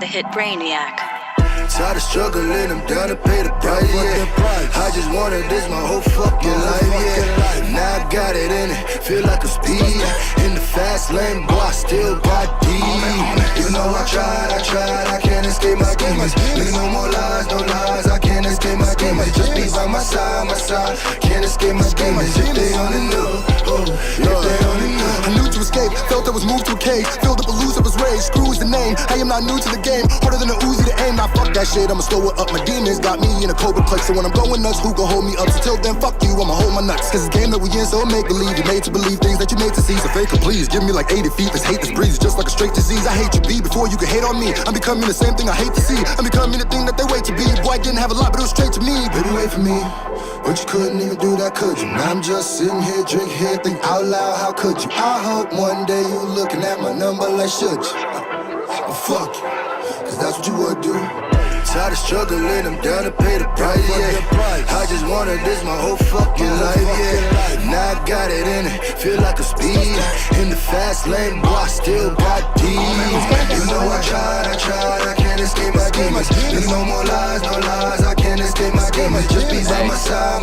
the hit Brainiac. Tired of struggling, I'm down to pay the price, yeah. I just wanted this my whole fucking life, yeah. Now I got it in it, feel like a speed. In the fast lane, boy, I still got deep. You know I tried, I can't escape my demons. Nigga, no more lies, no lies, I can't escape my demons. Just be by my side, can't escape my demons. If they only knew, if they only knew. I knew to escape, felt I was moved to a cage. Filled up a loser was raised, Screw is the name. I am not new to the game, harder than a Uzi to aim. Now fuck that shit, I'ma slow it up. My demons got me in a cobra clutch. So when I'm going nuts, who gon' hold me up? So till then, fuck you, I'ma hold my nuts. Cause it's game that we in, so make believe. You made to believe things that you made to see. So fake it, please, give me like 80 feet. This hate, this breeze, just like a straight disease. I hate you be before you can hate on me. I'm becoming the same thing I hate to see. I'm becoming the thing that they wait to be. Boy, I didn't have a lot, but it was straight to me. Baby, wait for me, but you couldn't even do that, could you? Now I'm just sitting here, drink here, think out loud, how could you? I hope one day you looking at my number like, should you? Well, fuck you, cause that's what you would do. Tired of struggling, I'm down to pay the price, yeah. I just wanted this my whole fucking life, yeah. Now I got it in it, feel like a speed. In the fast lane, boy, I still got deep. You know I tried, I can't escape my demons. There's no more lies, no lies, I can't escape my demons. Just be by my side,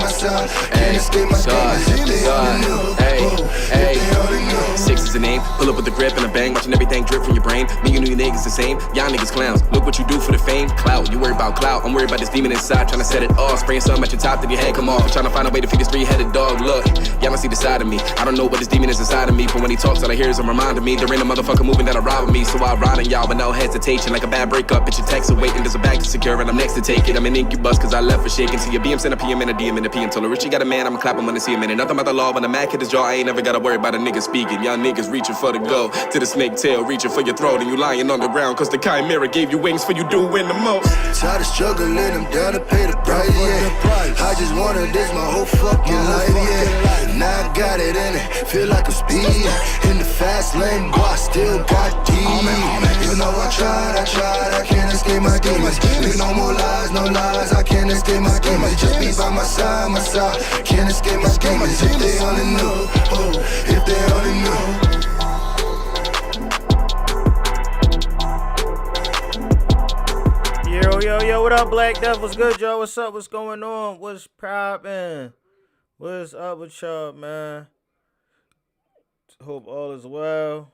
can't escape my demons. If they only knew, if they only knew. Six is the name, pull up with the grip and a bang, watching everything drip from your brain. Me and you niggas the same, y'all niggas clowns. Look what you do for the fame, clout. You worry about clout, I'm worried about this demon inside, trying to set it off. Spraying something at your top, then your head come off. Trying to find a way to feed this three-headed dog. Look, y'all don't see the side of me. I don't know what this demon is inside of me. But when he talks, all I hear is him reminding me there ain't a motherfucker moving that'll rob me. So I ride on y'all with no hesitation, like a bad breakup. Bitch, your text awaiting, there's a bag to secure, and I'm next to take it. I'm an incubus, cause I left for shaking. See your BM send a PM and a DM and a PM. Told her Richie got a man, I'ma clap him when I see him in it. Nothing about the law, when the Mac hit his jaw, I ain't never gotta worry about a nigga speaking. Y'all niggas reaching for the go, to the snake tail, reaching for your throat, and you lying on the ground, cause the chimera gave you wings for you doing the most. Tired of struggling, I'm down to pay the price, yeah. I just wanted this my whole fucking life, yeah. Now I got it in it, feel like a speed. In the fast lane, boy, I still got deep. Even though I tried, I can't escape my demons. There's no more lies, no lies, I can't escape my demons. Just be by my side, can't escape my demons. If they only knew, if they only knew. Yo, what up, Black Death? What's good, y'all? What's up? What's going on? What's poppin'? What's up with y'all, man? Hope all is well.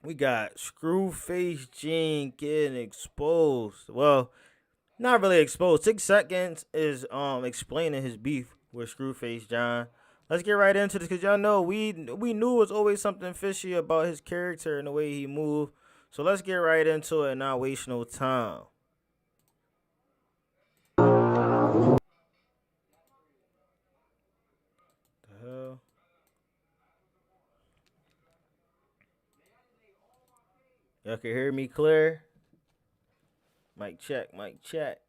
We got Screwface Gene getting exposed. Well, not really exposed. 6 seconds is explaining his beef with Screwface John. Let's get right into this, because y'all know we knew it was always something fishy about his character and the way he moved. So let's get right into it and not waste no time. The hell? Y'all can hear me clear? Mic check, mic check.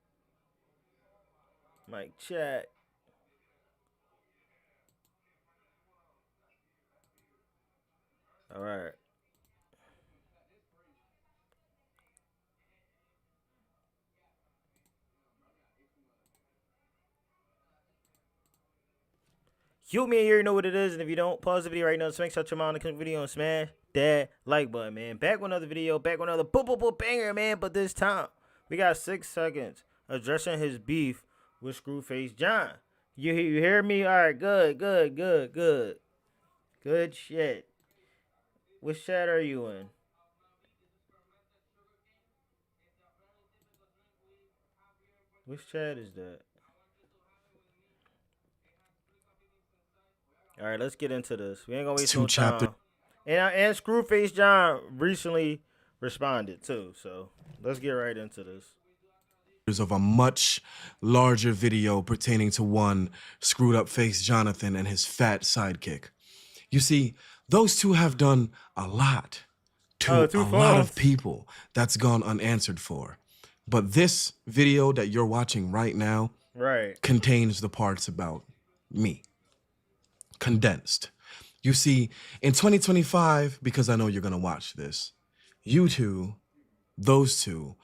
Mic check. All right. You me here, you know what it is, and if you don't, pause the video right now. Smash out your mouth on the video and smash that like button, man. Back with another video, back with another boom banger, man. But this time, we got 6 seconds addressing his beef with Screwface John. You hear me? All right, good shit. Which chat are you in? Which chat is that? All right, let's get into this. We ain't gonna waste no time. And Screwface John recently responded too, so let's get right into this. Of a much larger video pertaining to one screwed up face Jonathan and his fat sidekick. You see, those two have done a lot to a lot of people that's gone unanswered for. But this video that you're watching right now contains the parts about me. Condensed. You see, in 2025, because I know you're gonna watch this, you two, those two,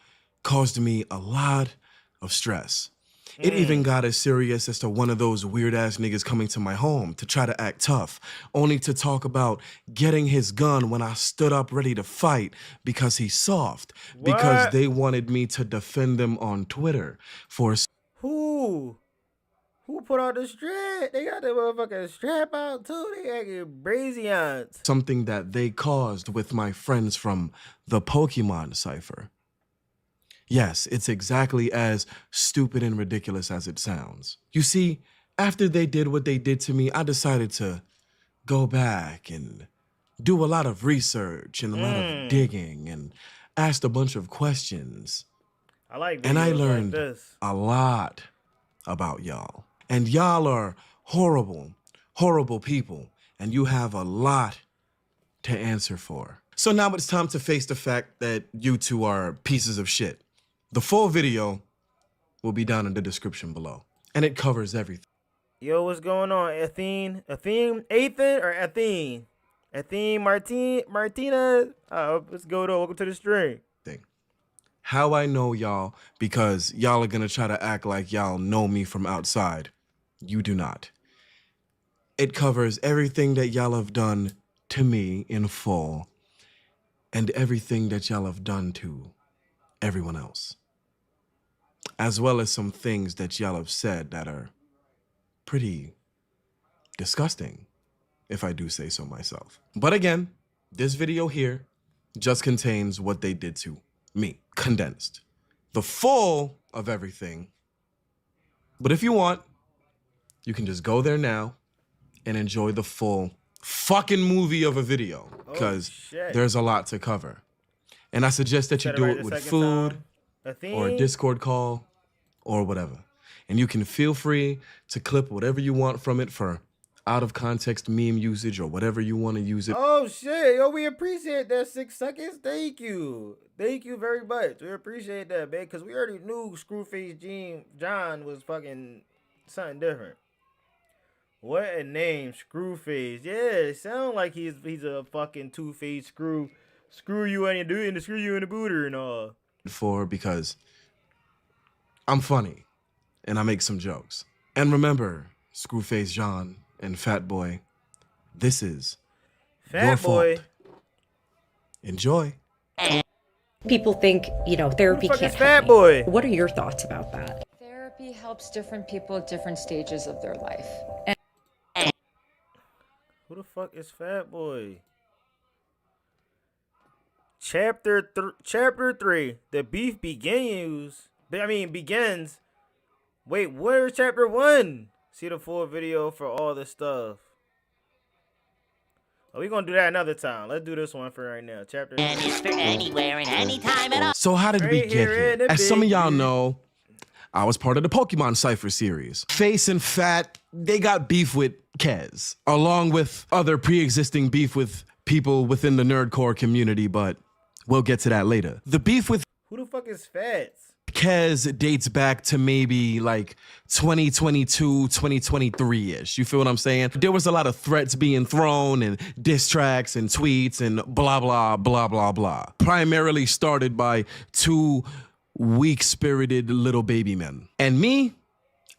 caused me a lot of stress. It even got as serious as to one of those weird-ass niggas coming to my home to try to act tough, only to talk about getting his gun when I stood up ready to fight because he's soft, because they wanted me to defend them on Twitter for... Who put out the strap? They got the motherfucking strap out too. They acting brazy on something that they caused with my friends from the Pokemon cipher. Yes, it's exactly as stupid and ridiculous as it sounds. You see, after they did what they did to me, I decided to go back and do a lot of research and a lot of digging and asked a bunch of questions. I like and I videos learned like this. a lot about y'all. And y'all are horrible, horrible people. And you have a lot to answer for. So now it's time to face the fact that you two are pieces of shit. The full video will be down in the description below. And it covers everything. Yo, what's going on? Athene, Martina. Let's go to welcome to the stream. How I know y'all, because y'all are gonna try to act like y'all know me from outside. You do not. It covers everything that y'all have done to me in full, and everything that y'all have done to everyone else, as well as some things that y'all have said that are pretty disgusting, if I do say so myself. But again, this video here just contains what they did to me, condensed. The full of everything. But if you want, you can just go there now and enjoy the full fucking movie of a video, because there's a lot to cover. And I suggest that you do it with food or a Discord call or whatever. And you can feel free to clip whatever you want from it for out of context meme usage or whatever you want to use it. Oh shit, yo, we appreciate that 6 seconds. Thank you very much. We appreciate that, man, because we already knew Screwface John was fucking something different. What a name, Screwface. Yeah, it sounds like he's a fucking two-faced screw you and screw you in the booter and all. Because I'm funny and I make some jokes. And remember, Screwface John and Fat Boy, this is your fault. Enjoy. People think, you know, therapy can't help Fat me. Boy. What are your thoughts about that? Therapy helps different people at different stages of their life. Who the fuck is Fat Boy? Chapter 3. The beef begins. Wait, where's chapter 1? See the full video for all this stuff. Oh, we're gonna do that another time. Let's do this one for right now. Chapter 3. And it's for anywhere and anytime at all. So how did we get here? As some of y'all know, I was part of the Pokemon Cypher series. Face and Fat, they got beef with Kez, along with other pre-existing beef with people within the nerdcore community, but we'll get to that later. The beef with who the fuck is Fats? Kez dates back to maybe like 2022, 2023-ish. You feel what I'm saying? There was a lot of threats being thrown and diss tracks and tweets and blah, blah, blah, blah, blah. Primarily started by two weak-spirited little baby men. And me,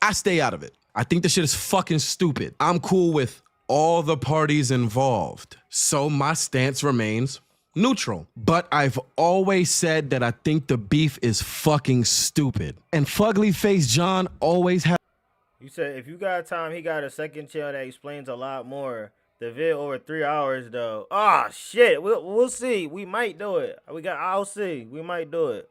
I stay out of it. I think this shit is fucking stupid. I'm cool with all the parties involved. So my stance remains neutral. But I've always said that I think the beef is fucking stupid. And Fugly Face John always had... You said if you got time, he got a second channel that explains a lot more. The vid over 3 hours though. Ah, shit. We'll see. We might do it. I'll see. We might do it.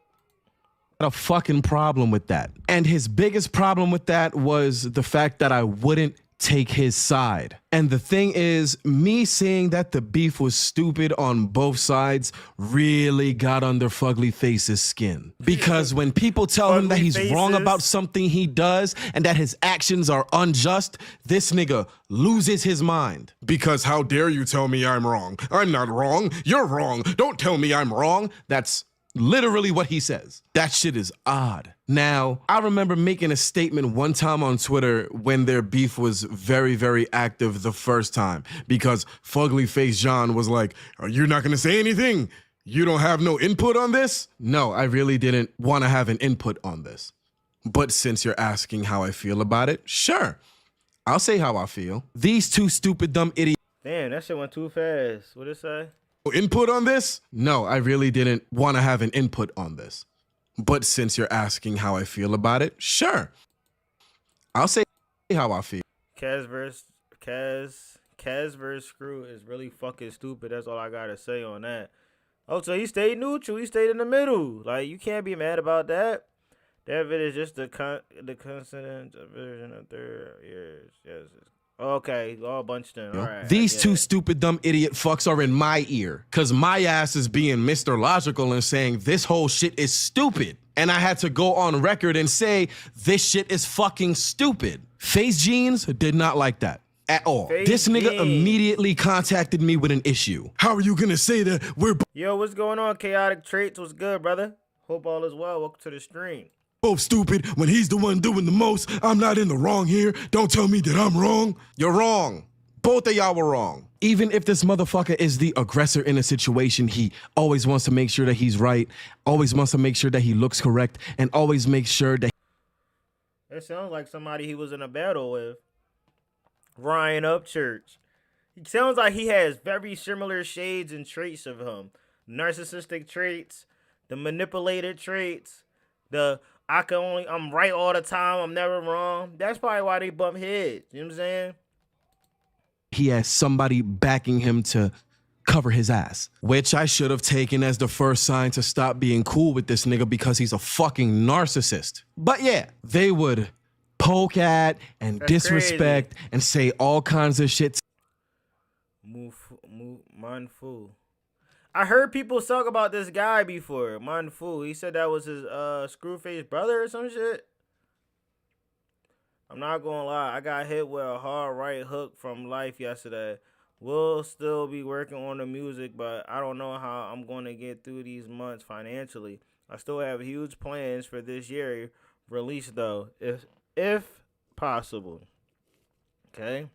A fucking problem with that. And his biggest problem with that was the fact that I wouldn't take his side. And the thing is, me seeing that the beef was stupid on both sides really got under Fugly Face's skin. Because when people tell him that he's wrong about something he does and that his actions are unjust, this nigga loses his mind. Because how dare you tell me I'm wrong? I'm not wrong. You're wrong. Don't tell me I'm wrong. That's literally what he says. That shit is odd. Now, I remember making a statement one time on Twitter when their beef was very, very active the first time, because Fugly Face John was like, "Are you not gonna say anything? You don't have no input on this?" No, I really didn't want to have an input on this. But since you're asking how I feel about it, sure, I'll say how I feel. These two stupid, dumb idiots. Damn, that shit went too fast. What'd it say? Input on this? No, I really didn't want to have an input on this. But since you're asking how I feel about it, sure, I'll say how I feel. Kaz versus Scru is really fucking stupid. That's all I gotta say on that. Oh, so he stayed neutral. He stayed in the middle. Like, you can't be mad about that. That vid is just the consonant version of their years. Yes. Okay, all bunched in. All right. These two stupid, dumb idiot fucks are in my ear. Cause my ass is being Mr. Logical and saying this whole shit is stupid. And I had to go on record and say this shit is fucking stupid. Face Jeans did not like that at all. This nigga immediately contacted me with an issue. How are you gonna say that we're Yo, what's going on? Chaotic Traits, what's good, brother? Hope all is well. Welcome to the stream. both stupid when he's the one doing the most? I'm not in the wrong here. Don't tell me that I'm wrong. You're wrong. Both of y'all were wrong. Even if this motherfucker is the aggressor in a situation, he always wants to make sure that he's right, always wants to make sure that he looks correct, and always makes sure that... That sounds like somebody he was in a battle with. Ryan Upchurch. He sounds like he has very similar shades and traits of him. Narcissistic traits, the manipulated traits, the I'm right all the time, I'm never wrong. That's probably why they bump heads. You know what I'm saying? He has somebody backing him to cover his ass, which I should have taken as the first sign to stop being cool with this nigga because he's a fucking narcissist. But yeah, they would poke at and disrespect and say all kinds of shit. Manfu. I heard people talk about this guy before, Manfu. He said that was his Screwface brother or some shit. I'm not gonna lie, I got hit with a hard right hook from life yesterday. We'll still be working on the music, but I don't know how I'm gonna get through these months financially. I still have huge plans for this year release though, if possible. Okay.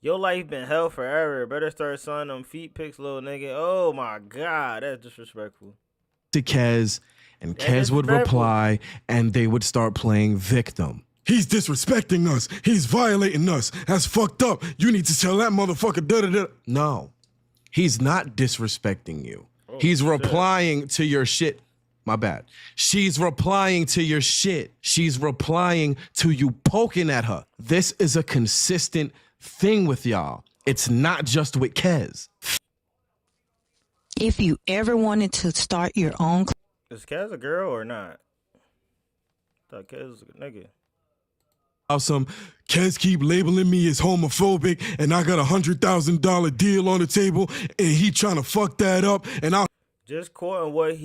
Your life been hell forever. Better start selling them feet pics, little nigga. Oh my God, that's disrespectful. To Kez, and Kez would reply, and they would start playing victim. He's disrespecting us. He's violating us. That's fucked up. You need to tell that motherfucker da-da-da. No, he's not disrespecting you. Oh, he's replying to your shit. My bad. She's replying to your shit. She's replying to you poking at her. This is a consistent thing with y'all. It's not just with Kez. If you ever wanted to start your own... Is Kez a girl or not? I thought Kez was a nigga. Some Kez keep labeling me as homophobic, and I got $100,000 deal on the table, and he trying to fuck that up, and I'll... Just quoting what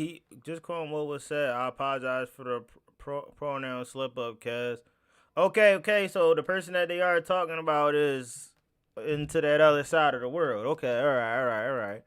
was said. I apologize for the pronoun slip up, Kez. Okay, so the person that they are talking about is into that other side of the world. Okay, all right.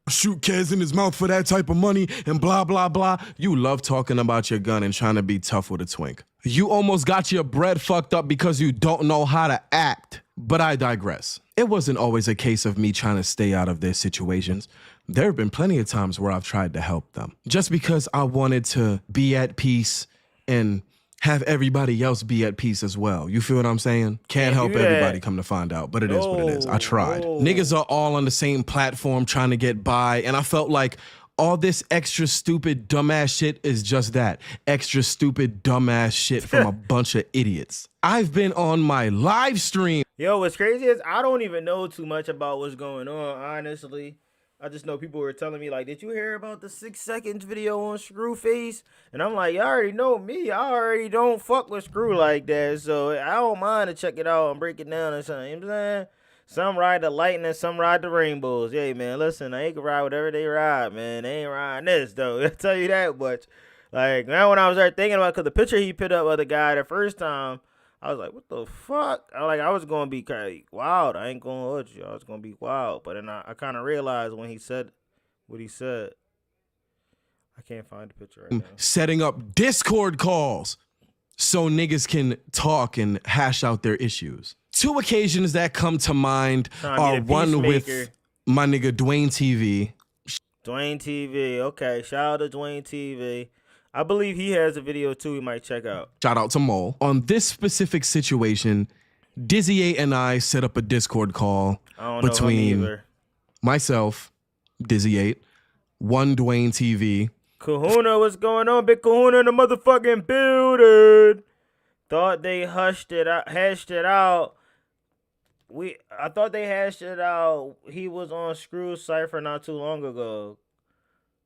Shoot Kez in his mouth for that type of money and blah, blah, blah. You love talking about your gun and trying to be tough with a twink. You almost got your bread fucked up because you don't know how to act. But I digress. It wasn't always a case of me trying to stay out of their situations. There have been plenty of times where I've tried to help them. Just because I wanted to be at peace and have everybody else be at peace as well. You feel what I'm saying? Can't help everybody, come to find out, but it is what it is. I tried. Niggas are all on the same platform trying to get by, and I felt like all this extra stupid, dumbass shit is just that. Extra stupid, dumbass shit from a bunch of idiots. I've been on my live stream. Yo, what's crazy is I don't even know too much about what's going on, honestly. I just know people were telling me, like, did you hear about the 6 seconds video on Screwface? And I'm like, y'all already know me. I already don't fuck with Screw like that. So I don't mind to check it out and break it down or something. You know what I'm saying? Some ride the lightning, some ride the rainbows. Yeah, man, listen, they can ride whatever they ride, man. They ain't riding this, though. I'll tell you that much. Like, now when I was there thinking about, because the picture he put up of the guy the first time, I was like, what the fuck? I was going to be kind of wild. I ain't going to hurt you. I was going to be wild. But then I kind of realized when he said what he said. I can't find the picture right now. Setting up Discord calls so niggas can talk and hash out their issues. 2 occasions that come to mind are one with my nigga Dwayne TV. Dwayne TV. Okay, shout out to Dwayne TV. I believe he has a video too we might check out. Shout out to Mole. On this specific situation, Dizzy 8 and I set up a Discord call between myself, Dizzy 8, one Dwayne TV. Kahuna, what's going on? Big Kahuna in the motherfucking building. Thought they hashed it out. I thought they hashed it out. He was on Scru's cipher not too long ago.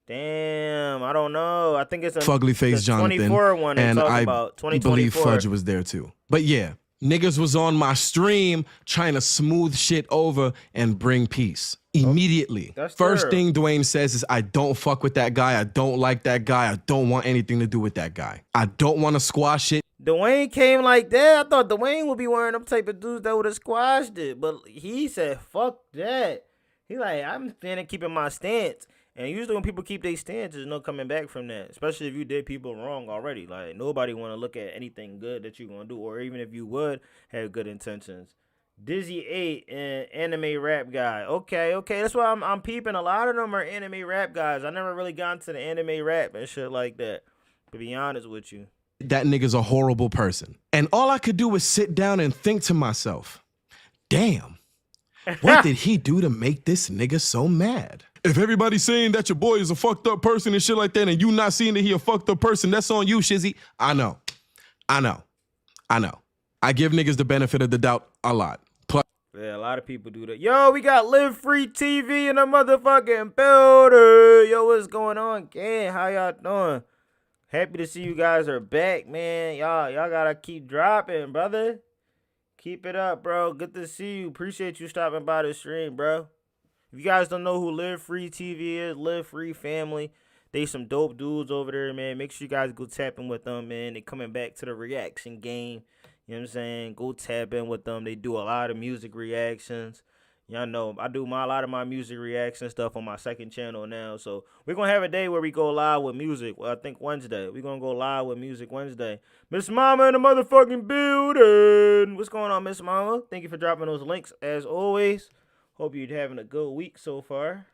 Damn, I don't know. I think it's a Fugly Face Jonathan. 24 one and I about, believe Fudge was there too. But yeah, niggas was on my stream trying to smooth shit over and bring peace. Immediately. First thing Dwayne says is, I don't fuck with that guy. I don't like that guy. I don't want anything to do with that guy. I don't want to squash it. Dwayne came like that. I thought Dwayne would be one of them type of dudes that would have squashed it. But he said, fuck that. He like, I'm standing keeping my stance. And usually when people keep their stance, there's no coming back from that. Especially if you did people wrong already. Like, nobody want to look at anything good that you're going to do. Or even if you would have good intentions. Dizzy 8 and anime rap guy. Okay. That's why I'm peeping. A lot of them are anime rap guys. I never really got into the anime rap and shit like that. To be honest with you. That nigga's a horrible person. And all I could do was sit down and think to myself, damn, what did he do to make this nigga so mad? If everybody's saying that your boy is a fucked up person and shit like that, and you not seeing that he a fucked up person, that's on you, Shizzy. I know. I give niggas the benefit of the doubt a lot. Yeah, a lot of people do that. Yo, we got Live Free TV in the motherfucking building. Yo, what's going on, gang? How y'all doing? Happy to see you guys are back, man. Y'all gotta keep dropping, brother. Keep it up, bro. Good to see you. Appreciate you stopping by the stream, bro. If you guys don't know who Live Free TV is, Live Free Family, they some dope dudes over there, man. Make sure you guys go tap in with them, man. They coming back to the reaction game. You know what I'm saying? Go tap in with them. They do a lot of music reactions. Y'all know I do a lot of my music reaction stuff on my second channel now. So we're going to have a day where we go live with music. Well, I think Wednesday. We're going to go live with music Wednesday. Miss Mama in the motherfucking building. What's going on, Miss Mama? Thank you for dropping those links as always. Hope you're having a good week so far.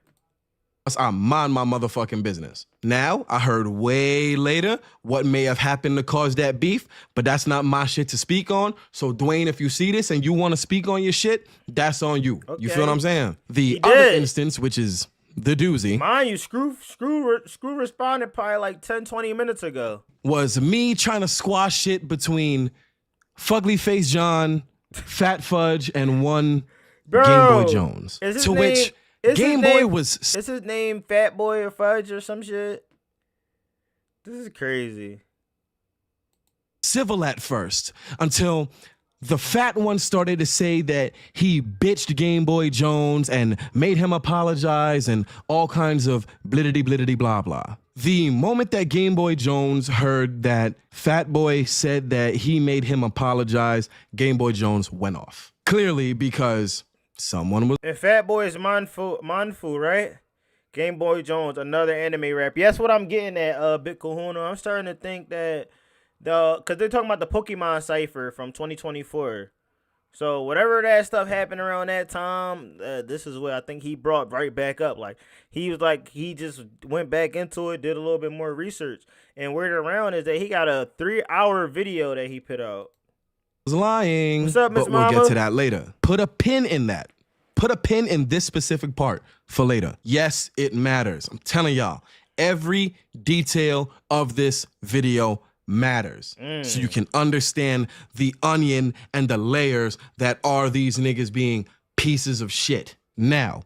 I mind my motherfucking business. Now, I heard way later what may have happened to cause that beef, but that's not my shit to speak on. So, Dwayne, if you see this and you want to speak on your shit, that's on you. Okay. You feel what I'm saying? The other instance, which is the doozy. Mind you, Scru responded probably like 10, 20 minutes ago. Was me trying to squash shit between Fugly Face John, Fat Fudge, and one Game Boy Jones. To which Game Boy was... Is his name Fat Boy or Fudge or some shit? This is crazy. Civil at first, until the fat one started to say that he bitched Game Boy Jones and made him apologize and all kinds of blittity blah blah. The moment that Game Boy Jones heard that Fat Boy said that he made him apologize, Game Boy Jones went off. Clearly because someone was... And Fat Boy is Manfu, right? Game Boy Jones, another anime rap. Yeah, that's what I'm getting at, Big Kahuna. I'm starting to think that because they're talking about the Pokemon cipher from 2024. So whatever that stuff happened around that time, this is what I think he brought right back up. Like he just went back into it, did a little bit more research. And word around is that he got a 3-hour video that he put out. Lying. What's up, Miss But Mama? we'll get to that later. Put a pin in that. Put a pin in this specific part for later. Yes, it matters. I'm telling y'all, every detail of this video matters. So you can understand the onion and the layers that are these niggas being pieces of shit. Now,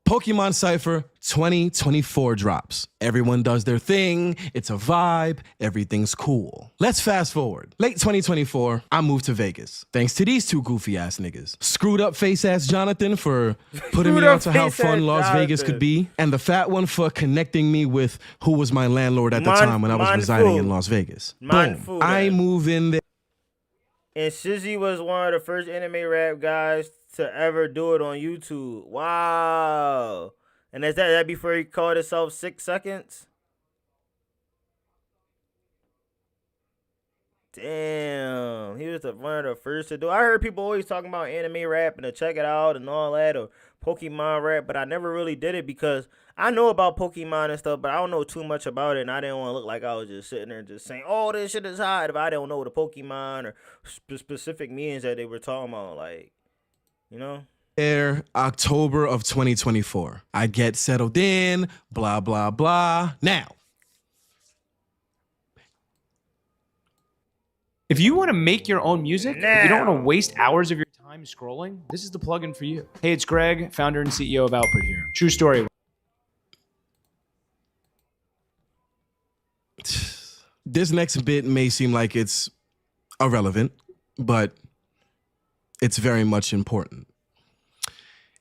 Pokemon Cypher 2024 drops. Everyone does their thing. It's a vibe. Everything's cool. Let's fast forward. Late 2024, I moved to Vegas. Thanks to these two goofy ass niggas. Screwed up face ass Jonathan for putting me onto how fun Las Vegas could be. And the fat one for connecting me with who was my landlord at the time when I was residing in Las Vegas. Boom. I move in there. And Shizzy was one of the first anime rap guys to ever do it on YouTube. Wow. And is that before he called himself 6 Seconds? Damn, he was one of the first to do. I heard people always talking about anime rap and to check it out and all that, or Pokemon rap, but I never really did it because I know about Pokemon and stuff, but I don't know too much about it, and I didn't want to look like I was just sitting there just saying, "Oh, this shit is hot," if I don't know the Pokemon or specific meanings that they were talking about, like, you know. Air October of 2024. I get settled in, blah, blah, blah. Now, if you want to make your own music, if you don't want to waste hours of your time scrolling, this is the plugin for you. Hey, it's Greg, founder and CEO of Output here. True story. This next bit may seem like it's irrelevant, but it's very much important.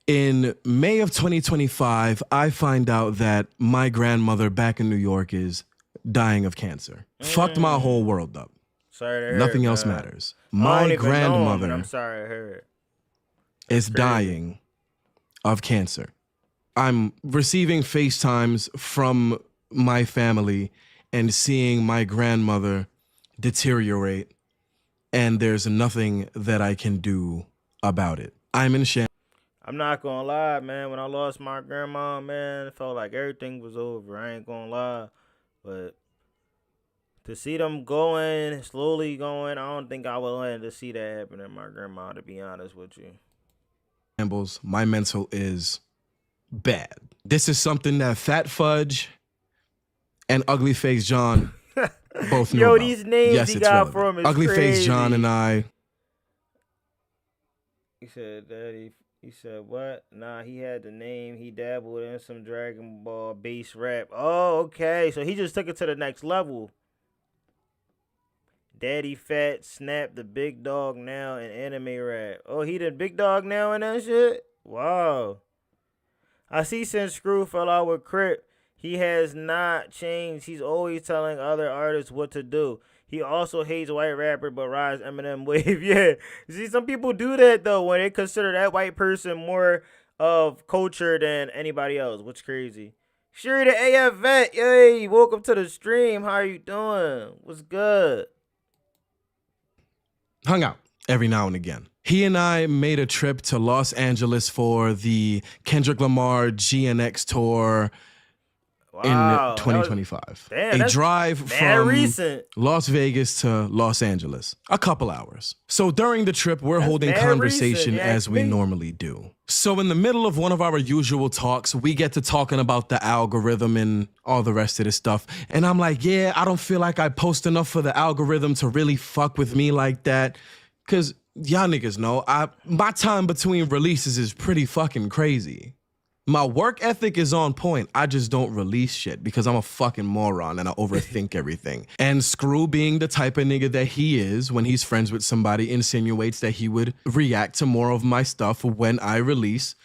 In May of 2025, I find out that my grandmother back in New York is dying of cancer. Fucked my whole world up. Sorry to hear. Nothing else man. matters. I don't My even know him, grandmother but I'm sorry I heard. is dying of cancer. I'm receiving FaceTimes from my family and seeing my grandmother deteriorate, and there's nothing that I can do about it. I'm in shambles. I'm not gonna lie, man. When I lost my grandma, man, it felt like everything was over. I ain't gonna lie. But to see them going, slowly going, I don't think I would want to see that happen to my grandma, to be honest with you. My mental is bad. This is something that Fat Fudge and Ugly Face John both know Yo, about. these names yes, he it's got relevant. from is Ugly crazy. Face John and I. He said that he said what? Nah, he had the name. He dabbled in some Dragon Ball base rap. Oh, okay. So he just took it to the next level. Daddy Fat Snap the big dog now in anime rap. Oh, he the big dog now in that shit? Wow. I see since Scru fell out with Crip, he has not changed. He's always telling other artists what to do. He also hates white rapper but rides Eminem wave. Yeah. See, some people do that though when they consider that white person more of culture than anybody else. What's crazy? Sherry the AF vet. Yay, welcome to the stream. How are you doing? What's good? Hung out every now and again. He and I made a trip to Los Angeles for the Kendrick Lamar GNX tour in 2025. Damn, a drive from recent. Las Vegas to Los Angeles. A couple hours. So during the trip, we're holding conversation as we normally do. So in the middle of one of our usual talks, we get to talking about the algorithm and all the rest of this stuff. And I'm like, yeah, I don't feel like I post enough for the algorithm to really fuck with me like that. Cause y'all niggas know, my time between releases is pretty fucking crazy. My work ethic is on point. I just don't release shit because I'm a fucking moron and I overthink everything. And Scru, being the type of nigga that he is, when he's friends with somebody, insinuates that he would react to more of my stuff when I release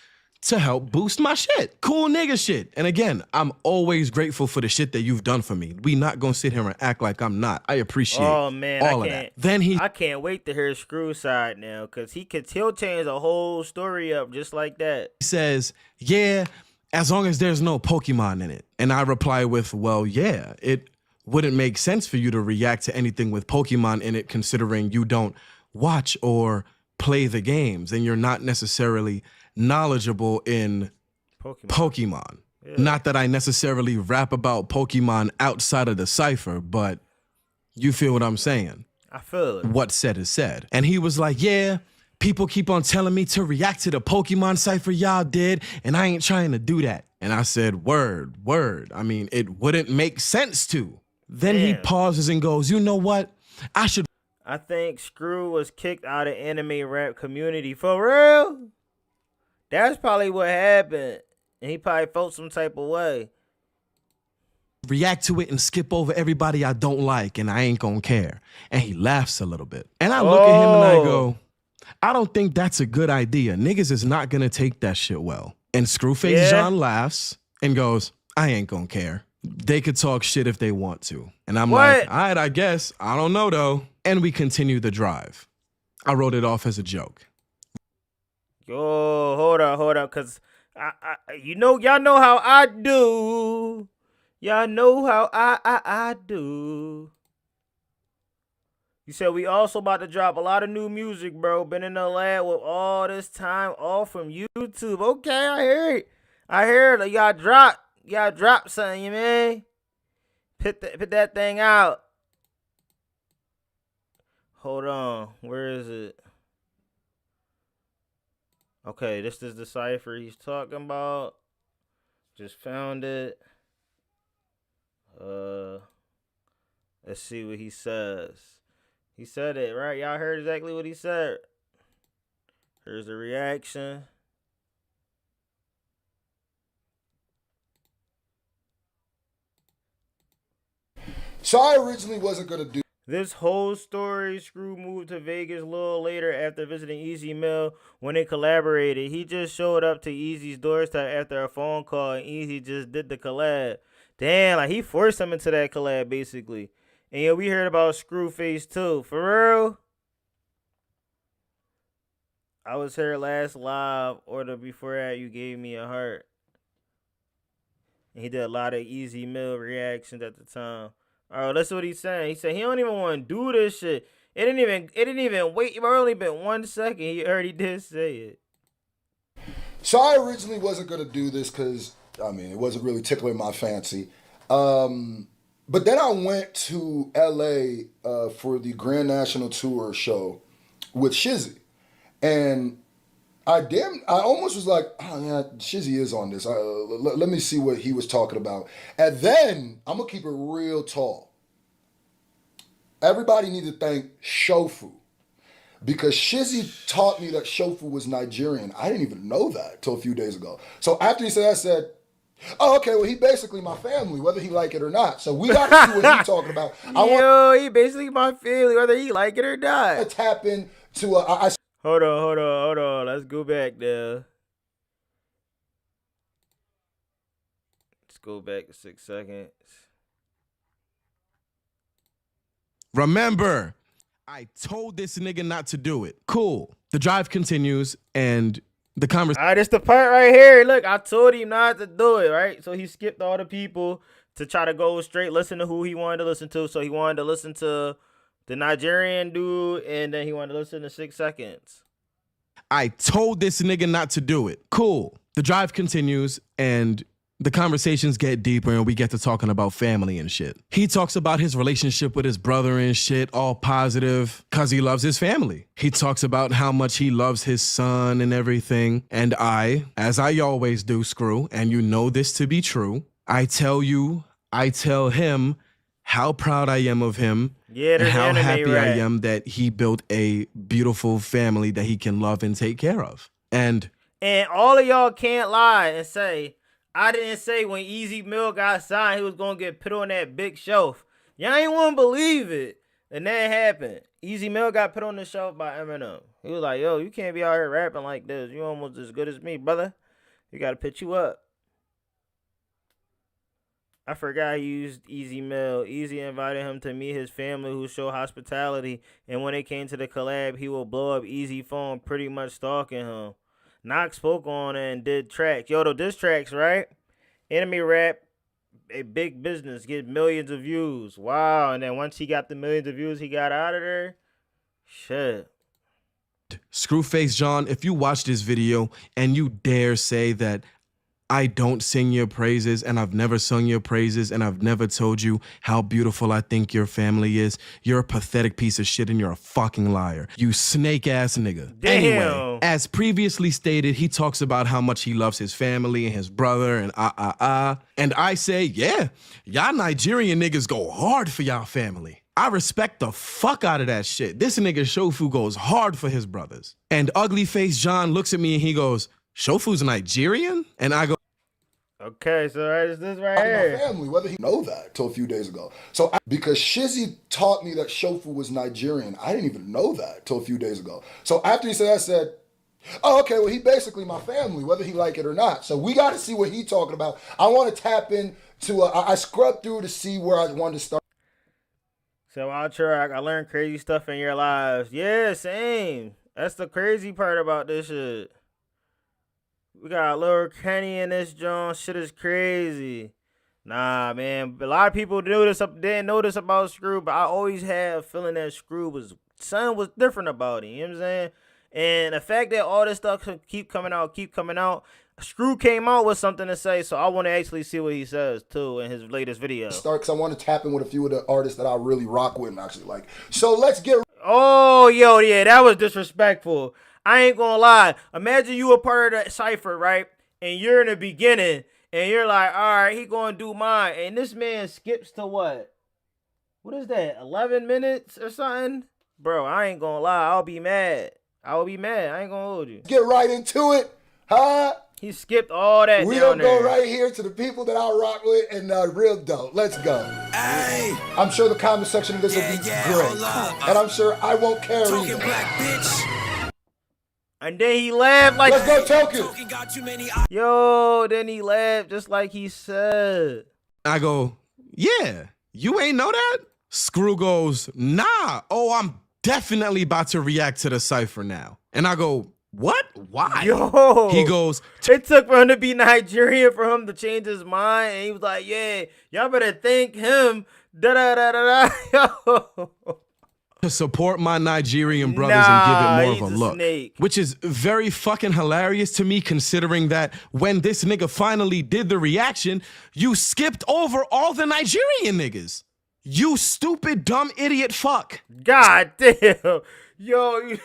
to help boost my shit. Cool nigga shit. And again, I'm always grateful for the shit that you've done for me. We not gonna sit here and act like I'm not. I appreciate all of that. Then I can't wait to hear Scru side now, because he'll change the whole story up just like that. He says, yeah, as long as there's no Pokemon in it. And I reply with, well, yeah, it wouldn't make sense for you to react to anything with Pokemon in it, considering you don't watch or play the games and you're not necessarily knowledgeable in Pokemon. Yeah. Not that I necessarily rap about Pokemon outside of the cipher, but you feel what I'm saying. I feel it. What said is said. And he was like, yeah, people keep on telling me to react to the Pokemon cipher y'all did, and I ain't trying to do that. And I said, word. I mean, it wouldn't make sense to. Then he pauses and goes, you know what? I think Scru was kicked out of anime rap community. For real? That's probably what happened. And he probably felt some type of way. React to it and skip over everybody I don't like, and I ain't gonna care. And he laughs a little bit. And I look at him and I go, I don't think that's a good idea. Niggas is not gonna take that shit well. And Screwface John laughs and goes, I ain't gonna care. They could talk shit if they want to. And I'm like, all right, I guess. I don't know though. And we continue the drive. I wrote it off as a joke. Yo, hold on, cause y'all know how I do. Y'all know how I do. He said, we also about to drop a lot of new music, bro. Been in the lab with all this time off from YouTube. Okay, I hear it. I hear it. Y'all drop something, you mean? Put that thing out. Hold on. Where is it? Okay, this is the cipher he's talking about. Just found it. Let's see what he says. He said it, right? Y'all heard exactly what he said. Here's the reaction. So I originally wasn't gonna do this whole story. Scru moved to Vegas a little later after visiting Easy Mill when they collaborated. He just showed up to Easy's doorstep after a phone call, and Easy just did the collab. Damn, like he forced him into that collab basically. And yeah, we heard about Screwface too. For real? I was here last live, or the before that you gave me a heart. And he did a lot of Easy Mill reactions at the time. All right, that's what he's saying. He said he don't even want to do this shit. It didn't even wait. It only been 1 second. He already did say it. So I originally wasn't gonna do this because I mean it wasn't really tickling my fancy. But then I went to LA for the Grand National Tour show with Shizzy. And I almost was like, oh yeah, Shizzy is on this. Let me see what he was talking about. And then, I'm gonna keep it real tall. Everybody need to thank Shofu. Because Shizzy taught me that Shofu was Nigerian. I didn't even know that till a few days ago. So after he said that, I said, oh, okay, well, he basically my family, whether he like it or not. So we got to see what he's talking about. He basically my family, whether he like it or not. I tap into Hold on. Let's go back there. Let's go back to 6 seconds. Remember, I told this nigga not to do it. Cool. The drive continues and the conversation. All right, this the part right here. Look, I told him not to do it, right? So he skipped all the people to try to go straight, listen to who he wanted to listen to. So he wanted to listen to the Nigerian dude, and then he wanted to listen to 6 seconds. I told this nigga not to do it. Cool. The drive continues and the conversations get deeper and we get to talking about family and shit. He talks about his relationship with his brother and shit, all positive, because he loves his family. He talks about how much he loves his son and everything. And I, as I always do, Screw, and you know this to be true, I tell him how proud I am of him, and how happy I am that he built a beautiful family that he can love and take care of. And all of y'all can't lie and say, I didn't say when Easy Mill got signed, he was going to get put on that big shelf. Y'all ain't want to believe it. And that happened. Easy Mill got put on the shelf by Eminem. He was like, yo, you can't be out here rapping like this. You almost as good as me, brother. You got to pitch you up. I forgot he used Easy Mill. Easy invited him to meet his family who show hospitality. And when they came to the collab, he will blow up Easy phone, pretty much stalking him. Knox spoke on it and did tracks. Yo, the diss tracks, right? Enemy rap, a big business, get millions of views. Wow. And then once he got the millions of views, he got out of there. Shit. Screwface John, if you watch this video and you dare say that I don't sing your praises and I've never sung your praises and I've never told you how beautiful I think your family is, you're a pathetic piece of shit and you're a fucking liar. You snake ass nigga. Damn. Anyway, as previously stated, he talks about how much he loves his family and his brother and And I say, yeah, y'all Nigerian niggas go hard for y'all family. I respect the fuck out of that shit. This nigga Shofu goes hard for his brothers. And Ugly Face John looks at me and he goes, Shofu's Nigerian? And I go, okay, so it's this right here. My family, whether he know that till a few days ago. So because Shizzy taught me that Shofu was Nigerian, I didn't even know that till a few days ago. So after he said that, I said, oh, okay, well, he basically my family, whether he like it or not. So we got to see what he talking about. I want to tap into, I scrubbed through to see where I wanted to start. So Chillroc, I learned crazy stuff in your lives. Yeah, same. That's the crazy part about this shit. We got Lil Kenny in this joint. Shit is crazy. Nah, man. A lot of people didn't know this about Scru, but I always had a feeling that Scru was something was different about it. You know what I'm saying? And the fact that all this stuff keep coming out, Scru came out with something to say, so I want to actually see what he says too in his latest video. Start, because I want to tap in with a few of the artists that I really rock with and actually like. So let's get. Oh, yo, yeah, that was disrespectful. I ain't gonna lie. Imagine you a part of that cipher, right? And you're in the beginning, and you're like, all right, he gonna do mine. And this man skips to what? What is that, 11 minutes or something? Bro, I ain't gonna lie. I'll be mad. I ain't gonna hold you. Get right into it, huh? He skipped all that. We'll go right here to the people that I rock with and real dope. Let's go. Hey, I'm sure the comment section of this will be great. And I'm sure I won't care either. black bitch. And then he laughed like, let's go token. Yo, then he laughed just like he said. I go, yeah, you ain't know that? Scru goes, nah. Oh, I'm definitely about to react to the cipher now. And I go, what? Why? Yo, he goes, it took for him to be Nigerian for him to change his mind. And he was like, yeah, y'all better thank him. Yo. To support my Nigerian brothers and give it more of a look. Snake. Which is very fucking hilarious to me, considering that when this nigga finally did the reaction, you skipped over all the Nigerian niggas. You stupid, dumb, idiot fuck. God damn. Yo, you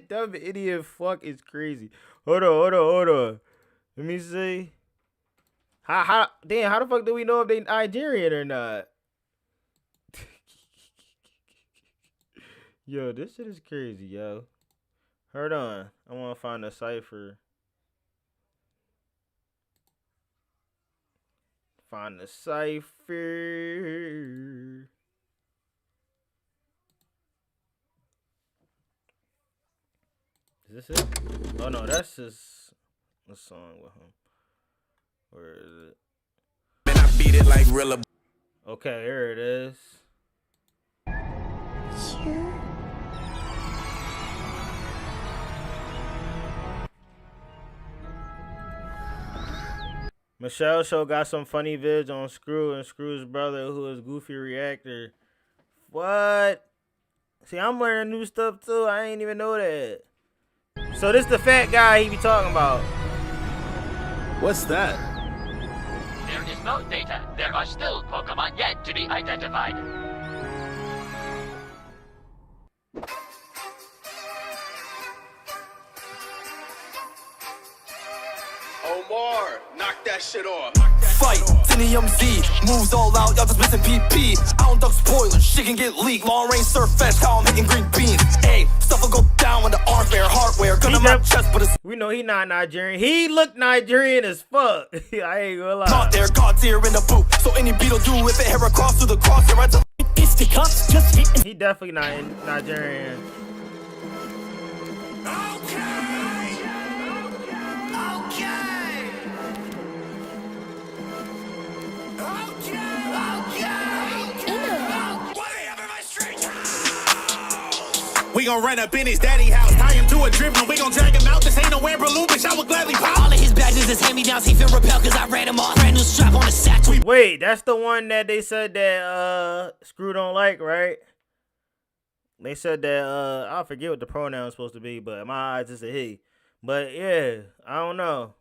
dumb idiot fuck is crazy. Hold on. Let me see. How the fuck do we know if they Nigerian or not? Yo, this shit is crazy, yo. Hold on. I want to find a cipher. Find the cipher. Is this it? Oh no, that's just a song with him. Where is it? Man, I beat it like Rilla. Okay, here it is. Michelle Show got some funny vids on Scru and Scru's brother, who is Goofy Reactor. What? See, I'm learning new stuff too. I ain't even know that. So this the fat guy he be talking about. What's that? There is no data. There are still Pokemon yet to be identified. Omar, knock that shit off. Fight, MZ, moves all out, y'all just missing PP. I don't duck spoilers, shit can get leaked. Long range surf fetch, how I'm making green beans. Hey, stuff will go down when the arm fair, hardware, gun on my chest, but it's. We know he not Nigerian. He look Nigerian as fuck. I ain't gonna lie. Not there, God's here in the boot. So any beetle do if it hair across through the crosshair, right to. It's the cups, just hitting. He definitely not Nigerian. We gon' run up in his daddy house, tie him to a drip, and we gon' drag him out. This ain't no Amber Lou, bitch, I would gladly pop. All of his badges is hand-me-downs, he feel repelled cause I ran him off. Brand new strap on the sack. Wait, that's the one that they said that Scru don't like, right? They said that I forget what the pronoun is supposed to be, but in my eyes it's a he. But yeah, I don't know.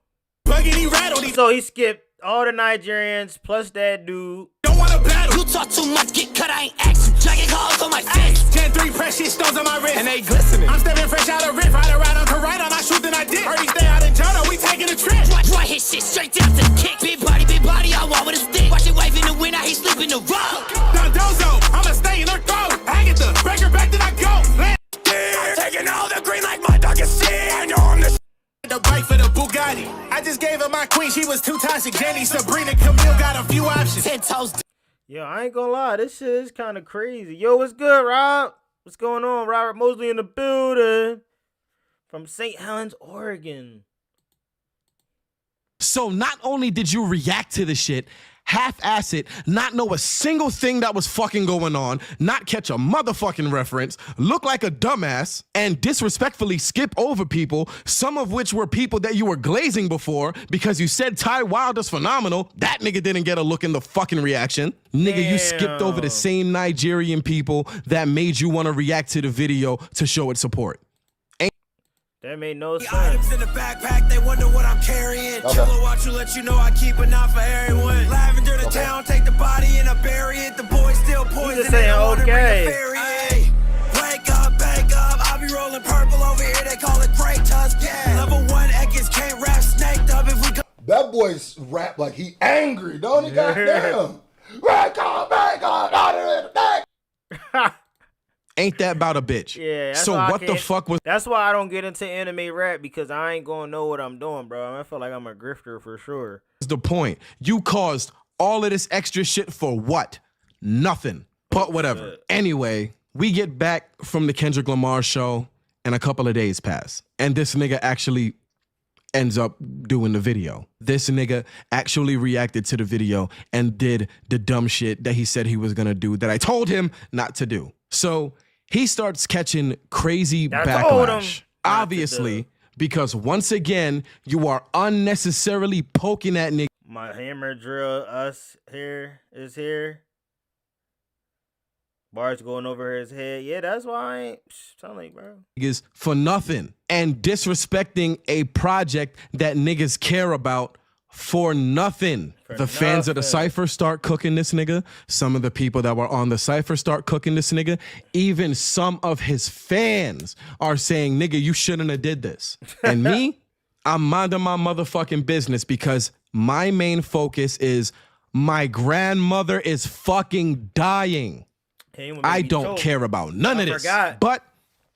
So he skipped all the Nigerians plus that dude. Don't wanna battle. You talk too much, get cut, I ain't action. Dragon calls on my face. Gen 3 precious stones on my wrist, and they glistening. I'm stepping fresh out of riff, ride around on Corona, I shoot then I dip. Heard he stay out in Jonah, we taking a trip. Dry his shit straight down to the kick. Big body, I want with a stick. Watch it wave in the wind, I he sleeping the road. Don Dozo, I'ma stay in her throat. Agatha, break her back, then I go. Yeah, taking all the green like my dog is sin on the. The bike for the Bugatti. I just gave her my queen, she was too toxic. Jenny, Sabrina, Camille got a few options. 10 toes. Yo, I ain't gonna lie, this shit is kind of crazy. Yo, what's good, Rob? What's going on? Robert Mosley in the building from St. Helens, Oregon. So not only did you react to the shit, half-ass it, not know a single thing that was fucking going on, not catch a motherfucking reference, look like a dumbass, and disrespectfully skip over people, some of which were people that you were glazing before because you said Ty Wilder's phenomenal. That nigga didn't get a look in the fucking reaction. Nigga, you skipped over the same Nigerian people that made you want to react to the video to show its support. That made no sense. Items in the backpack, they wonder what I'm carrying. Chillroc watch you, let you know I keep it not for everyone. Lavender the town, take the body and I bury it. The boys still poison. Just saying okay. Wake up, I'll be rolling purple over here. They call it Great Tusk. Yeah. Level 1 Ekans can't rap snaked up if we go. That boy's rap like he angry, don't he? Goddamn. Wake up, out of the Ain't that about a bitch? Yeah. So what the fuck was... That's why I don't get into anime rap, because I ain't gonna know what I'm doing, bro. I feel like I'm a grifter for sure. The point. You caused all of this extra shit for what? Nothing. But whatever. Anyway, we get back from the Kendrick Lamar show and a couple of days pass. And this nigga actually ends up doing the video. This nigga actually reacted to the video and did the dumb shit that he said he was gonna do that I told him not to do. So he starts catching crazy backlash. Obviously, because once again, you are unnecessarily poking at niggas. My hammer drill us here is here. Bars going over his head. Yeah, that's why I ain't telling you, bro. Niggas for nothing and disrespecting a project that niggas care about for nothing. The fans of the Cypher start cooking this nigga. Some of the people that were on the Cypher start cooking this nigga. Even some of his fans are saying, nigga, you shouldn't have did this. And me, I'm minding my motherfucking business because my main focus is my grandmother is fucking dying. I don't care about none of this. But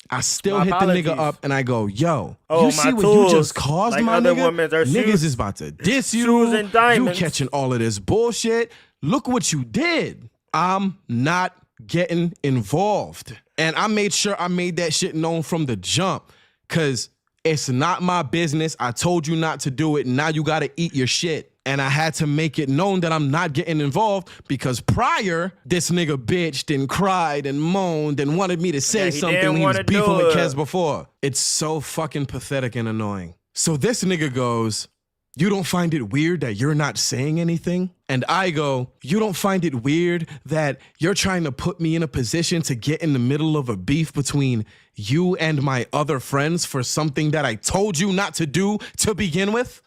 I still hit the nigga up and I go, yo, you see what you just caused, my nigga? Niggas is about to diss you. You catching all of this bullshit. Look what you did. I'm not getting involved. And I made sure I made that shit known from the jump, because it's not my business. I told you not to do it. Now you got to eat your shit. And I had to make it known that I'm not getting involved, because prior, this nigga bitched and cried and moaned and wanted me to say something when he was beefing with Kez before. It's so fucking pathetic and annoying. So this nigga goes, you don't find it weird that you're not saying anything? And I go, you don't find it weird that you're trying to put me in a position to get in the middle of a beef between you and my other friends for something that I told you not to do to begin with?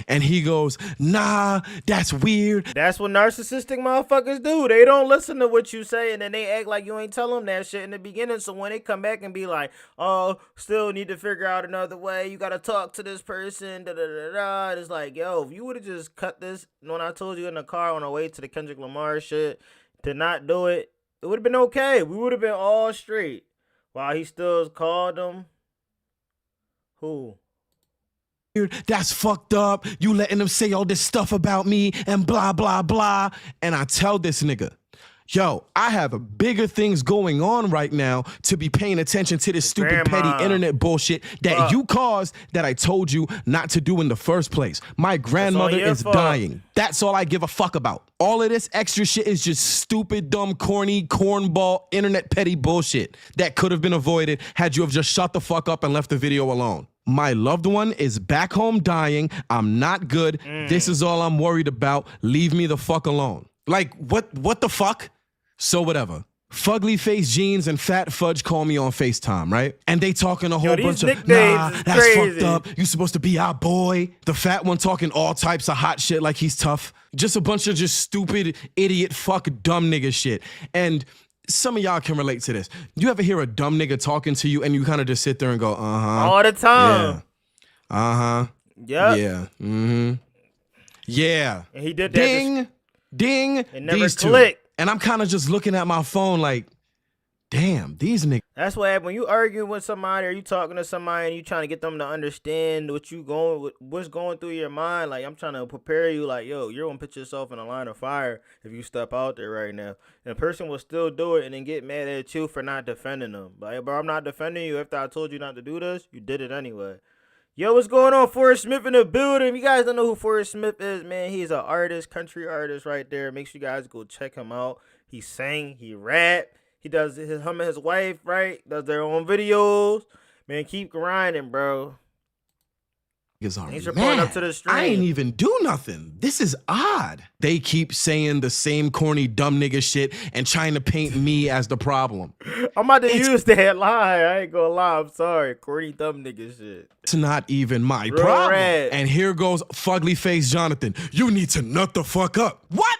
And he goes, nah, that's weird. That's what narcissistic motherfuckers do. They don't listen to what you say, and then they act like you ain't tell them that shit in the beginning. So when they come back and be like, oh, still need to figure out another way, you got to talk to this person, da-da-da-da. It's like, yo, if you would have just cut this when I told you in the car on the way to the Kendrick Lamar shit to not do it, it would have been okay. We would have been all straight. While he still called them. Who? That's fucked up. You letting them say all this stuff about me and blah, blah, blah. And I tell this nigga, yo, I have bigger things going on right now to be paying attention to this stupid, petty internet bullshit that you caused that I told you not to do in the first place. My grandmother is dying. That's all I give a fuck about. All of this extra shit is just stupid, dumb, corny, cornball, internet petty bullshit that could have been avoided had you have just shut the fuck up and left the video alone. My loved one is back home dying. I'm not good. This is all I'm worried about. Leave me the fuck alone. Like, what the fuck? So whatever. Fugly Face Jeans and Fat Fudge call me on FaceTime, right? And they talking a whole bunch of, nah, that's fucked up. You supposed to be our boy. The fat one talking all types of hot shit like he's tough. Just a bunch of just stupid, idiot, fuck, dumb nigga shit. And some of y'all can relate to this. You ever hear a dumb nigga talking to you and you kind of just sit there and go, uh-huh. All the time. Yeah. Uh-huh. Yep. Yeah. Mm-hmm. Yeah. And he did that. Ding. Ding. It never these clicked. Two. And I'm kind of just looking at my phone like, damn, these niggas. That's why when you arguing with somebody or you talking to somebody and you trying to get them to understand what's going through your mind, like I'm trying to prepare you, like, yo, you're gonna put yourself in a line of fire if you step out there right now. And a person will still do it and then get mad at you for not defending them. Like, bro, I'm not defending you after I told you not to do this. You did it anyway. Yo, what's going on? Forrest Smith in the building. If you guys don't know who Forrest Smith is, man, he's an artist, country artist right there. Make sure you guys go check him out. He sang, he rap, he does him and his wife, right? Does their own videos. Man, keep grinding, bro. Thanks for pulling up to the stream. I ain't even do nothing. This is odd. They keep saying the same corny dumb nigga shit and trying to paint me as the problem. I'm about to use that lie. I ain't gonna lie. I'm sorry. Corny dumb nigga shit. It's not even my Real problem. red. And here goes fugly face Jonathan. You need to nut the fuck up. What?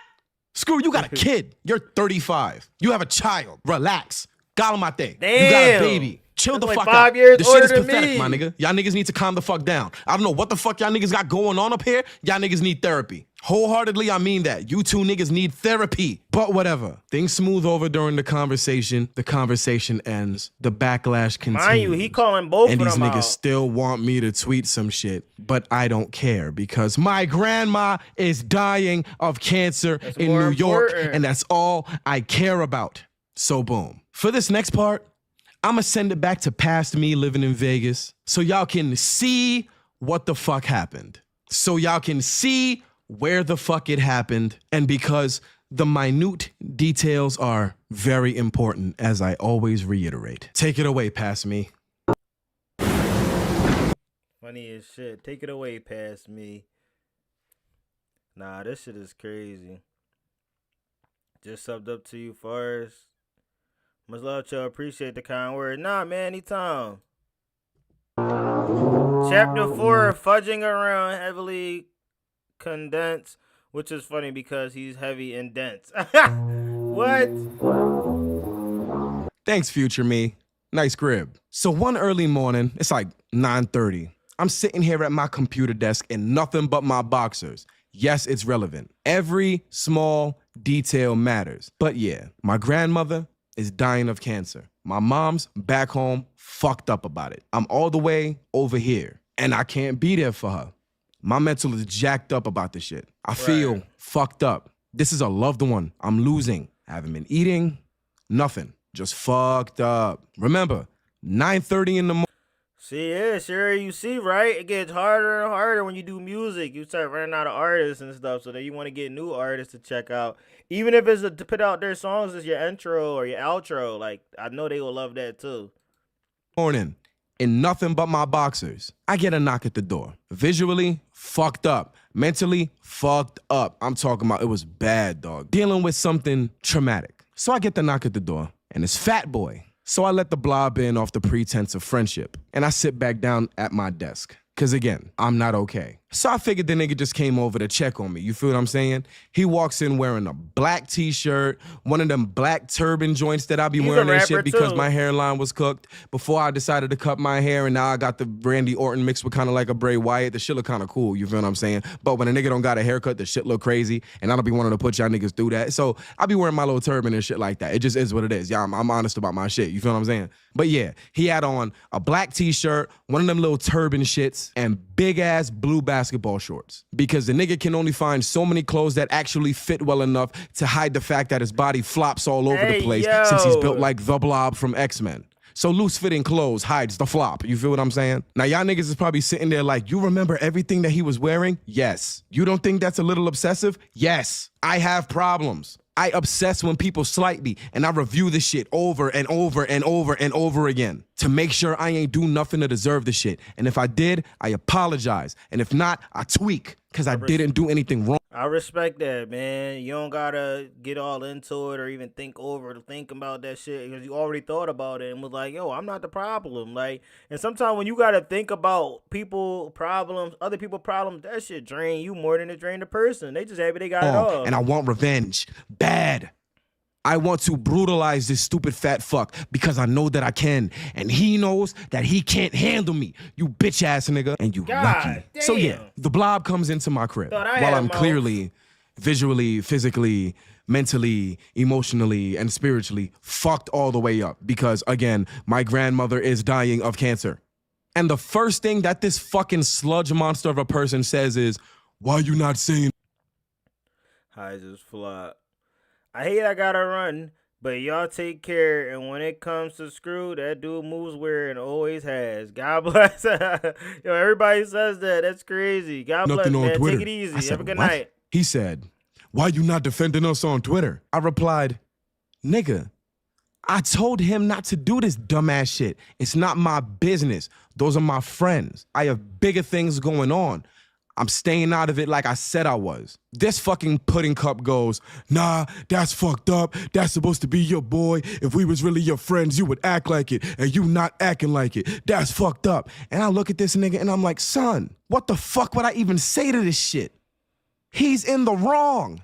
Screw, you got a kid. You're 35. You have a child. Relax. Galamate. Damn. You got a baby. Chill the That's like fuck 5 out. years The shit older is than pathetic, me. my nigga. Y'all niggas need to calm the fuck down. I don't know what the fuck y'all niggas got going on up here. Y'all niggas need therapy. Wholeheartedly, I mean that. You two niggas need therapy. But whatever. Things smooth over during the conversation. The conversation ends. The backlash continues. Mind you, he calling both and of these them niggas out. still want me to tweet some shit, but I don't care because my grandma is dying of cancer in more New York, important. and that's all I care about. So boom. For this next part, I'ma send it back to past me living in Vegas so y'all can see what the fuck happened. So y'all can see where the fuck it happened, and because the minute details are very important, as I always reiterate. Take it away, past me. Funny as shit. Take it away, past me. Nah, this shit is crazy. Just subbed up to you, Forrest. Much love, y'all. Appreciate the kind word. Nah, man, anytime. Chapter 4, fudging around, heavily condensed, which is funny because he's heavy and dense. What? Thanks, future me. Nice crib. So one early morning, it's like 9:30. I'm sitting here at my computer desk in nothing but my boxers. Yes, it's relevant. Every small detail matters. But yeah, my grandmother is dying of cancer. My mom's back home fucked up about it. I'm all the way over here, and I can't be there for her. My mental is jacked up about this shit. I feel fucked up. This is a loved one I'm losing. I haven't been eating, nothing. Just fucked up. Remember, 9:30 in the morning. See, yeah, sure, you see, right? It gets harder and harder when you do music. You start running out of artists and stuff, so then you want to get new artists to check out. Even if it's to put out their songs as your intro or your outro, like, I know they will love that too. Morning, in nothing but my boxers. I get a knock at the door. Visually, fucked up. Mentally, fucked up. I'm talking about it was bad, dog. Dealing with something traumatic. So I get the knock at the door, and it's Fat Boy. So I let the blob in off the pretense of friendship, and I sit back down at my desk. Cause again, I'm not okay. So I figured the nigga just came over to check on me. You feel what I'm saying? He walks in wearing a black t-shirt, one of them black turban joints that I be wearing and shit because my hairline was cooked before I decided to cut my hair, and now I got the Randy Orton mixed with kind of like a Bray Wyatt. The shit look kind of cool, you feel what I'm saying? But when a nigga don't got a haircut, the shit look crazy, and I don't be wanting to put y'all niggas through that. So I be wearing my little turban and shit like that. It just is what it is. Yeah, I'm honest about my shit, you feel what I'm saying? But yeah, he had on a black t-shirt, one of them little turban shits, and big ass blue basketball shorts. Because the nigga can only find so many clothes that actually fit well enough to hide the fact that his body flops all over the place since he's built like the Blob from X-Men. So loose-fitting clothes hides the flop. You feel what I'm saying? Now, y'all niggas is probably sitting there like, you remember everything that he was wearing? Yes. You don't think that's a little obsessive? Yes. I have problems. I obsess when people slight me, and I review the shit over and over and over and over again to make sure I ain't do nothing to deserve the shit. And if I did, I apologize. And if not, I tweak because I didn't do anything wrong. I respect that, man. You don't gotta get all into it or even think about that shit because you already thought about it and was like, yo, I'm not the problem. Like, and sometimes when you gotta think about people problems, other people problems, that shit drain you more than it drain the person. They just happy they got it all. And I want revenge. Bad. I want to brutalize this stupid fat fuck because I know that I can. And he knows that he can't handle me. You bitch ass nigga. And you lucky. Damn. So yeah, the blob comes into my crib while I'm clearly, visually, physically, mentally, emotionally, and spiritually fucked all the way up. Because again, my grandmother is dying of cancer. And the first thing that this fucking sludge monster of a person says is, why you not saying? Highs is flop. I hate I gotta run. But y'all take care, and when it comes to Screw, that dude moves where and always has. God bless. Yo, everybody says that. That's crazy. God bless, Nothing on man. Twitter. Take it easy. I said, Have a good what? night. He said, why you not defending us on Twitter? I replied, nigga, I told him not to do this dumbass shit. It's not my business. Those are my friends. I have bigger things going on. I'm staying out of it like I said I was. This fucking pudding cup goes, nah, that's fucked up. That's supposed to be your boy. If we was really your friends, you would act like it, and you not acting like it. That's fucked up. And I look at this nigga and I'm like, son, what the fuck would I even say to this shit? He's in the wrong.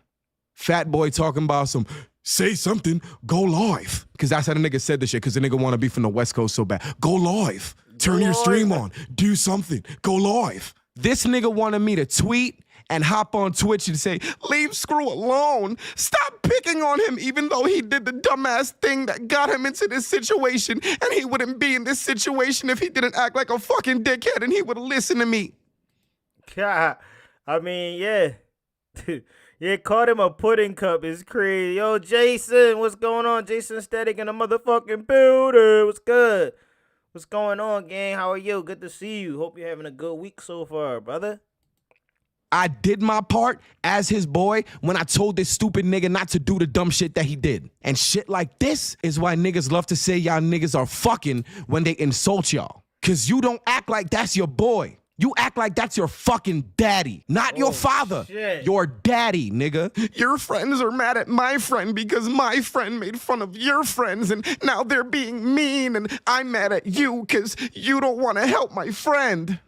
Fat boy talking about some, say something, go live. Because that's how the nigga said this shit, because the nigga want to be from the West Coast so bad. Go live. Turn your stream on. Do something. Go live. This nigga wanted me to tweet and hop on Twitch and say, leave Screw alone. Stop picking on him, even though he did the dumbass thing that got him into this situation, and he wouldn't be in this situation if he didn't act like a fucking dickhead and he would listen to me. God, I mean, yeah. Yeah, called him a pudding cup. It's crazy. Yo, Jason, what's going on? Jason Static in the motherfucking building. What's good? What's going on, gang? How are you? Good to see you. Hope you're having a good week so far, brother. I did my part as his boy when I told this stupid nigga not to do the dumb shit that he did. And shit like this is why niggas love to say y'all niggas are fucking when they insult y'all. Cause you don't act like that's your boy. You act like that's your fucking daddy, not your father. Shit. Your daddy, nigga. Your friends are mad at my friend because my friend made fun of your friends and now they're being mean and I'm mad at you because you don't want to help my friend.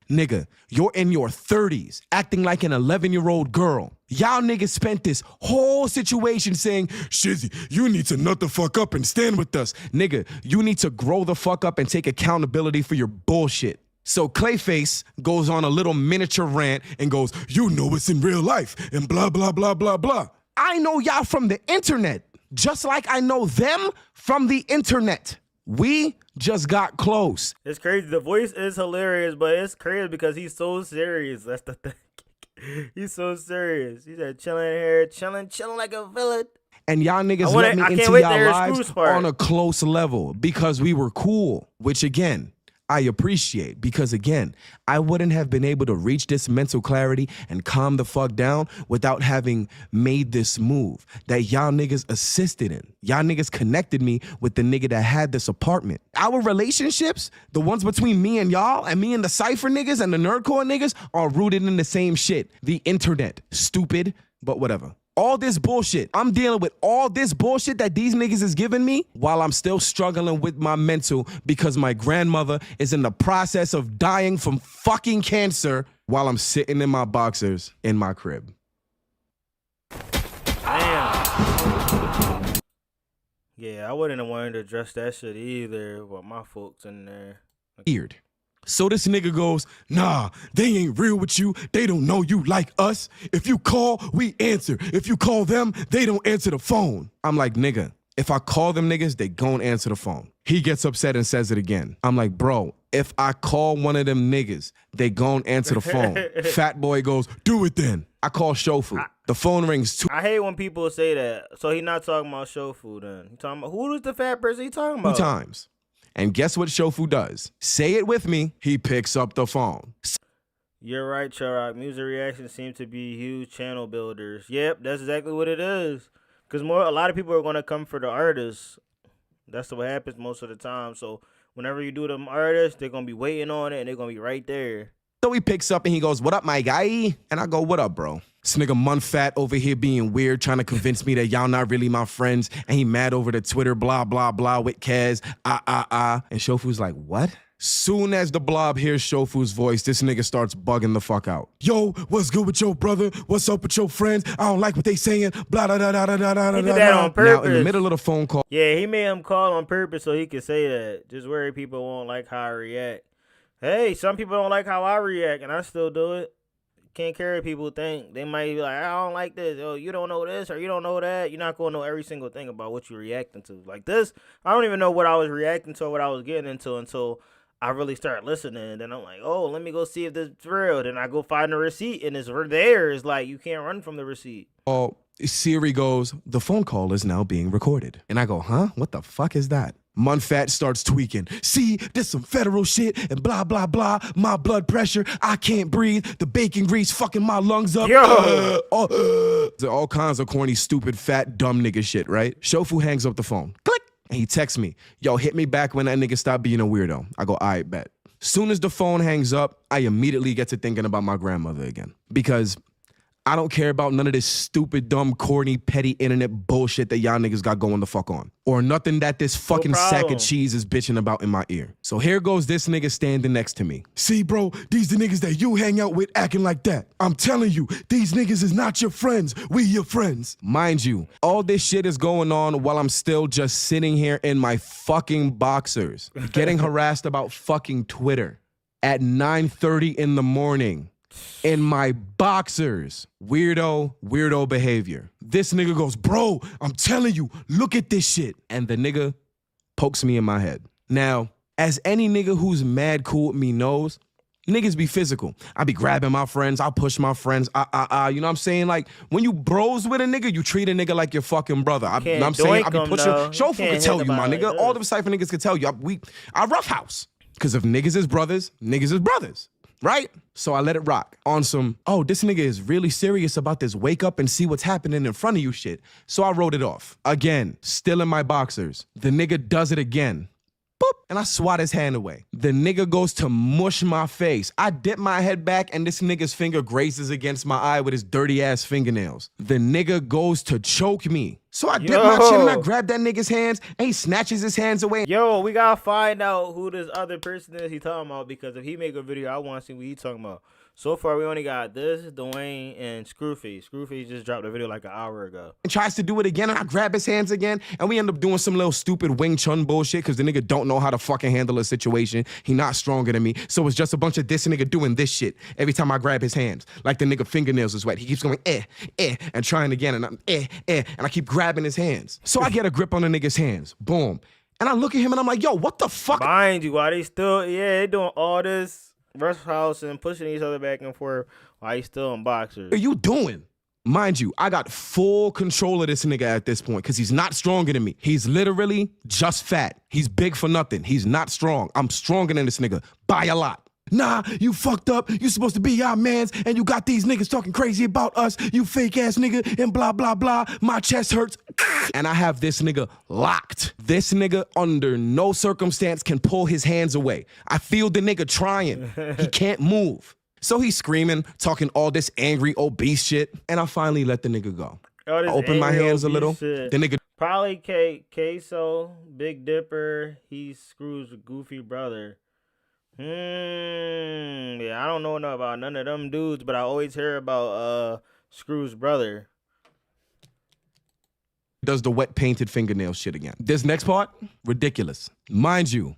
Nigga, you're in your 30s, acting like an 11-year-old girl. Y'all niggas spent this whole situation saying, Shizzy, you need to nut the fuck up and stand with us. Nigga, you need to grow the fuck up and take accountability for your bullshit. So Clayface goes on a little miniature rant and goes, you know it's in real life and blah, blah, blah, blah, blah. I know y'all from the internet, just like I know them from the internet. We just got close. It's crazy. The voice is hilarious, but it's crazy because he's so serious. That's the thing. He's so serious. He said chilling here, chilling like a villain. And y'all niggas let me into y'all lives on a close level because we were cool, which again, I appreciate because, again, I wouldn't have been able to reach this mental clarity and calm the fuck down without having made this move that y'all niggas assisted in. Y'all niggas connected me with the nigga that had this apartment. Our relationships, the ones between me and y'all and me and the Cypher niggas and the Nerdcore niggas are rooted in the same shit. The internet. Stupid, but whatever. All this bullshit. I'm dealing with all this bullshit that these niggas is giving me while I'm still struggling with my mental because my grandmother is in the process of dying from fucking cancer while I'm sitting in my boxers in my crib. Damn. Yeah, I wouldn't have wanted to address that shit either with my folks in there. Weird. So this nigga goes, nah, they ain't real with you. They don't know you like us. If you call, we answer. If you call them, they don't answer the phone. I'm like, nigga, if I call them niggas, they gon' answer the phone. He gets upset and says it again. I'm like, bro, if I call one of them niggas, they gon' answer the phone. Fat boy goes, do it then. I call Shofu. The phone rings I hate when people say that. So he not talking about Shofu then. He talking about, who is the fat person he talking about? 2 times. And guess what Shofu does? Say it with me. He picks up the phone. You're right, Chillroc. Music reactions seem to be huge channel builders. Yep, that's exactly what it is. Because a lot of people are going to come for the artists. That's what happens most of the time. So whenever you do them artists, they're going to be waiting on it and they're going to be right there. So he picks up and he goes, what up, my guy? And I go, what up, bro? This nigga Munfat over here being weird, trying to convince me that y'all not really my friends. And he mad over the Twitter, blah, blah, blah, with Kaz, And Shofu's like, what? Soon as the blob hears Shofu's voice, this nigga starts bugging the fuck out. Yo, what's good with your brother? What's up with your friends? I don't like what they saying. Blah, blah, blah, blah, blah, blah, He did that on purpose. Now, in the middle of the phone call. Yeah, he made him call on purpose so he could say that. Just worry people won't like how I react. Hey, some people don't like how I react, and I still do it. Can't care what people think. They might be like, I don't like this. Oh, you don't know this or you don't know that. You're not going to know every single thing about what you're reacting to. Like this, I don't even know what I was reacting to or what I was getting into until I really start listening. Then I'm like, oh, let me go see if this is real. Then I go find the receipt, and it's there. It's like, you can't run from the receipt. Oh, Siri goes, the phone call is now being recorded. And I go, huh? What the fuck is that? Munfat starts tweaking. See, this some federal shit and blah, blah, blah. My blood pressure, I can't breathe. The bacon grease fucking my lungs up. All kinds of corny, stupid, fat, dumb nigga shit, right? Shofu hangs up the phone. Click. And he texts me, yo, hit me back when that nigga stop being a weirdo. I go, all right, bet. Soon as the phone hangs up, I immediately get to thinking about my grandmother again. Because I don't care about none of this stupid, dumb, corny, petty internet bullshit that y'all niggas got going the fuck on. Or nothing that this fucking sack of cheese is bitching about in my ear. So here goes this nigga standing next to me. See, bro, these the niggas that you hang out with acting like that. I'm telling you, these niggas is not your friends. We your friends. Mind you, all this shit is going on while I'm still just sitting here in my fucking boxers, getting harassed about fucking Twitter at 9:30 in the morning. In my boxers. Weirdo behavior. This nigga goes, bro, I'm telling you, look at this shit. And the nigga pokes me in my head. Now, as any nigga who's mad cool with me knows, niggas be physical. I be grabbing my friends. I'll push my friends. You know what I'm saying? Like, when you bros with a nigga, you treat a nigga like your fucking brother. You know what I'm saying? I be pushing. Shofu can tell you, my nigga. All them cypher niggas can tell you. I roughhouse. Because if niggas is brothers, niggas is brothers. Right? So I let it rock on some, oh, this nigga is really serious about this wake up and see what's happening in front of you shit. So I wrote it off. Again, still in my boxers. The nigga does it again. Boop, and I swat his hand away. The nigga goes to mush my face. I dip my head back and this nigga's finger grazes against my eye with his dirty ass fingernails. The nigga goes to choke me. So I dip my chin and I grab that nigga's hands and he snatches his hands away. Yo, we gotta find out who this other person is he talking about, because if he make a video, I want to see what he talking about. So far, we only got this, Dwayne, and Screwface. Screwface just dropped a video like an hour ago. And tries to do it again, and I grab his hands again, and we end up doing some little stupid Wing Chun bullshit, because the nigga don't know how to fucking handle a situation. He not stronger than me, so it's just a bunch of this nigga doing this shit every time I grab his hands. Like the nigga fingernails is wet. He keeps going, and trying again, and I'm, and I keep grabbing his hands. So I get a grip on the nigga's hands. Boom. And I look at him, and I'm like, yo, what the fuck? Mind you, why they still, they doing all this rush house and pushing each other back and forth while he's still in boxers. What are you doing? Mind you, I got full control of this nigga at this point because he's not stronger than me. He's literally just fat. He's big for nothing. He's not strong. I'm stronger than this nigga by a lot. Nah, you fucked up. You supposed to be our mans, and you got these niggas talking crazy about us, you fake ass nigga, and blah, blah, blah. My chest hurts. And I have this nigga locked. This nigga under no circumstance can pull his hands away. I feel the nigga trying. He can't move. So he's screaming, talking all this angry, obese shit, and I finally let the nigga go. I open my hands a little. The nigga probably Queso, Big Dipper, he's Screw's goofy brother. Yeah, I don't know enough about none of them dudes, but I always hear about Screw's brother. Does the wet painted fingernail shit again. This next part, ridiculous. Mind you,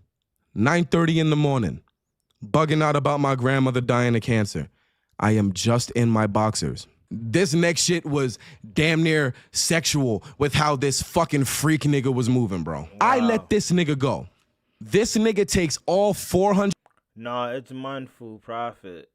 9:30 in the morning, bugging out about my grandmother dying of cancer. I am just in my boxers. This next shit was damn near sexual with how this fucking freak nigga was moving, bro. Wow. I let this nigga go. This nigga takes all 400. Nah, it's Manfu Prophet.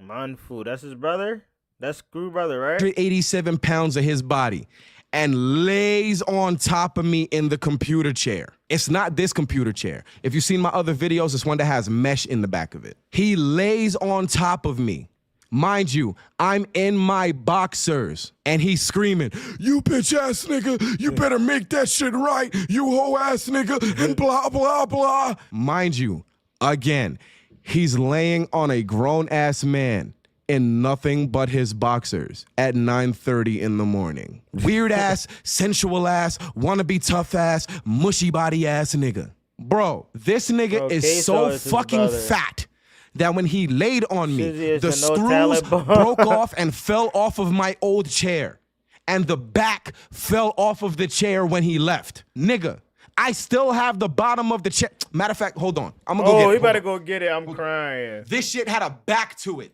Manfu, that's his brother? That's Screw brother, right? 187 pounds of his body and lays on top of me in the computer chair. It's not this computer chair. If you've seen my other videos, it's one that has mesh in the back of it. He lays on top of me. Mind you, I'm in my boxers and he's screaming, you bitch ass nigga, you better make that shit right, you hoe ass nigga, and blah, blah, blah. Mind you, again, he's laying on a grown ass man in nothing but his boxers at 9:30 in the morning. Weird ass, sensual ass, wanna be tough ass, mushy body ass nigga. Bro, this nigga is so fucking fat that when he laid on me, the screws broke off and fell off of my old chair. And the back fell off of the chair when he left. Nigga, I still have the bottom of the chair. Matter of fact, hold on. I'm gonna go get it. Oh, he better go get it. I'm crying. This shit had a back to it.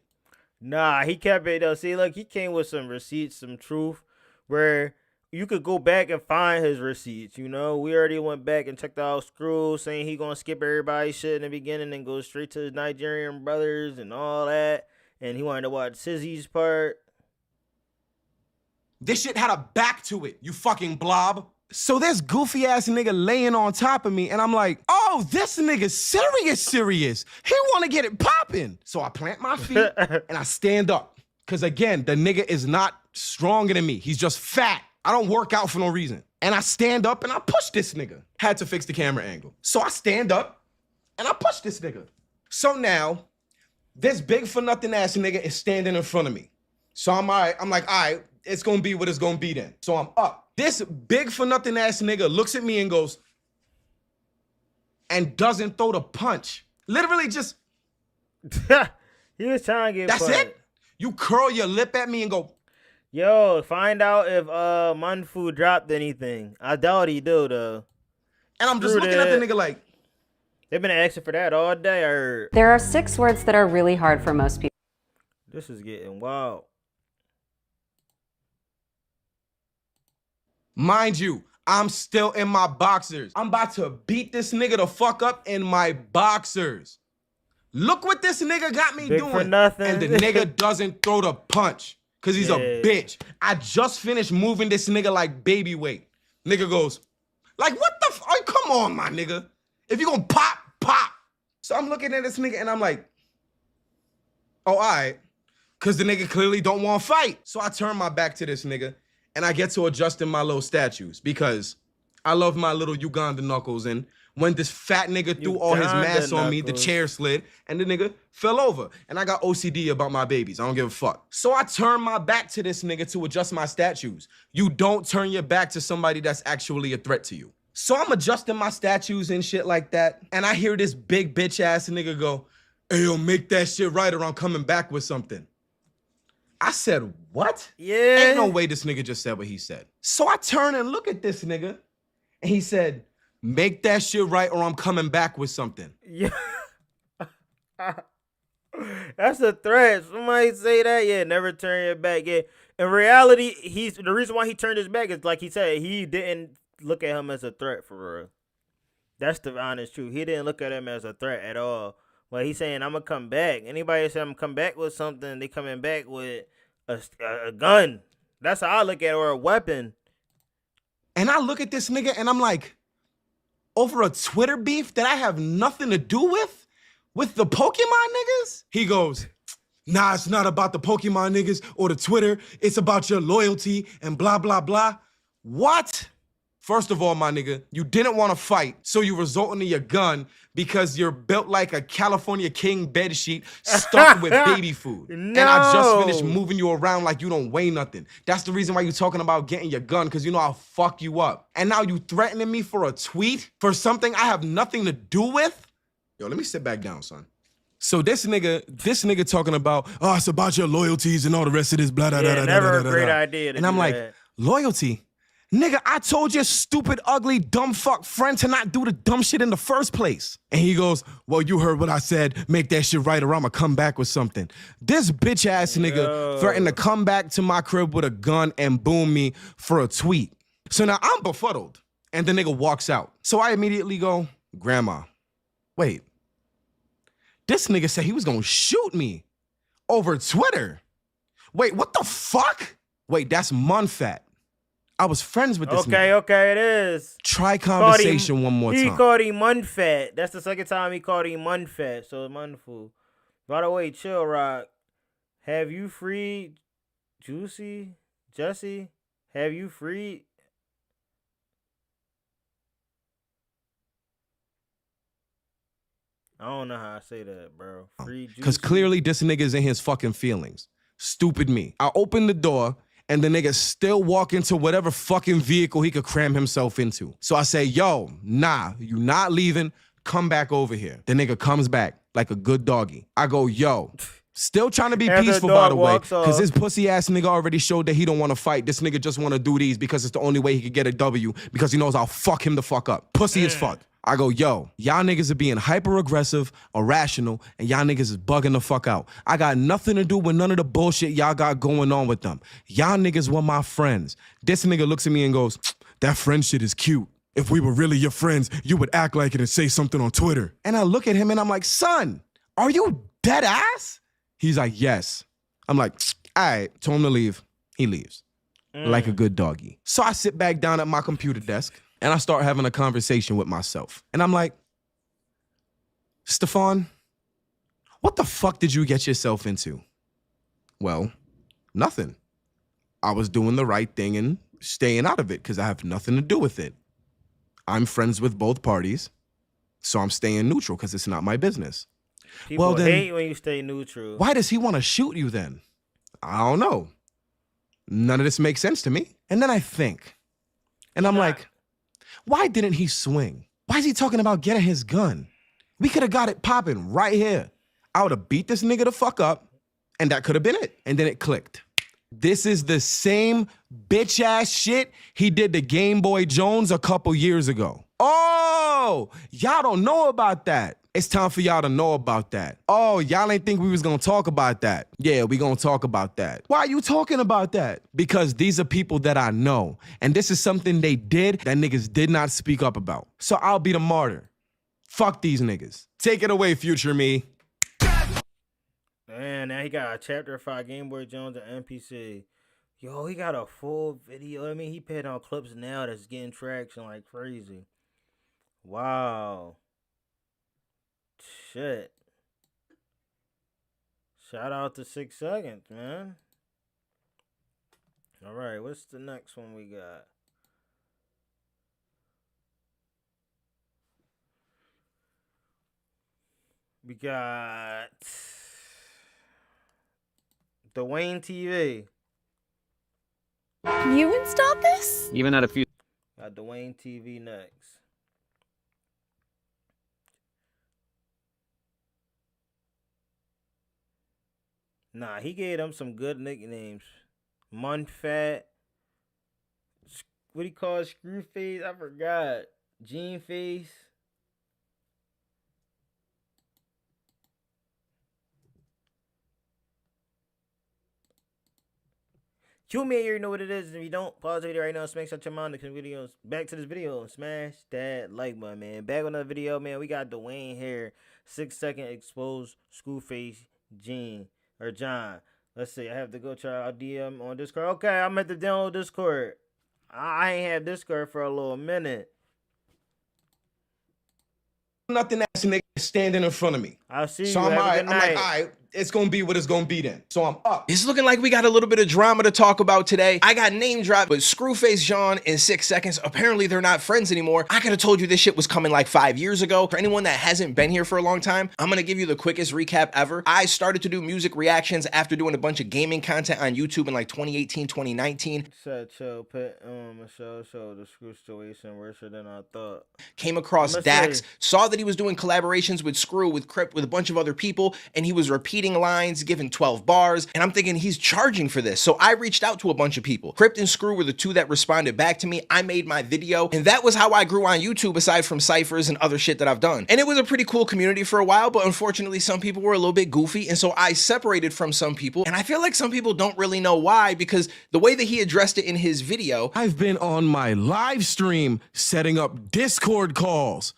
Nah, he kept it though. See, look, he came with some receipts, some truth, where you could go back and find his receipts. You know, we already went back and checked out Screw saying he gonna skip everybody's shit in the beginning and go straight to his Nigerian brothers and all that. And he wanted to watch Sizzy's part. This shit had a back to it, you fucking blob. So this goofy ass nigga laying on top of me, and I'm like, oh, this nigga serious. He wanna get it popping. So I plant my feet and I stand up. Cause again, the nigga is not stronger than me. He's just fat. I don't work out for no reason. And I stand up and I push this nigga. Had to fix the camera angle. So I stand up and I push this nigga. So now, this big for nothing ass nigga is standing in front of me. So I'm all right. I'm like, all right, it's gonna be what it's gonna be then. So I'm up. This big for nothing ass nigga looks at me and goes, and doesn't throw the punch. Literally just. He was trying to get That's it? You curl your lip at me and go, yo, find out if Manfu dropped anything. I doubt he do though. And I'm just looking at the nigga like, they've been asking for that all day. Or There are 6 words that are really hard for most people. this is getting wild. mind you, I'm still in my boxers. I'm about to beat this nigga the fuck up in my boxers. Look what this nigga got me Big doing. for nothing. And the nigga doesn't throw the punch because he's a bitch. I just finished moving this nigga like baby weight. Nigga goes, like, what the oh, come on, my nigga. If you gonna pop, pop. So I'm looking at this nigga and I'm like, oh, all right. Because the nigga clearly don't want to fight. So I turn my back to this nigga and I get to adjusting my little statues because I love my little Uganda knuckles. And when this fat nigga threw all his mass on me, the chair slid and the nigga fell over. And I got OCD about my babies. I don't give a fuck. So I turn my back to this nigga to adjust my statues. You don't turn your back to somebody that's actually a threat to you. So I'm adjusting my statues and shit like that. And I hear this big bitch ass nigga go, hey, yo, make that shit right or I'm coming back with something. I said, what? Yeah. Ain't no way this nigga just said what he said. So I turn and look at this nigga and he said, make that shit right or I'm coming back with something. Yeah. That's a threat. Somebody say that. Yeah, never turn your back. Yeah. In reality, the reason why he turned his back is like he said, he didn't look at him as a threat for real. That's the honest truth. He didn't look at him as a threat at all. But he's saying, I'm going to come back. Anybody say I'm going to come back with something, they coming back with a gun. That's how I look at it, or a weapon. And I look at this nigga and I'm like, over a Twitter beef that I have nothing to do with the Pokemon niggas? He goes, nah, it's not about the Pokemon niggas or the Twitter. It's about your loyalty and blah, blah, blah. What? First of all, my nigga, you didn't want to fight, so you resorting to your gun because you're built like a California king bedsheet stuffed with baby food. No. And I just finished moving you around like you don't weigh nothing. That's the reason why you're talking about getting your gun, because you know I'll fuck you up. And now you threatening me for a tweet for something I have nothing to do with? Yo, let me sit back down, son. So this nigga talking about, oh, it's about your loyalties and all the rest of this blah, blah, blah, blah, never blah, a blah, great blah. idea to And I'm do like, that. loyalty? Nigga, I told your stupid, ugly, dumb fuck friend to not do the dumb shit in the first place. And he goes, well, you heard what I said. Make that shit right or I'ma come back with something. This bitch ass nigga threatened to come back to my crib with a gun and boom me for a tweet. So now I'm befuddled. And the nigga walks out. So I immediately go, Grandma, wait. This nigga said he was gonna shoot me over Twitter. Wait, what the fuck? Wait, that's Munfat. I was friends with this nigga. Okay, it is. Try conversation one more time. He called him Munfat. That's the second time he called him Munfat, so Munfu. By the way, Chillroc, have you freed Jesse? Have you freed? I don't know how I say that, bro. Free Juicy. Because clearly this nigga's in his fucking feelings. Stupid me. I open the door and the nigga still walk into whatever fucking vehicle he could cram himself into. So I say, yo, nah, you not leaving. Come back over here. The nigga comes back like a good doggy. I go, yo, still trying to be After peaceful, the by dog the way, walks off. because this pussy ass nigga already showed that he don't want to fight. This nigga just want to do these because it's the only way he could get a W, because he knows I'll fuck him the fuck up. Pussy as fuck. I go, yo, y'all niggas are being hyper-aggressive, irrational, and y'all niggas is bugging the fuck out. I got nothing to do with none of the bullshit y'all got going on with them. Y'all niggas were my friends. This nigga looks at me and goes, that friend shit is cute. If we were really your friends, you would act like it and say something on Twitter. And I look at him and I'm like, son, are you dead ass? He's like, yes. I'm like, all right, told him to leave. He leaves. like a good doggy. So I sit back down at my computer desk and I start having a conversation with myself. And I'm like, Stefan, what the fuck did you get yourself into? Well, nothing. I was doing the right thing and staying out of it because I have nothing to do with it. I'm friends with both parties, so I'm staying neutral because it's not my business. People well, then, hate when you stay neutral. Why does he want to shoot you then? I don't know. None of this makes sense to me. And then I think, and I'm like, why didn't he swing? Why is he talking about getting his gun? We could have got it popping right here. I would have beat this nigga the fuck up, and that could have been it. And then it clicked. This is the same bitch ass shit he did to Game Boy Jones a couple years ago. Oh, y'all don't know about that. It's time for y'all to know about that. Oh, y'all ain't think we was gonna talk about that. Yeah, we gonna talk about that. Why are you talking about that? Because these are people that I know. And this is something they did that niggas did not speak up about. So I'll be the martyr. Fuck these niggas. Take it away, future me. Man, now he got a Chapter 5 Game Boy Jones and NPC. Yo, he got a full video. I mean, he put on clips now that's getting traction like crazy. Wow. Shit. Shout out to 6 Seconds, man. All right, what's the next one we got? We got Dwayne TV. You installed this? Even at a few. Got Dwayne TV next. Nah, he gave them some good nicknames. Munfat. What do you call it? Screw face? I forgot. Gene face. You may already know what it is. If you don't, pause the video right now. Smash out your mind. Videos. Back to this video and smash that like button, man. Back on the video, man. We got Dwayne here. 6 second exposed screw face Gene or John. Let's see. I have to go try our DM on Discord. Okay, I'm at the download Discord. I ain't had Discord for a little minute. Nothing ass nigga standing in front of me. I'll see so you. I'm like, all right. It's gonna be what it's gonna be then. So I'm up. It's looking like we got a little bit of drama to talk about today. I got name dropped, but Screwface John in 6 seconds. Apparently they're not friends anymore. I could have told you this shit was coming like 5 years ago. For anyone that hasn't been here for a long time, I'm gonna give you the quickest recap ever. I started to do music reactions after doing a bunch of gaming content on YouTube in like 2018, 2019. Said chill, put show the screw situation worse than I thought. Came across Dax, saw that he was doing collaborations with Scru, with Crypt, with a bunch of other people, and he was repeating lines, giving 12 bars, and I'm thinking he's charging for this. So I reached out to a bunch of people. Crypt and Scru were the two that responded back to me. I made my video, and that was how I grew on YouTube aside from ciphers and other shit that I've done. And it was a pretty cool community for a while, but unfortunately some people were a little bit goofy, and so I separated from some people, and I feel like some people don't really know why, because the way that he addressed it in his video. I've been on my live stream setting up Discord calls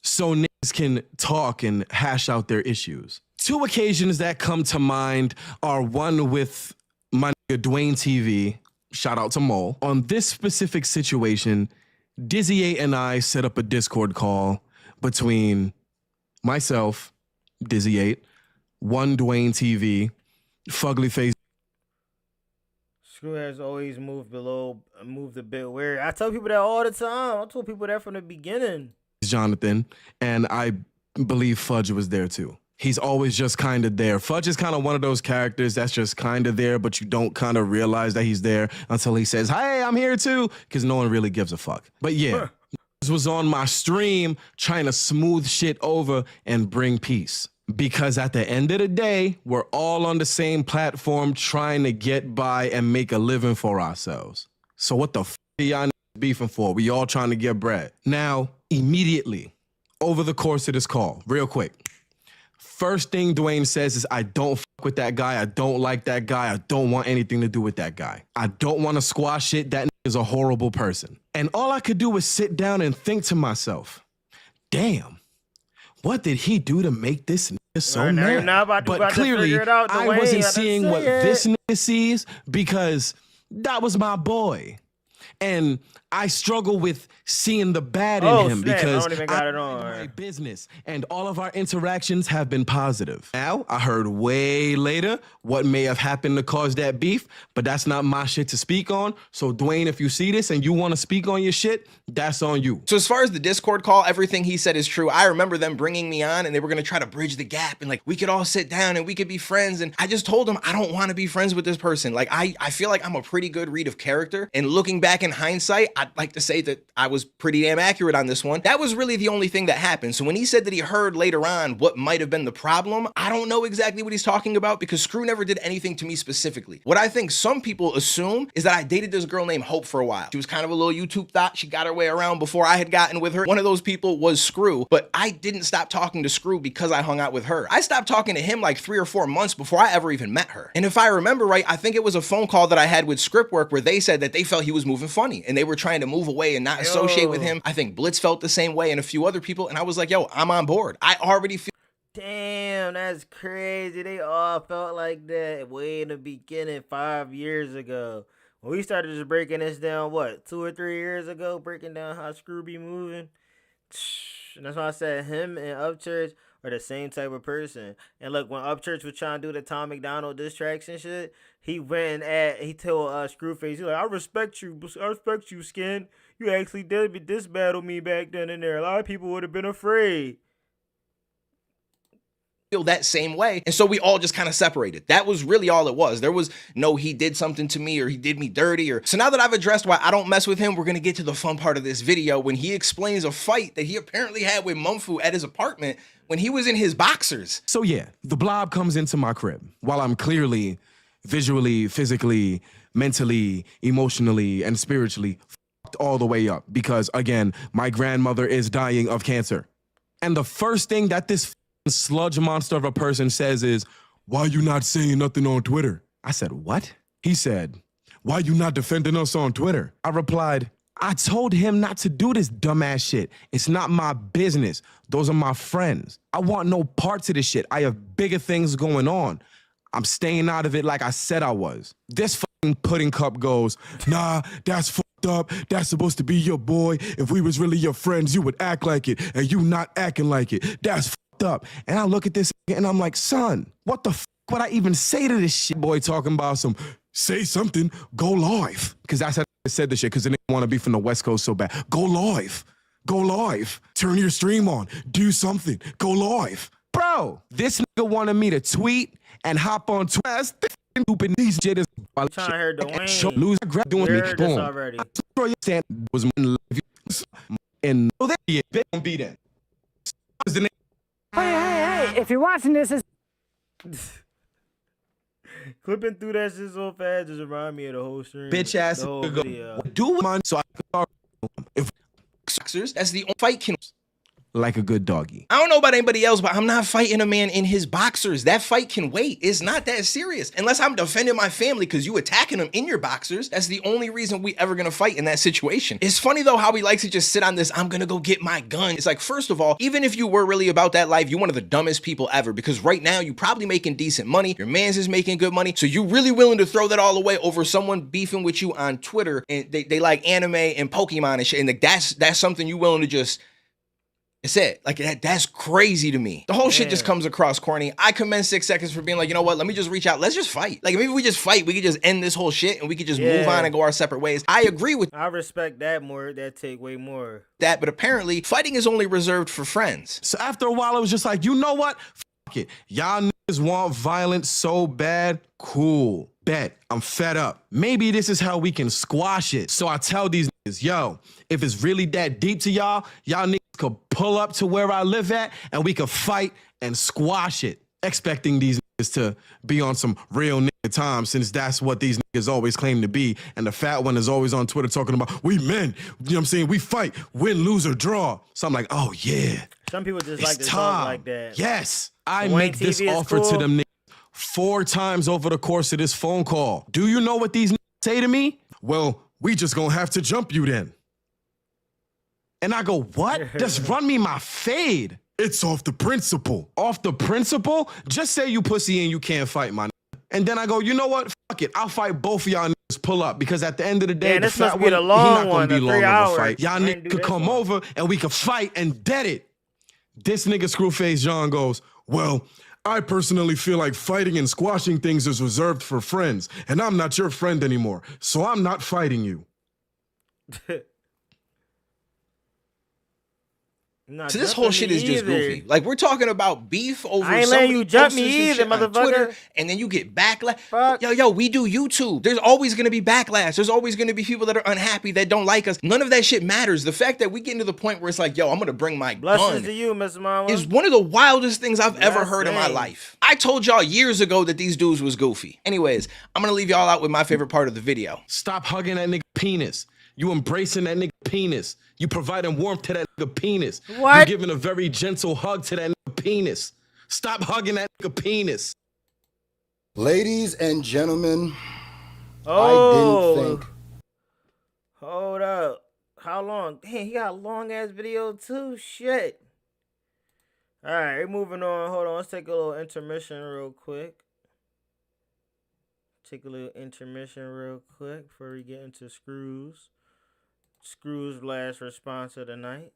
so niggas can talk and hash out their issues. Two occasions that come to mind are one with my nigga Dwayne TV, shout out to Mole. On this specific situation, Dizzy 8 and I set up a Discord call between myself, Dizzy 8, one Dwayne TV, Fugly Face. Screw has always moved a bit weird. I tell people that all the time. I told people that from the beginning. Jonathan, and I believe Fudge was there too. He's always just kind of there. Fudge is kind of one of those characters that's just kind of there, but you don't kind of realize that he's there until he says, hey, I'm here too, because no one really gives a fuck. But yeah, this was on my stream trying to smooth shit over and bring peace. Because at the end of the day, we're all on the same platform trying to get by and make a living for ourselves. So what the f are y'all beefing for? We all trying to get bread. Now, immediately, over the course of this call, real quick, first thing Dwayne says is, I don't fuck with that guy. I don't like that guy. I don't want anything to do with that guy. I don't want to squash it. That is a horrible person. And all I could do was sit down and think to myself, damn, what did he do to make this nigga so mad? But clearly, I wasn't seeing what this nigga sees because that was my boy. And I struggle with seeing the bad in him snap. because I don't even got it on. my business and all of our interactions have been positive. Now, I heard way later what may have happened to cause that beef, but that's not my shit to speak on. So Dwayne, if you see this and you want to speak on your shit, that's on you. So as far as the Discord call, everything he said is true. I remember them bringing me on and they were going to try to bridge the gap and like we could all sit down and we could be friends. And I just told him I don't want to be friends with this person. Like I feel like I'm a pretty good read of character, and looking back in hindsight, I'd like to say that I was pretty damn accurate on this one. That was really the only thing that happened. So when he said that he heard later on what might have been the problem, I don't know exactly what he's talking about because Scru never did anything to me specifically. What I think some people assume is that I dated this girl named Hope for a while. She was kind of a little YouTube thought. She got her way around before I had gotten with her. One of those people was Scru, but I didn't stop talking to Scru because I hung out with her. I stopped talking to him like 3 or 4 months before I ever even met her. And if I remember right, I think it was a phone call that I had with Scriptwork where they said that they felt he was moving funny and they were trying to move away and not associate with him. I think Blitz felt the same way and a few other people. And I was like, yo, I'm on board. I already feel. Damn, that's crazy. They all felt like that way in the beginning 5 years ago. When we started just breaking this down, what, 2 or 3 years ago, breaking down how Scru be moving. And that's why I said him and Upchurch are the same type of person. And look, when Upchurch was trying to do the Tom McDonald diss tracks and shit, he went and he told Screwface, he's like, I respect you, Skin. You actually did diss battle me back then and there. A lot of people would have been afraid. Feel that same way, and so we all just kind of separated. That was really all it was. There was no he did something to me or he did me dirty or so. Now that I've addressed why I don't mess with him, we're gonna get to the fun part of this video when he explains a fight that he apparently had with Mumfu at his apartment when he was in his boxers. So yeah, the blob comes into my crib while I'm clearly visually, physically, mentally, emotionally, and spiritually fucked all the way up because again, my grandmother is dying of cancer. And the first thing that this sludge monster of a person says is, why you not saying nothing on Twitter? I said, what? He said, why you not defending us on Twitter? I replied, I told him not to do this dumbass shit. It's not my business. Those are my friends. I want no parts of this shit. I have bigger things going on. I'm staying out of it like I said I was. This fucking pudding cup goes, nah, that's fucked up. That's supposed to be your boy. If we was really your friends, you would act like it, and you not acting like it. That's fucked up. And I look at this and I'm like, son, what the fuck would I even say to this shit? Boy talking about some, say something, go live. Because that's how I said this shit, because they didn't want to be from the West Coast so bad. Go live. Go live. Turn your stream on. Do something. Go live. Bro, this nigga wanted me to tweet and hop on Twitter. These shit is trying to hear Dwayne. Lose grab doing me. Boom. Already. Was and they won't be there. Hey, if you're watching this, clipping through that shit so fast just remind me of the whole stream. Bitch ass the whole video. Do mine so I can if That's the only fight can. like a good doggy. I don't know about anybody else, but I'm not fighting a man in his boxers. That fight can wait. It's not that serious. Unless I'm defending my family because you attacking them in your boxers. That's the only reason we ever gonna fight in that situation. It's funny though how he likes to just sit on this, I'm gonna go get my gun. It's like, first of all, even if you were really about that life, you're one of the dumbest people ever because right now you're probably making decent money. Your man's is making good money. So you're really willing to throw that all away over someone beefing with you on Twitter and they like anime and Pokemon and shit. And like, that's something you willing to just, it's it. Like, that's crazy to me. The whole shit just comes across corny. I commend 6 seconds for being like, you know what? Let me just reach out. Let's just fight. Like, maybe we just fight. We could just end this whole shit and we could just move on and go our separate ways. I agree with I respect that more. That take way more. That, but apparently, fighting is only reserved for friends. So after a while, it was just like, you know what? Fuck it. Y'all niggas want violence so bad. Cool. Bet. I'm fed up. Maybe this is how we can squash it. So I tell these niggas, yo, if it's really that deep to y'all niggas could pull up to where I live at and we could fight and squash it. Expecting these niggas to be on some real nigga time since that's what these niggas always claim to be. And the fat one is always on Twitter talking about, we men, you know what I'm saying? We fight, win, lose, or draw. So I'm like, oh yeah. Some people just it's like to time. talk like that. Yes. I Dwayne make this TV offer cool. to them niggas 4 times over the course of this phone call. Do you know what these niggas say to me? Well, we just gonna have to jump you then. And I go, what? Just run me my fade. It's off the principle. Off the principle? Just say you pussy and you can't fight, my nigga. And then I go, you know what? Fuck it, I'll fight both of y'all niggas pull up because at the end of the day, Yeah, the this fat must be the one, long he not one, gonna be the 3 long of a hours. fight. Y'all I ain't niggas do could this come one. over and we could fight and dead it. This nigga Screwface John goes, well, I personally feel like fighting and squashing things is reserved for friends, and I'm not your friend anymore, so I'm not fighting you. So this whole shit is just goofy. Like, we're talking about beef over I ain't letting somebody you jump posting me some either, shit on Twitter, motherfucker. and then you get backlash. Yo, we do YouTube. There's always gonna be backlash. There's always gonna be people that are unhappy that don't like us. None of that shit matters. The fact that we get into the point where it's like, yo, I'm gonna bring my Blessings gun to you, Miss Mama. is one of the wildest things I've ever That's heard in my insane. life. I told y'all years ago that these dudes was goofy. Anyways, I'm gonna leave y'all out with my favorite part of the video. Stop hugging that nigga penis. You embracing that nigga penis. You providing warmth to that nigga penis. What? You giving a very gentle hug to that nigga penis. Stop hugging that nigga penis. Ladies and gentlemen, Oh. I didn't think. Hold up. How long? Damn, he got a long ass video too. Shit. All right, we're moving on. Hold on. Let's take a little intermission real quick. Take a little intermission real quick before we get into Scru's. Scru's last response of the night.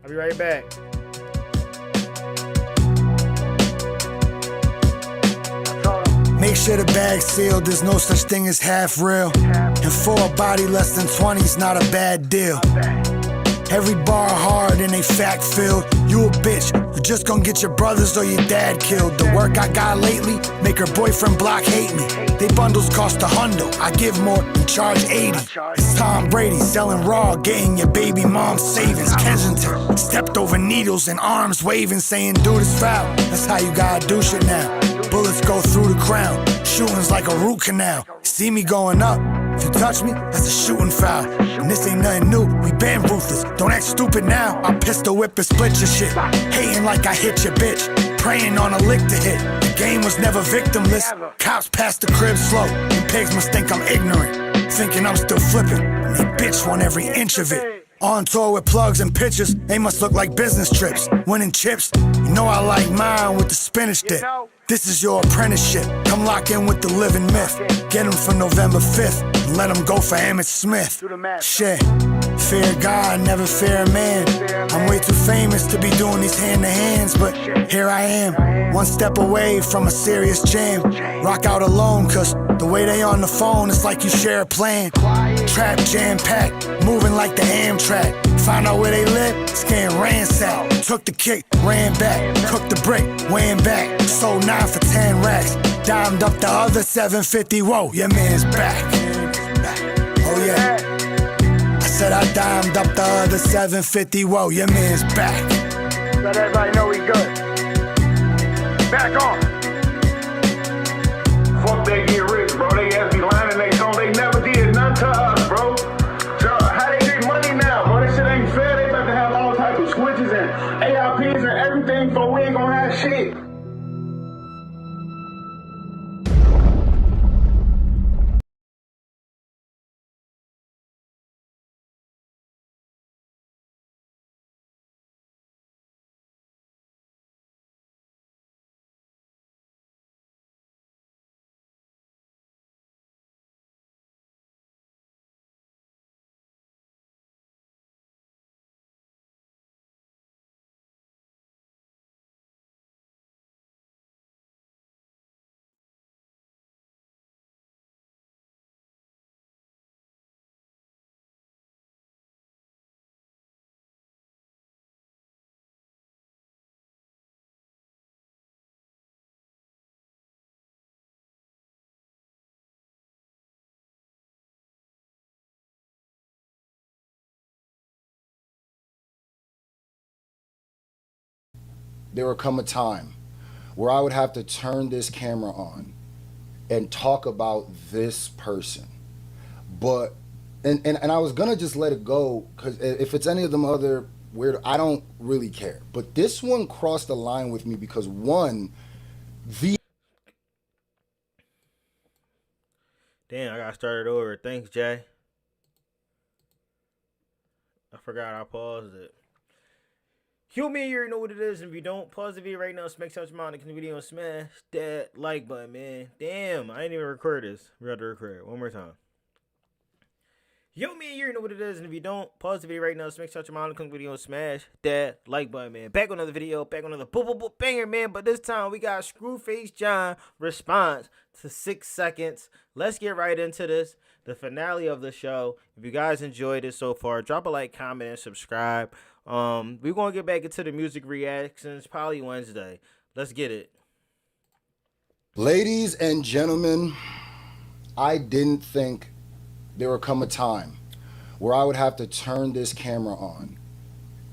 I'll be right back. Make sure the bag's sealed, there's no such thing as half real. And for a body less than 20's not a bad deal. Every bar hard and they fact filled. You a bitch, you just gonna get your brothers or your dad killed. The work I got lately make her boyfriend block hate me. They bundles cost $100, I give more and charge 80. It's Tom Brady selling raw, getting your baby mom's savings. Kensington stepped over needles and arms waving, saying do this foul. That's how you gotta do shit now. Bullets go through the crown, shooting's like a root canal. See me going up, if you touch me, that's a shooting foul. And this ain't nothing new, we been ruthless. Don't act stupid now, I'll pistol whip and split your shit. Hating like I hit your bitch, praying on a lick to hit. The game was never victimless, cops pass the crib slow. And pigs must think I'm ignorant, thinking I'm still flipping. And they bitch want every inch of it. On tour with plugs and pictures, they must look like business trips. Winning chips, you know I like mine with the spinach dip. This is your apprenticeship, come lock in with the living myth. Get him for November 5th, and let him go for Emmett Smith. Shit, fear God, never fear a man. I'm way too famous to be doing these hand-to-hands, but here I am, one step away from a serious jam. Rock out alone, cause the way they on the phone, it's like you share a plan. Trap jam-packed, moving like the Amtrak. Found out where they live, scan ransacked. Took the kick, ran back, cooked the brick, weighing back. Sold 9 for 10 racks, dimed up the other 750. Whoa, your man's back. Oh yeah, I said I dimed up the other 750. Whoa, your man's back. Let everybody know we good. Back on. Fuck they get rich, bro. They ass be lying and they don't. They never did nothing to us, bro. So how they get money now, bro? This shit ain't fair. They about to have all type of switches and ARPs and everything, but we ain't gonna have shit. there would come a time where I would have to turn this camera on and talk about this person. But, and I was gonna just let it go, because if it's any of them other weird, I don't really care. But this one crossed the line with me because one, Damn, I got started over. Thanks, Jay. I forgot I paused it. You me, you already know what it is. And if you don't, pause the video right now. Smack touch my the video and smash that like button, man. Damn, I didn't even record this. We got to record it one more time. Yo, me, you already know what it is. And if you don't, pause the video right now. Smack touch my video and smash that like button, man. Back on another video. Back on another banger, man. But this time we got Screwface John response to 6 seconds. Let's get right into this. The finale of the show. If you guys enjoyed it so far, drop a like, comment, and subscribe. We're gonna get back into the music reactions probably Wednesday. Let's get it. ladies and gentlemen, I didn't think there would come a time where I would have to turn this camera on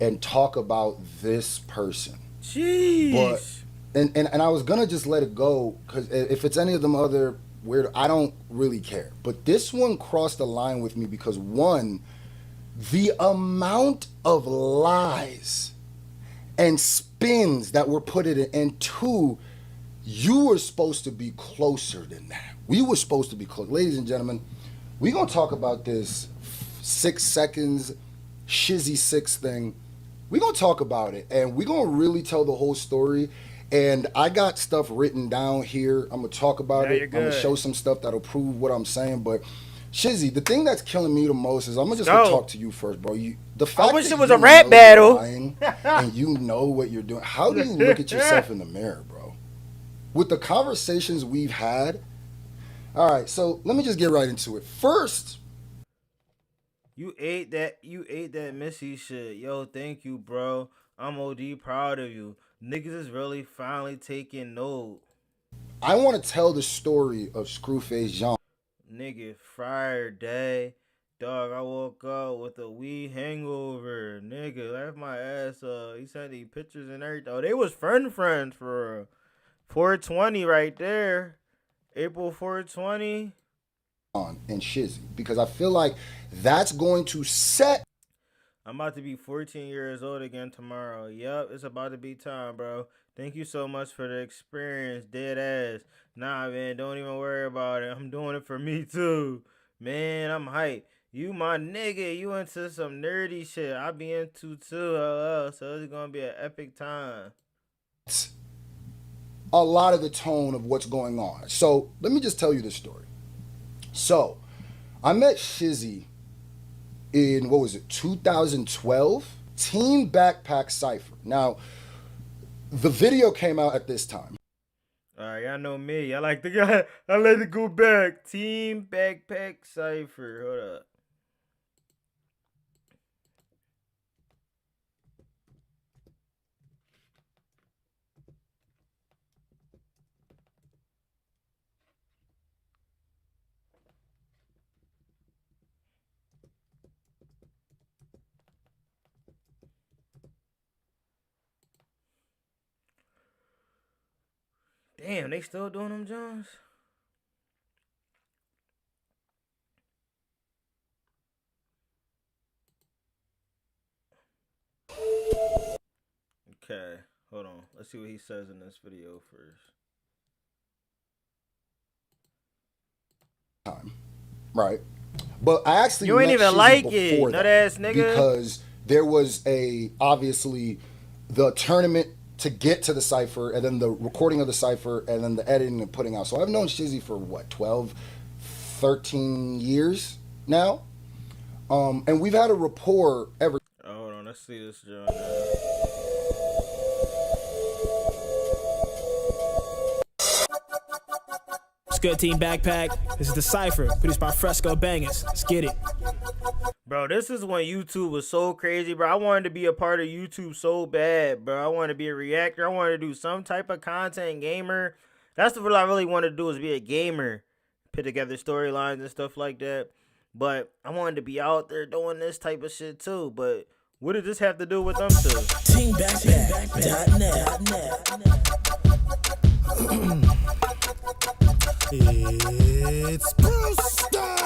and talk about this person. Jeez. But and I was gonna just let it go, because if it's any of them other weird, I don't really care. But this one crossed the line with me because one, the amount of lies and spins that were put in it, and two, you were supposed to be closer than that. We were supposed to be close. Ladies and gentlemen, we're gonna talk about this 6 seconds Shizzy 6 thing. We're gonna talk about it, and we're gonna really tell the whole story. And I got stuff written down here. I'm gonna talk about it. I'm gonna show some stuff that'll prove what I'm saying. But Shizzy, the thing that's killing me the most is, I'm gonna just talk to you first, bro. The fact I wish that it was a you rap know battle. you're lying and you know what you're doing. How do you look at yourself in the mirror, bro? With the conversations we've had. All right, so let me just get right into it. First, You ate that Missy shit. Yo, thank you, bro. I'm OD proud of you. Niggas is really finally taking note. I want to tell the story of Screwface John. Nigga, Friday. Dog, I woke up with a weed hangover. Nigga, left my ass up. He sent these pictures and everything. Oh, they was friends for 420 right there. April 420. And Shizzy, because I feel like that's going to set. I'm about to be 14 years old again tomorrow. Yup, it's about to be time, bro. Thank you so much for the experience, dead ass. Nah, man, don't even worry about it. I'm doing it for me, too. Man, I'm hyped. You my nigga. You into some nerdy shit. I be into, too. So it's going to be an epic time. A lot of the tone of what's going on. So let me just tell you this story. So I met Shizzy in, what was it, 2012? Team Backpack Cypher. Now, the video came out at this time. Alright, y'all know me. I like to go back. Team Backpack Cypher. Hold up. Damn, they still doing them, Jones? Okay, hold on. Let's see what he says in this video first. Right. But I actually you ain't met even Shizzy like before it, nut ass nigga. Because there was obviously the tournament to get to the cipher, and then the recording of the cipher, and then the editing and putting out. So I've known Shizzy for what, 12, 13 years now. And we've had a rapport ever. Oh, hold on, let's see this, John. What's good, Team Backpack? This is The Cypher, produced by Fresco Bangers. Let's get it. Bro, this is when YouTube was so crazy, bro. I wanted to be a part of YouTube so bad, bro. I wanted to be a reactor. I wanted to do some type of content, gamer. That's what I really wanted to do, is be a gamer. Put together storylines and stuff like that. But I wanted to be out there doing this type of shit too. But What does this have to do with them two? It's Brewster!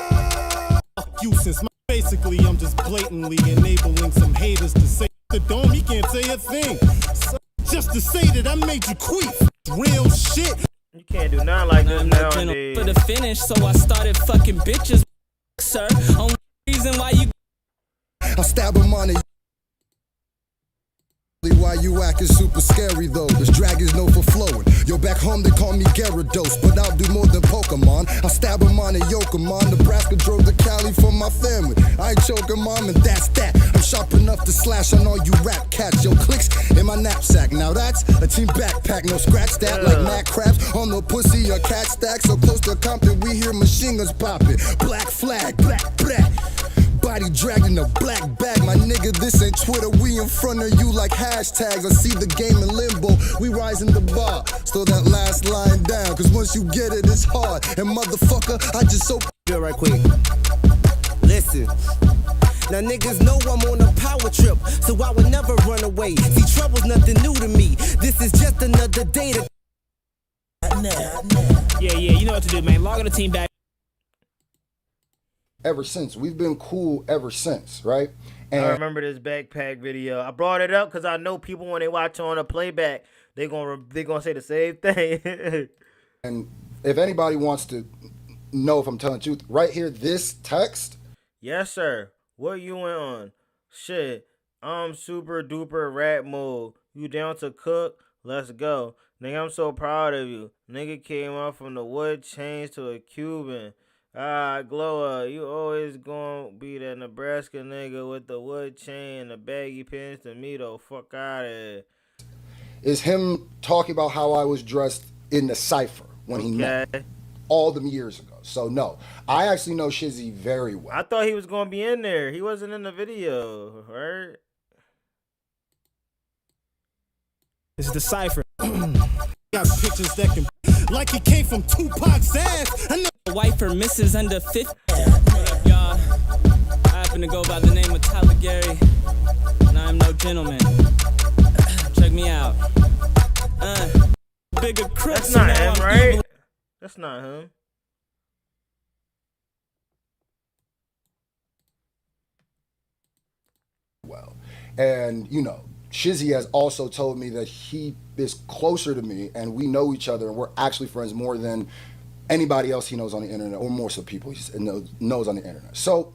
Fuck you, since basically I'm just blatantly enabling some haters to say the dome, he can't say a thing. So, just to say that I made you queef. Real shit. You can't do nothing like this nowadays. For the finish, so I started fucking bitches, sir. Only reason why you. I'll stab him on it. Why you acting super scary though? This dragon's known for flowing. Yo, back home they call me Gyarados, but I'll do more than Pokemon. I'll stab him on a Yokomon. Nebraska drove to Cali for my family. I ain't choking mom, and that's that. I'm sharp enough to slash on all you rap cats. Yo, clicks in my knapsack. Now that's a team backpack. No scratch that like mad crabs on the pussy or cat stack. So close to Compton, we hear machine guns popping. Black flag, black. Body dragged in a black bag, my nigga, this ain't Twitter, we in front of you like hashtags. I see the game in limbo, we rising the bar. Slow that last line down, cause once you get it, it's hard. And motherfucker, I just so Good right quick. Listen. Now niggas know I'm on a power trip, so I would never run away. See, trouble's nothing new to me. This is just another day to. Yeah, you know what to do, man. Log on the team back. ever since. We've been cool ever since, right? And I remember this backpack video. I brought it up because I know people when they watch on a playback, they gonna say the same thing. and if anybody wants to know if I'm telling the truth, right here, this text. Yes, sir. What you went on? Shit. I'm super duper rap mode. You down to cook? Let's go. Nigga, I'm so proud of you. Nigga came up from the wood chains to a Cuban. Glow up. You always gonna be that Nebraska nigga with the wood chain and the baggy pants to me though. Fuck out of here. Is him talking about how I was dressed in the cypher when he met all them years ago. So no, I actually know Shizzy very well. I thought he was gonna be in there. He wasn't in the video, right? This is the cipher. Got pictures that can, like it came from Tupac's ass. I know. Wife for Mrs. under 50. What up, y'all? I happen to go by the name of Tyler Gary, and I'm no gentleman. Check me out. Bigger crooks. That's not him, right? That's not him. Well, and you know, Shizzy has also told me that he is closer to me and we know each other and we're actually friends more than anybody else he knows on the internet, or more so people he knows on the internet. So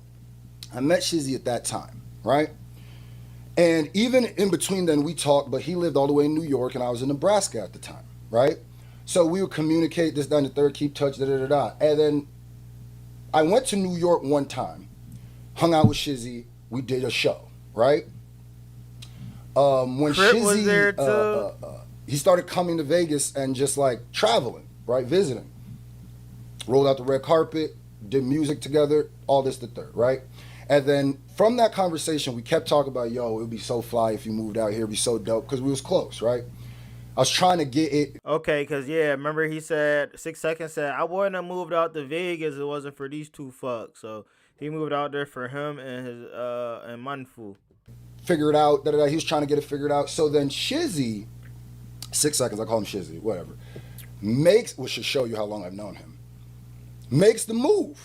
I met Shizzy at that time, right? And even in between then we talked, but he lived all the way in New York and I was in Nebraska at the time, right? So we would communicate this, that, and the third, keep touch, da-da-da-da. And then I went to New York one time, hung out with Shizzy, we did a show, right? When Crip Shizzy was there too. He started coming to Vegas and just like traveling, right? Visiting. Rolled out the red carpet, did music together, all this, the third, right? And then from that conversation, we kept talking about, yo, it would be so fly if you moved out here, it'd be so dope, because we was close, right? I was trying to get it. Okay, because, yeah, remember he said, 6 Seconds said, I wouldn't have moved out to Vegas if it wasn't for these two fucks. So he moved out there for him and his and Manfu. Figure it out, da-da-da. He was trying to get it figured out. So then Shizzy, 6 Seconds, I call him Shizzy, whatever, which should show you how long I've known him, makes the move.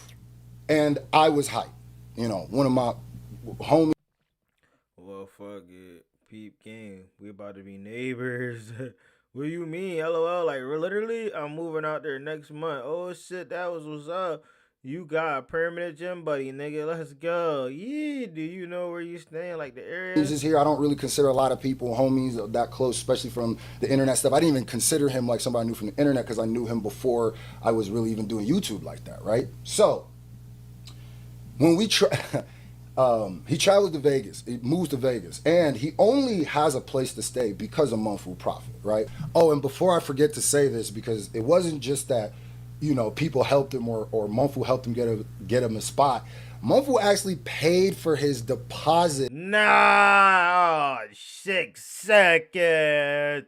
And I was hyped. You know, one of my homies. Well, fuck it. Peep game. We about to be neighbors. What do you mean? LOL. Like, literally, I'm moving out there next month. Oh, shit, that was what's up. You got a permanent gym buddy, nigga. Let's go. Yeah, do you know where you staying? Like, the area? He's just here. I don't really consider a lot of people homies that close, especially from the internet stuff. I didn't even consider him like somebody I knew from the internet because I knew him before I was really even doing YouTube like that, right? So, when we he travels to Vegas, he moves to Vegas, and he only has a place to stay because of Manfu Prophet, right? Oh, and before I forget to say this, because it wasn't just that, you know, people helped him or Manfu helped him get him a spot. Manfu actually paid for his deposit. Nah, 6 seconds.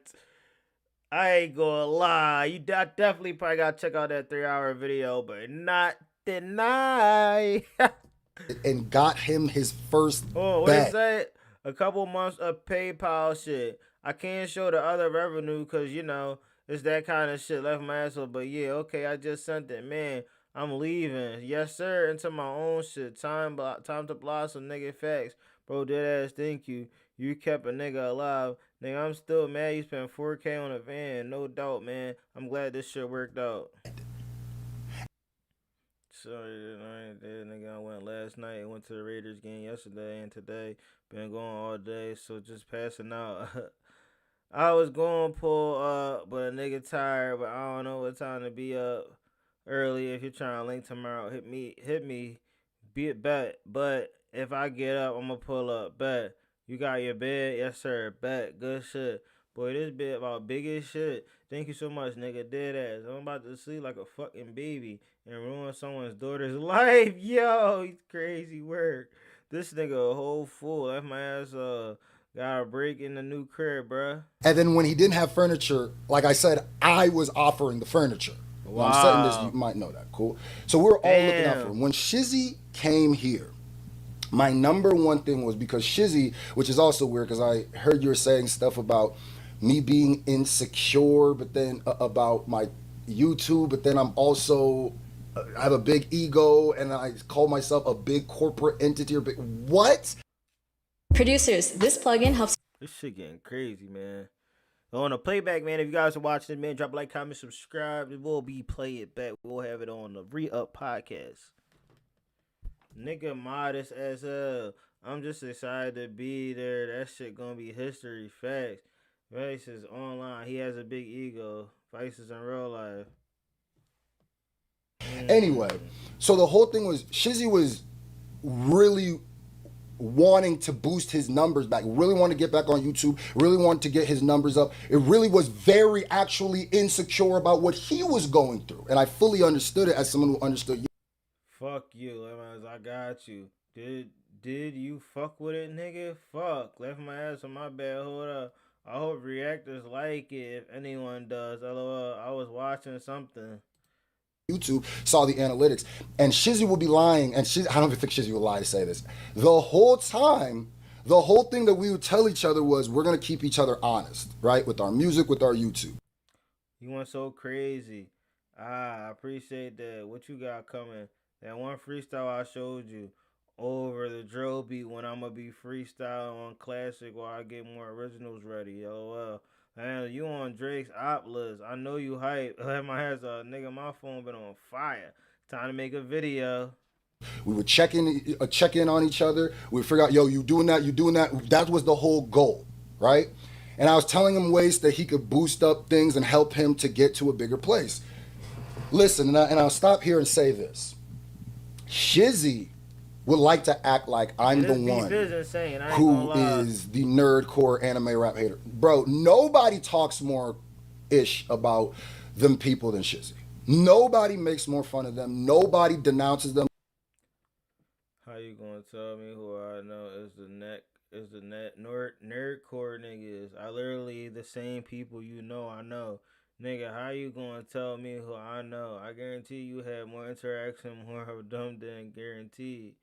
I ain't gonna lie. You definitely probably gotta check out that 3-hour video, but not deny. And got him his first Oh, what bag. is that? a couple months of PayPal shit. I can't show the other revenue because, you know, it's that kind of shit. Left my asshole. But yeah, okay, I just sent it. Man, I'm leaving. Yes, sir. Into my own shit. Time to blossom, nigga. Facts. Bro, dead ass, thank you. You kept a nigga alive. Nigga, I'm still mad you spent 4K on a van. No doubt, man. I'm glad this shit worked out. Sorry, I ain't dead, nigga. I went last night. I went to the Raiders game yesterday and today. Been going all day, so just passing out. I was going to pull up, but a nigga tired, but I don't know what time to be up early. If you're trying to link tomorrow, hit me, be it bet. But if I get up, I'm going to pull up, bet. You got your bed? Yes, sir, bet. Good shit. Boy, this bit about big as shit. Thank you so much, nigga. Dead ass. I'm about to sleep like a fucking baby and ruin someone's daughter's life. Yo, he's crazy work. This nigga a whole fool. Left my ass got a break in the new crib, bruh. And then when he didn't have furniture, like I said, I was offering the furniture. Wow. When I'm saying this, you might know that. Cool. So we were all looking out for him. When Shizzy came here, my number one thing was because Shizzy, which is also weird because I heard you were saying stuff about me being insecure, but then about my YouTube, but then I'm also, I have a big ego and I call myself a big corporate entity or big, what? Producers, this plugin helps. This shit getting crazy, man. On the playback, man, if you guys are watching it, man, drop a like, comment, subscribe. It will be play it back. We'll have it on the Re-Up podcast. Nigga modest as hell. I'm just excited to be there. That shit gonna be history. Facts. Vice is online. He has a big ego. Vice is in real life. Anyway, so the whole thing was Shizzy was really wanting to boost his numbers back, really wanted to get back on YouTube, really wanted to get his numbers up. It really was very actually insecure about what he was going through. And I fully understood it as someone who understood you. Fuck you, Lemons. I got you. Did you fuck with it, nigga? Fuck. Left my ass on my bed. Hold up. I hope reactors like it if anyone does. LOL. I was watching something. YouTube, saw the analytics, and Shizzy will be lying, and I don't even think Shizzy will lie to say this. The whole time, the whole thing that we would tell each other was we're going to keep each other honest, right? With our music, with our YouTube. You went so crazy. I appreciate that. What you got coming? That one freestyle I showed you over the drill beat when I'm going to be freestyling on classic while I get more originals ready. LOL. Man, you on Drake's op list. I know you hype. I have my hands up. Nigga, my phone been on fire. Time to make a video. We would check in on each other. We would figure out, yo, you doing that, you doing that. That was the whole goal, right? And I was telling him ways that he could boost up things and help him to get to a bigger place. Listen, and I'll stop here and say this. Shizzy would like to act like I'm the one who is the nerdcore anime rap hater. Bro, nobody talks more ish about them people than Shizzy. Nobody makes more fun of them. Nobody denounces them. How you gonna tell me who I know is the nerdcore niggas? I literally the same people you know I know. Nigga, how you gonna tell me who I know? I guarantee you had more interaction, more of them than guaranteed.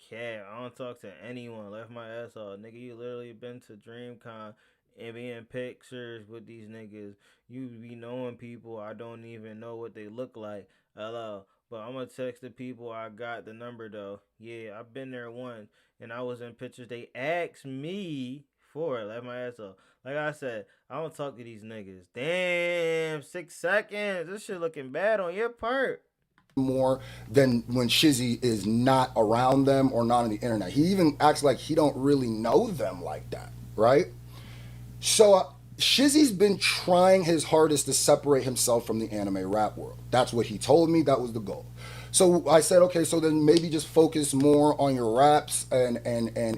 Cat, I don't talk to anyone. Left my ass off. Nigga, you literally been to DreamCon and be in pictures with these niggas. You be knowing people I don't even know what they look like. Hello. But I'm gonna text the people I got the number though. Yeah, I've been there once and I was in pictures. They asked me for it. Left my ass off. Like I said, I don't talk to these niggas. Damn, 6 seconds. This shit looking bad on your part. More than when Shizzy is not around them or not on the internet. He even acts like he don't really know them like that, right? So Shizzy's been trying his hardest to separate himself from the anime rap world. That's what he told me. That was the goal. So I said, okay, so then maybe just focus more on your raps and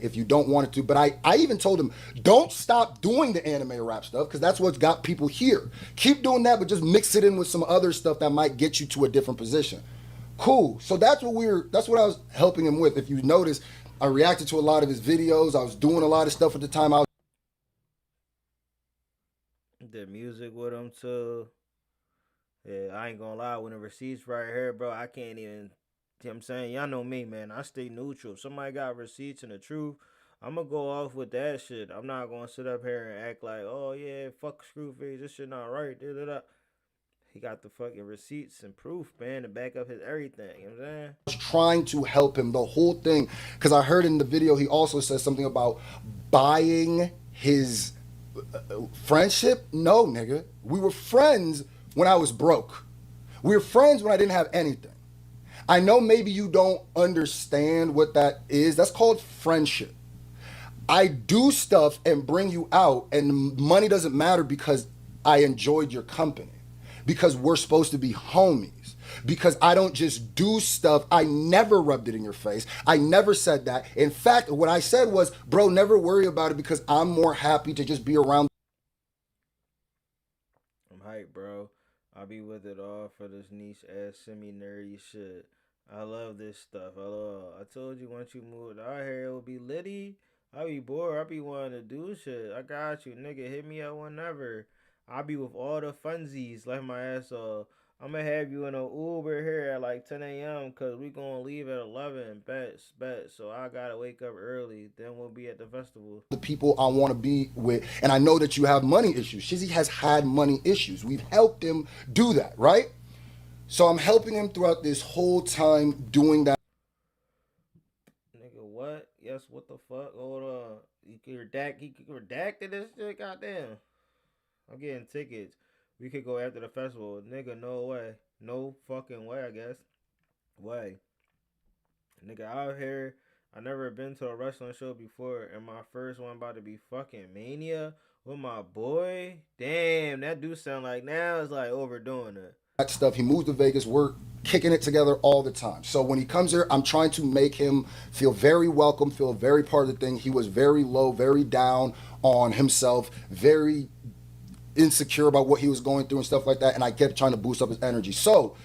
if you don't want it to. But I even told him, don't stop doing the anime rap stuff because that's what's got people here. Keep doing that, but just mix it in with some other stuff that might get you to a different position. Cool. So that's what I was helping him with. If you notice, I reacted to a lot of his videos. I was doing a lot of stuff at the time. I did music with him too. Yeah, I ain't gonna lie, when the receipts right here, bro, I can't even, you know what I'm saying? Y'all know me, man. I stay neutral. If somebody got receipts and the truth, I'm gonna go off with that shit. I'm not gonna sit up here and act like, oh yeah, fuck Screwface, this shit not right. Da, da, da. He got the fucking receipts and proof, man, to back up his everything. You know what I'm saying? I was trying to help him the whole thing, because I heard in the video he also said something about buying his friendship. No, nigga. We were friends when I was broke. We were friends when I didn't have anything. I know maybe you don't understand what that is. That's called friendship. I do stuff and bring you out, and money doesn't matter because I enjoyed your company, because we're supposed to be homies, because I don't just do stuff. I never rubbed it in your face. I never said that. In fact, what I said was, bro, never worry about it because I'm more happy to just be around. I'm hyped, bro. I'll be with it all for this niche ass semi-nerdy shit. I love this stuff. I told you once you moved out here, it will be litty. I be bored. I be wanting to do shit. I got you, nigga. Hit me up whenever. I be with all the funsies. Left my ass off. I'm gonna have you in an Uber here at like 10 a.m. because we gonna leave at 11. Bet. So I gotta wake up early. Then we'll be at the festival. The people I want to be with, and I know that you have money issues. Shizzy has had money issues. We've helped him do that, right? So I'm helping him throughout this whole time doing that. Nigga, what? Yes, what the fuck? Hold on. You redacted this shit? Goddamn. I'm getting tickets. We could go after the festival. Nigga, no way. No fucking way, I guess. Way. Nigga, out here, I never been to a wrestling show before, and my first one about to be fucking Mania with my boy. Damn, that do sound like now it's like overdoing it. That stuff. He moved to Vegas. We're kicking it together all the time. So when he comes here, I'm trying to make him feel very welcome, feel very part of the thing. He was very low, very down on himself, very insecure about what he was going through and stuff like that. And I kept trying to boost up his energy. So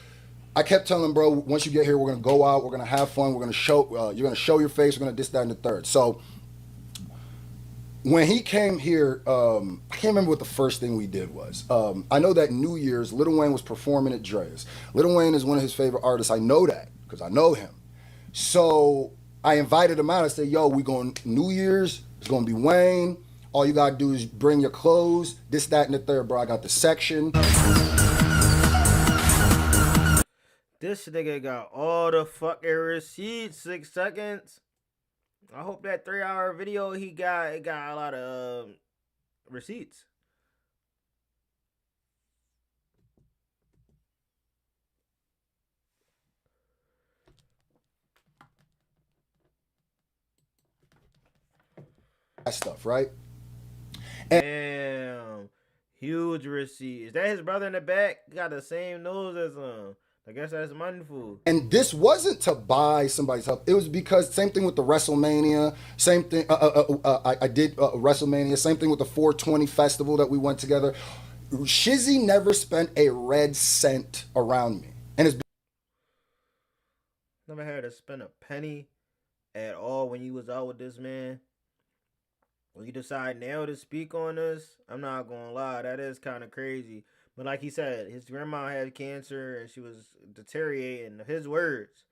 I kept telling him, bro, once you get here, we're gonna go out, we're gonna have fun, we're gonna show, you're gonna show your face, we're gonna this, that, and the third. So when he came here, I can't remember what the first thing we did was. I know that New Year's, Lil Wayne was performing at Dre's. Lil Wayne is one of his favorite artists. I know that because I know him. So I invited him out. I said, yo, we going New Year's. It's going to be Wayne. All you got to do is bring your clothes, this, that, and the third, bro. I got the section. This nigga got all the fucking receipts. 6 seconds. I hope that 3-hour video he got, it got a lot of receipts. That stuff, right? Damn. Huge receipt. Is that his brother in the back? Got the same nose as him. I guess that's money food. And this wasn't to buy somebody's help. It was because same thing with the WrestleMania. Same thing. I did WrestleMania. Same thing with the 420 festival that we went together. Shizzy never spent a red cent around me, and it's never had to spend a penny at all when you was out with this man. When you decide now to speak on this, I'm not gonna lie, that is kind of crazy. But like he said, his grandma had cancer and she was deteriorating. His words,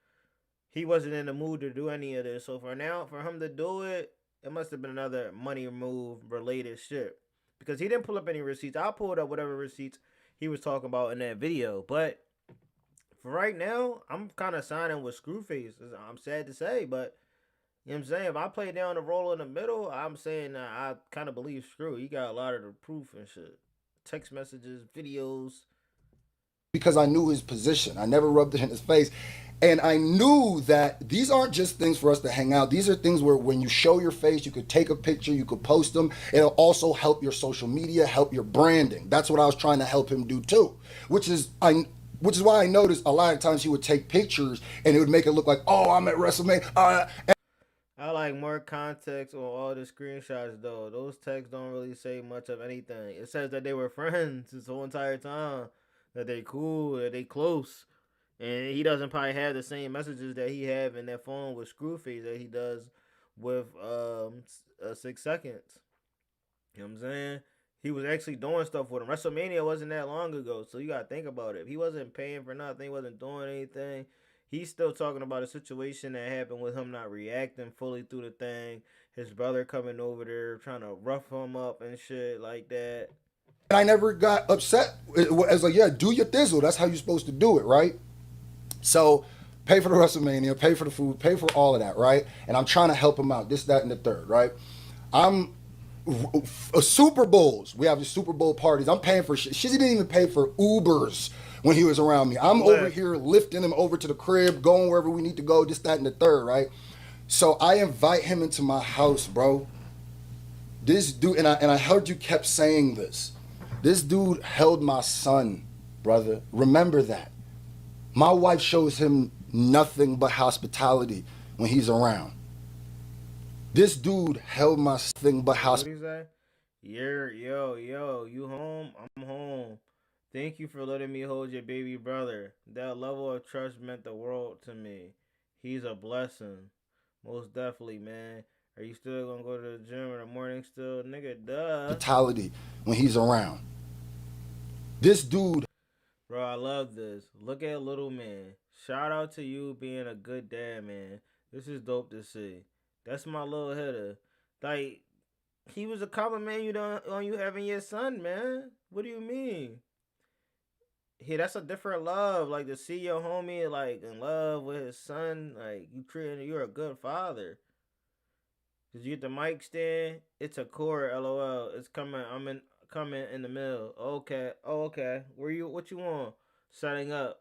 he wasn't in the mood to do any of this. So for him to do it, it must have been another money move related shit. Because he didn't pull up any receipts. I pulled up whatever receipts he was talking about in that video. But for right now, I'm kind of signing with Screwface. I'm sad to say, but you know what I'm saying? If I play down the role in the middle, I'm saying I kind of believe Screw. He got a lot of the proof and shit. Text messages, videos. Because I knew his position. I never rubbed it in his face. And I knew that these aren't just things for us to hang out. These are things where when you show your face, you could take a picture, you could post them. It'll also help your social media, help your branding. That's what I was trying to help him do too. Which is why I noticed a lot of times he would take pictures and it would make it look like, oh, I'm at WrestleMania. I like more context on all the screenshots though. Those texts don't really say much of anything. It says that they were friends this whole entire time, that they cool, that they close, and he doesn't probably have the same messages that he have in that phone with Screwface that he does with 6 seconds. You know what I'm saying? He was actually doing stuff with him. WrestleMania wasn't that long ago, so you gotta think about it. If he wasn't paying for nothing, he wasn't doing anything. He's still talking about a situation that happened with him not reacting fully through the thing. His brother coming over there trying to rough him up and shit like that. And I never got upset. It was like, yeah, do your thizzle. That's how you're supposed to do it, right? So pay for the WrestleMania, pay for the food, pay for all of that, right? And I'm trying to help him out, this, that, and the third, right? I'm Super Bowls. We have the Super Bowl parties. I'm paying for shit. Shizzy didn't even pay for Ubers when he was around me. I'm over here lifting him over to the crib, going wherever we need to go, this, that, and the third, right? So I invite him into my house, bro. This dude, and I heard you kept saying this. This dude held my son, brother. Remember that. My wife shows him nothing but hospitality when he's around. This dude held my thing but hospitality. What did he say? Yo, you home? I'm home. Thank you for letting me hold your baby brother. That level of trust meant the world to me. He's a blessing. Most definitely, man. Are you still gonna go to the gym in the morning still? Nigga, duh. Hospitality when he's around. This dude. Bro, I love this. Look at little man. Shout out to you being a good dad, man. This is dope to see. That's my little hitter. Like, he was a compliment on you having your son, man. What do you mean? Yeah, that's a different love. Like, to see your homie, like, in love with his son. Like, you're a good father. Did you get the mic stand? It's a cord, LOL. It's coming. Coming in the middle. Okay. Oh, okay. What you want? Setting up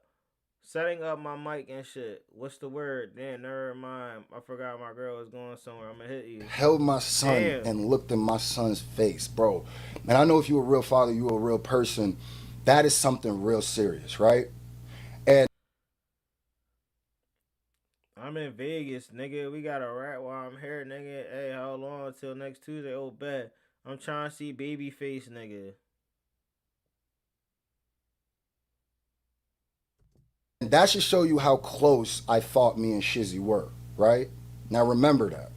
my mic and shit. What's the word? Damn, never mind. I forgot my girl was going somewhere. I'm gonna hit you. Held my son and looked in my son's face, bro. And I know if you're a real father, you're a real person. That is something real serious, right? And I'm in Vegas, nigga. We got a rat while I'm here, nigga. Hey, how long until next Tuesday? Oh, bet. I'm trying to see Babyface, nigga. And that should show you how close I thought me and Shizzy were, right? Now remember that.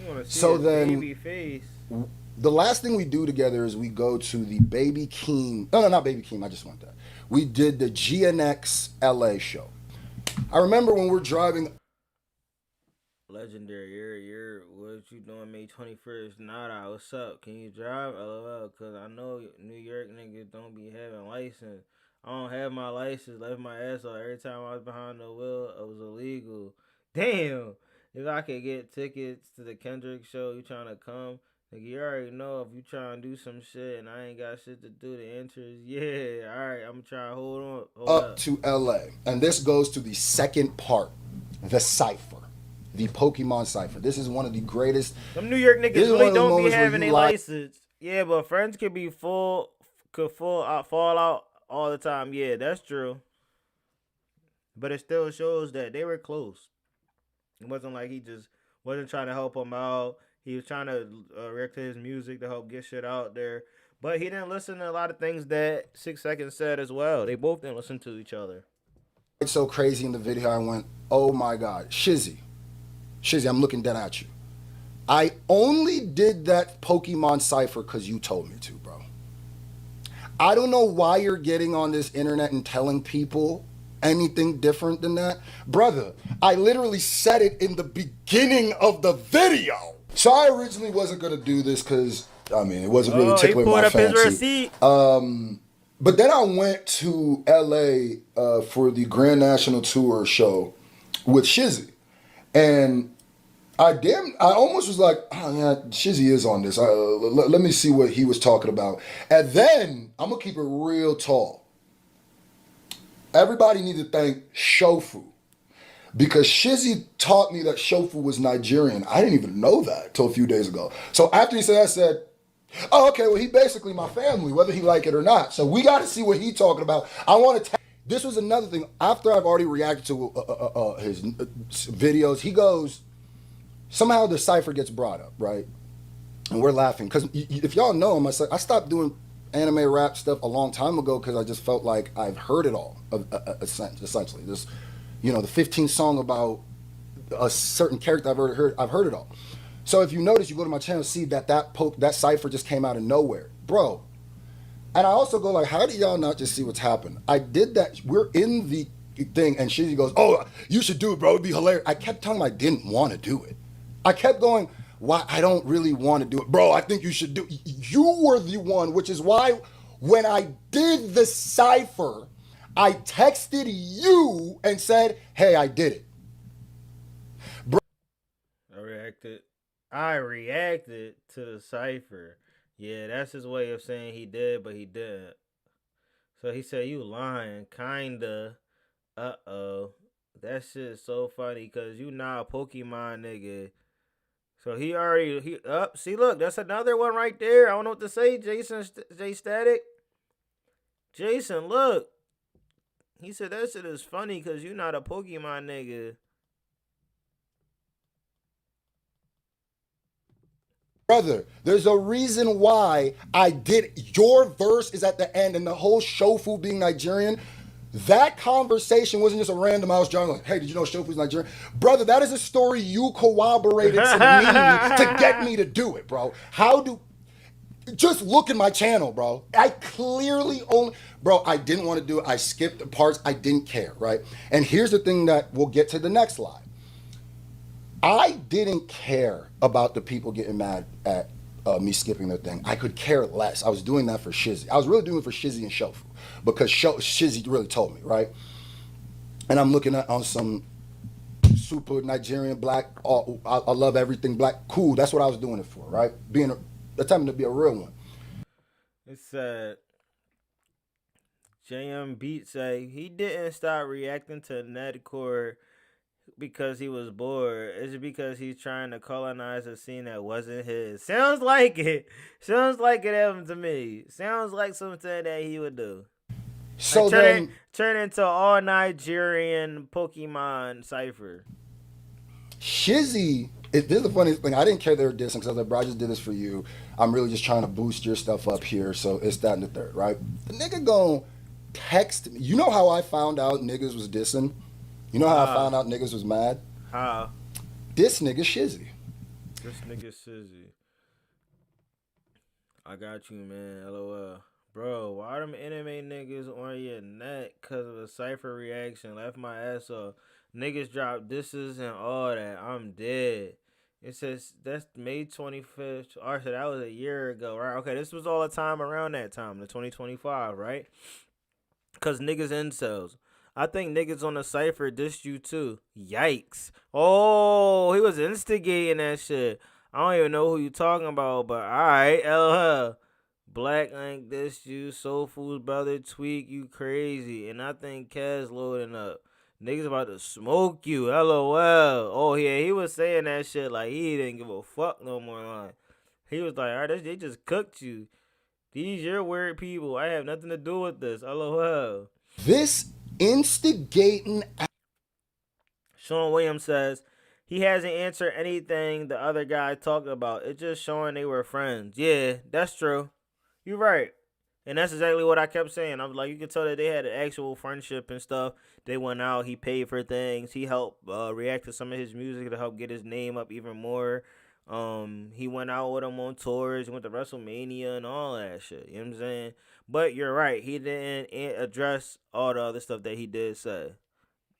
You wanna see So then, Babyface. The last thing we do together is we go to the Baby Keem. No, not Baby Keem. I just want that. We did the GNX LA show. I remember when we're driving. Legendary, you're what you doing May 21st? Nada, what's up? Can you drive? LOL, cause I know New York niggas don't be having license. I don't have my license, left my ass off. Every time I was behind the wheel, it was illegal. Damn, if I could get tickets to the Kendrick show, you trying to come? Nigga, you already know if you trying to do some shit and I ain't got shit to do, the interest, yeah, alright, I'm trying to hold up to LA. And this goes to the second part, the cipher. The Pokemon cipher. This is one of the greatest. Them New York niggas really don't be having a license. Yeah, but friends could be fall out all the time. Yeah, that's true. But it still shows that they were close. It wasn't like he just wasn't trying to help him out. He was trying to react to his music to help get shit out there. But he didn't listen to a lot of things that 6 Seconds said as well. They both didn't listen to each other. It's so crazy in the video. I went, oh my God, Shizzy, I'm looking dead at you. I only did that Pokemon cipher because you told me to, bro. I don't know why you're getting on this internet and telling people anything different than that. Brother, I literally said it in the beginning of the video. So I originally wasn't going to do this because, I mean, it wasn't really tickling my fancy. But then I went to LA for the Grand National Tour show with Shizzy. And I almost was like, oh yeah, Shizzy is on this. Let me see what he was talking about. And then, I'm going to keep it real tall. Everybody need to thank Shofu. Because Shizzy taught me that Shofu was Nigerian. I didn't even know that until a few days ago. So after he said that, I said, oh, okay, well, he basically my family, whether he like it or not. So we got to see what he's talking about. I want to. This was another thing. After I've already reacted to his videos, he goes, somehow the cipher gets brought up, right? And we're laughing. Because if y'all know him, I stopped doing anime rap stuff a long time ago because I just felt like I've heard it all, essentially. This, you know, the 15th song about a certain character I've heard it all. So if you notice, you go to my channel, see that cipher just came out of nowhere. Bro. And I also go like, how do y'all not just see what's happened? I did that. We're in the thing, and Shizzy goes, oh, you should do it, bro. It'd be hilarious. I kept telling him I didn't want to do it. I kept going, why? I don't really want to do it. Bro, I think you should do it. You were the one, which is why when I did the cipher, I texted you and said, hey, I did it. Bro. I reacted to the cipher. Yeah, that's his way of saying he did, but he didn't. So he said, you lying, kinda. Uh-oh. That shit is so funny, because you not a Pokemon nigga. So see, look, that's another one right there. I don't know what to say, J Static. Jason, look. He said that shit is funny, because you not a Pokemon nigga. Brother, there's a reason why I did. Your verse is at the end, and the whole Shofu being Nigerian, that conversation wasn't just a random. I was John like, hey, did you know Shofu's Nigerian? Brother, that is a story you corroborated to me to get me to do it, bro. Just look at my channel, bro. I clearly I didn't want to do it. I skipped the parts. I didn't care, right? And here's the thing that we'll get to the next lie. I didn't care about the people getting mad at me skipping the thing. I could care less. I was doing that for Shizzy. I was really doing it for Shizzy and Shofu because Shizzy really told me, right? And I'm looking at on some super Nigerian black, I love everything black. Cool, that's what I was doing it for, right? Attempting to be a real one. It said, JM Beat say he didn't stop reacting to Nedcore because he was bored. It's because he's trying to colonize a scene that wasn't his. Sounds like it. Sounds like it happened to me. Sounds like something that he would do. So like turn into all Nigerian Pokemon cipher. Shizzy, this is the funniest thing. I didn't care they were dissing because I was like, bro, I just did this for you. I'm really just trying to boost your stuff up here. So it's that and the third, right? The nigga gonna text me. You know how I found out niggas was dissing? You know how I found out niggas was mad? How? This nigga Shizzy. This nigga Shizzy. I got you, man. LOL. Bro, why them anime niggas on your neck because of a cipher reaction? Left my ass off. Niggas drop disses and all that. I'm dead. It says that's May 25th. Or so that was a year ago, right? Okay, this was all the time around that time, the 2025, right? Because niggas incels. I think niggas on the cipher dissed you too. Yikes. Oh, he was instigating that shit. I don't even know who you talking about, but alright, Black Ink dissed you. Soul Food's brother Tweak, you crazy. And I think Kaz loading up. Niggas about to smoke you. LOL. Oh, yeah, he was saying that shit like he didn't give a fuck no more. Like, he was like, alright, they just cooked you. These your weird people. I have nothing to do with this. LOL. This instigating. Sean Williams says he hasn't answered anything the other guy talked about. It's just showing they were friends. Yeah, that's true. You're right. And that's exactly what I kept saying. I was like, you can tell that they had an actual friendship and stuff. They went out. He paid for things. He helped react to some of his music to help get his name up even more. He went out with him on tours. He went to WrestleMania and all that shit. You know what I'm saying? But you're right. He didn't address all the other stuff that he did say.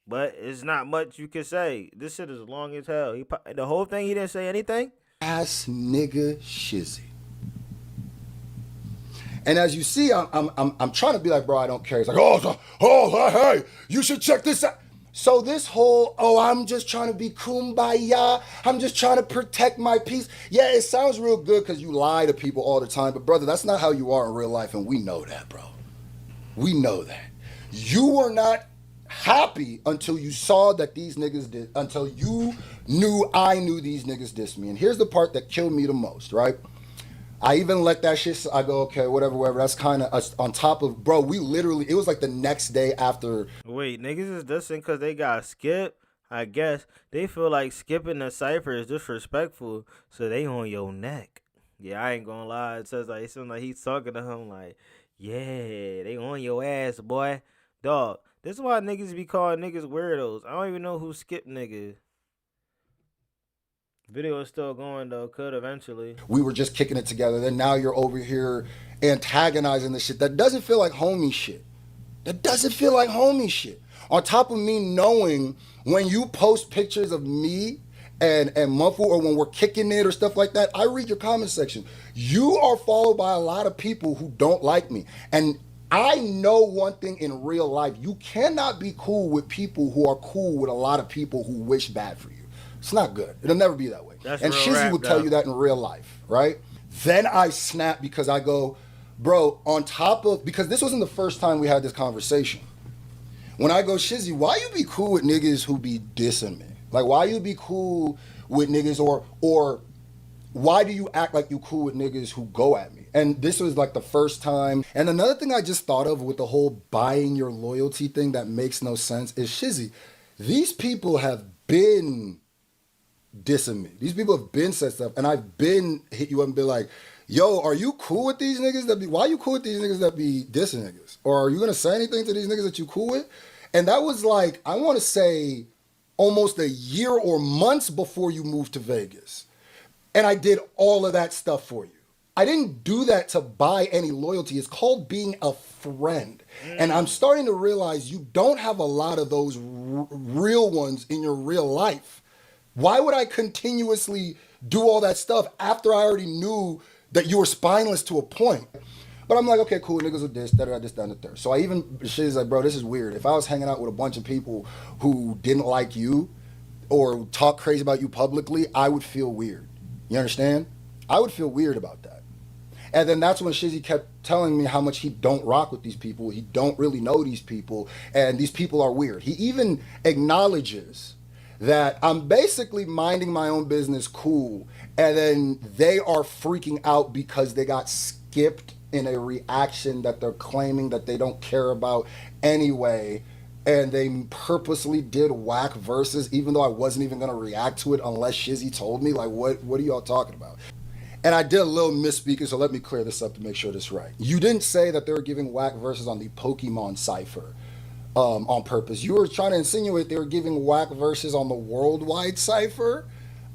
But it's not much you can say. This shit is long as hell. The whole thing, he didn't say anything? Ass nigga Shizzy. And as you see, I'm trying to be like, bro, I don't care. He's like, hey, you should check this out. So this whole, I'm just trying to be kumbaya. I'm just trying to protect my peace. Yeah, it sounds real good because you lie to people all the time. But brother, that's not how you are in real life. And we know that, bro. We know that. You were not happy until you saw that these niggas did, until you knew I knew these niggas dissed me. And here's the part that killed me the most, right? I even let that shit, I go, okay, whatever. That's kind of on top of, bro, we literally, it was like the next day after. Wait, niggas is dissing because they got skipped? I guess they feel like skipping the cipher is disrespectful, so they on your neck. Yeah, I ain't gonna lie. It says like, it seems like he's talking to him like, yeah, they on your ass, boy. Dog, this is why niggas be calling niggas weirdos. I don't even know who skipped niggas. Video is still going though, could eventually. We were just kicking it together. Then now you're over here antagonizing the shit. That doesn't feel like homie shit. That doesn't feel like homie shit. On top of me knowing when you post pictures of me and Mumfu, or when we're kicking it or stuff like that, I read your comment section. You are followed by a lot of people who don't like me. And I know one thing in real life, you cannot be cool with people who are cool with a lot of people who wish bad for you. It's not good. It'll never be that way. And Shizzy would tell you that in real life, right? Then I snap because I go, bro, on top of, because this wasn't the first time we had this conversation. When I go, Shizzy, why you be cool with niggas who be dissing me? Like, why you be cool with niggas, or why do you act like you cool with niggas who go at me? And this was like the first time. And another thing I just thought of with the whole buying your loyalty thing that makes no sense is, Shizzy, these people have been dissing me. These people have been said stuff, and I've been hit you up and be like, yo, are you cool with these niggas that be, why you cool with these niggas that be dissing niggas? Or are you gonna say anything to these niggas that you cool with? And that was like, I wanna say almost a year or months before you moved to Vegas. And I did all of that stuff for you. I didn't do that to buy any loyalty. It's called being a friend. And I'm starting to realize you don't have a lot of those real ones in your real life. Why would I continuously do all that stuff after I already knew that you were spineless to a point? But I'm like, okay, cool, niggas with this, this, that, and the third. So I even, shit's like, bro, this is weird. If I was hanging out with a bunch of people who didn't like you or talk crazy about you publicly, I would feel weird. You understand? I would feel weird about that. And then that's when Shizzy kept telling me how much he don't rock with these people. He don't really know these people. And these people are weird. He even acknowledges that I'm basically minding my own business cool. And then they are freaking out because they got skipped in a reaction that they're claiming that they don't care about anyway. And they purposely did whack verses, even though I wasn't even gonna react to it unless Shizzy told me. Like, what are y'all talking about? And I did a little misspeaking, so let me clear this up to make sure this is right. You didn't say that they were giving whack verses on the Pokemon cipher on purpose. You were trying to insinuate they were giving whack verses on the worldwide cipher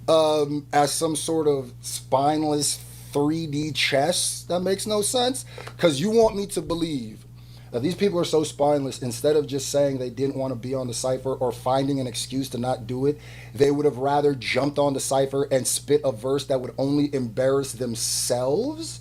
as some sort of spineless 3D chess. That makes no sense. Because you want me to believe that these people are so spineless, instead of just saying they didn't want to be on the cipher or finding an excuse to not do it, they would have rather jumped on the cipher and spit a verse that would only embarrass themselves.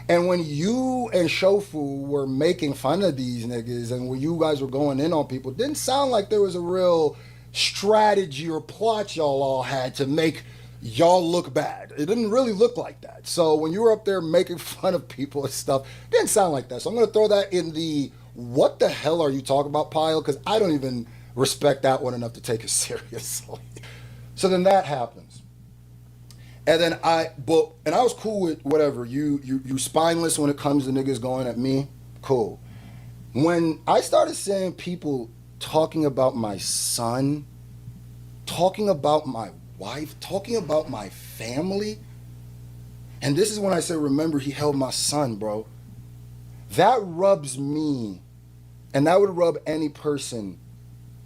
And when you and Shofu were making fun of these niggas and when you guys were going in on people, it didn't sound like there was a real strategy or plot y'all all had to make y'all look bad. It didn't really look like that. So when you were up there making fun of people and stuff, it didn't sound like that. So I'm going to throw that in the what the hell are you talking about pile, because I don't even respect that one enough to take it seriously. So then that happens. And then I was cool with whatever. You spineless when it comes to niggas going at me. Cool. When I started seeing people talking about my son, talking about my wife, talking about my family, and this is when I say, remember, he held my son, bro. That rubs me, and that would rub any person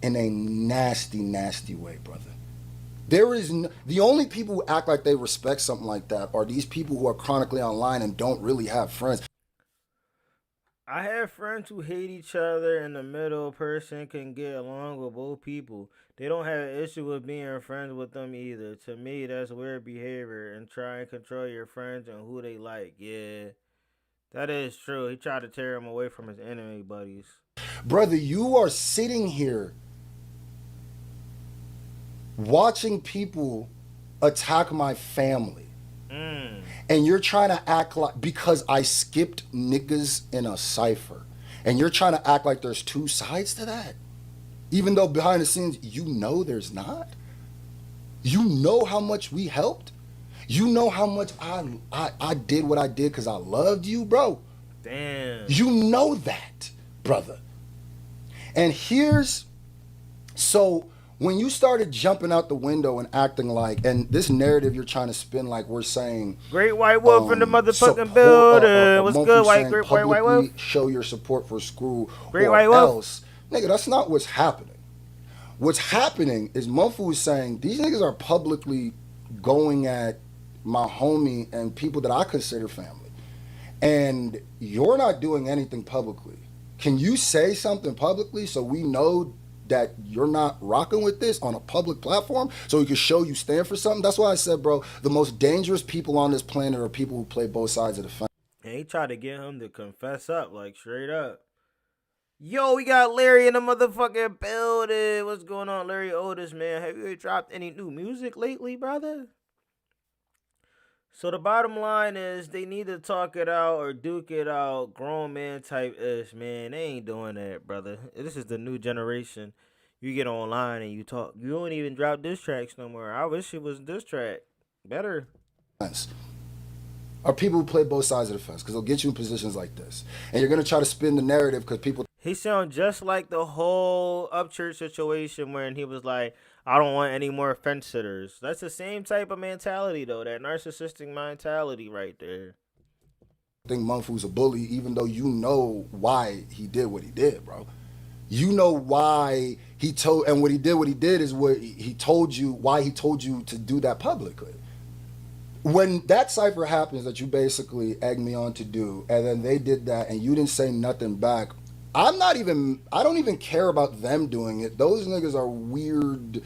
in a nasty, nasty way, brother. The only people who act like they respect something like that are these people who are chronically online and don't really have friends. I have friends who hate each other, and the middle person can get along with both people. They don't have an issue with being friends with them either. To me, that's weird behavior, and try and control your friends and who they like. Yeah, that is true. He tried to tear him away from his enemy buddies. Brother, you are sitting here watching people attack my family. And you're trying to act like, because I skipped niggas in a cipher, and you're trying to act like there's two sides to that. Even though behind the scenes, you know there's not. You know how much we helped. You know how much I did what I did because I loved you, bro. Damn. You know that, brother. And so when you started jumping out the window and acting like, and this narrative you're trying to spin like we're saying, Great White Wolf in the motherfucking building. What's good, Great White Wolf? Show your support for Scru, Great or White Wolf. else, nigga, that's not what's happening. What's happening is Mumfu is saying these niggas are publicly going at my homie and people that I consider family, and you're not doing anything publicly. Can you say something publicly so we know that you're not rocking with this on a public platform, so we can show you stand for something? That's why I said, bro, the most dangerous people on this planet are people who play both sides of the fence. And he tried to get him to confess up, like straight up. Yo, we got Larry in the motherfucking building. What's going on, Larry Otis, man? Have you dropped any new music lately, brother? So the bottom line is they need to talk it out or duke it out, grown man type ish, man. They ain't doing that, brother. This is the new generation. You get online and you talk. You don't even drop diss tracks no more. I wish it was diss track. Better. Are people who play both sides of the fence, because they'll get you in positions like this. And you're going to try to spin the narrative because people... He sounds just like the whole Upchurch situation when he was like, I don't want any more fence sitters. That's the same type of mentality, though. That narcissistic mentality right there. I think Mumfu's a bully, even though you know why he did what he did, bro. You know why he told... And what he did is what he told you, why he told you to do that publicly. When that cipher happens that you basically egged me on to do, and then they did that and you didn't say nothing back, I don't even care about them doing it. Those niggas are weird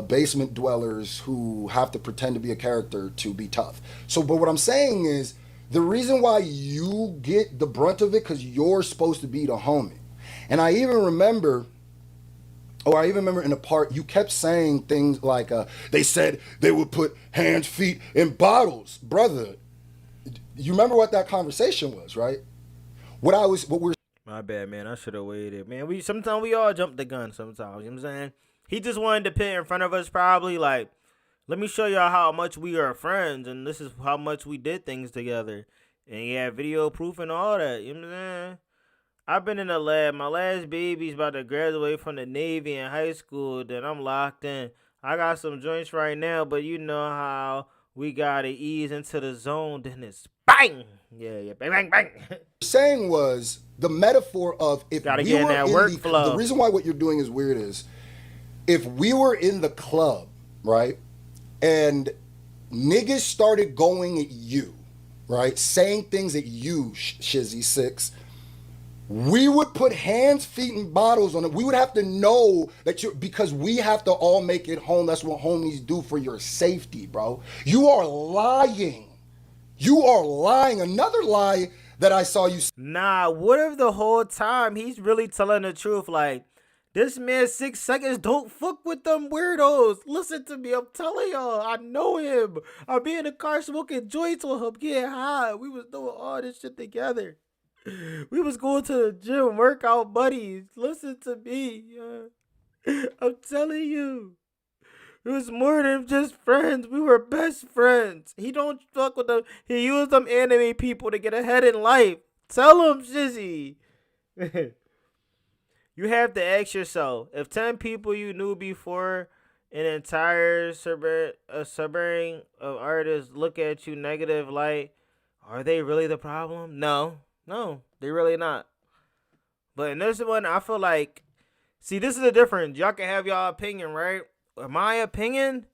basement dwellers who have to pretend to be a character to be tough. So, but what I'm saying is, the reason why you get the brunt of it, because you're supposed to be the homie. And I even remember in the part, you kept saying things like, they said they would put hands, feet in bottles. Brother, you remember what that conversation was, right? My bad, man. I should have waited, man. Sometimes we all jump the gun sometimes, you know what I'm saying? He just wanted to pit in front of us probably like, let me show y'all how much we are friends and this is how much we did things together. And he had video proof and all that, you know what I'm saying? I've been in the lab. My last baby's about to graduate from the Navy in high school. Then I'm locked in. I got some joints right now, but you know how we gotta ease into the zone. Then it's bang, yeah, bang, bang, bang. Saying was the metaphor of if gotta we get in were that in workflow. the reason why what you're doing is weird is if we were in the club, right, and niggas started going at you, right, saying things at you, Shizzy Six. We would put hands, feet, and bottles on it. We would have to know that because we have to all make it home. That's what homies do for your safety, bro. You are lying. You are lying. Another lie that I saw you. Nah, what if the whole time he's really telling the truth? Like, this man 6 seconds, don't fuck with them weirdos. Listen to me, I'm telling y'all, I know him. I be in the car smoking joints with him, getting high. We was doing all this shit together. We was going to the gym, workout buddies. Listen to me. I'm telling you. It was more than just friends. We were best friends. He don't fuck with them. He used them anime people to get ahead in life. Tell him, Shizzy. You have to ask yourself, if 10 people you knew before an entire suburban of artists look at you negative light, are they really the problem? No, they really not. But in this one, I feel like, see, this is the difference. Y'all can have y'all opinion, right? In my opinion,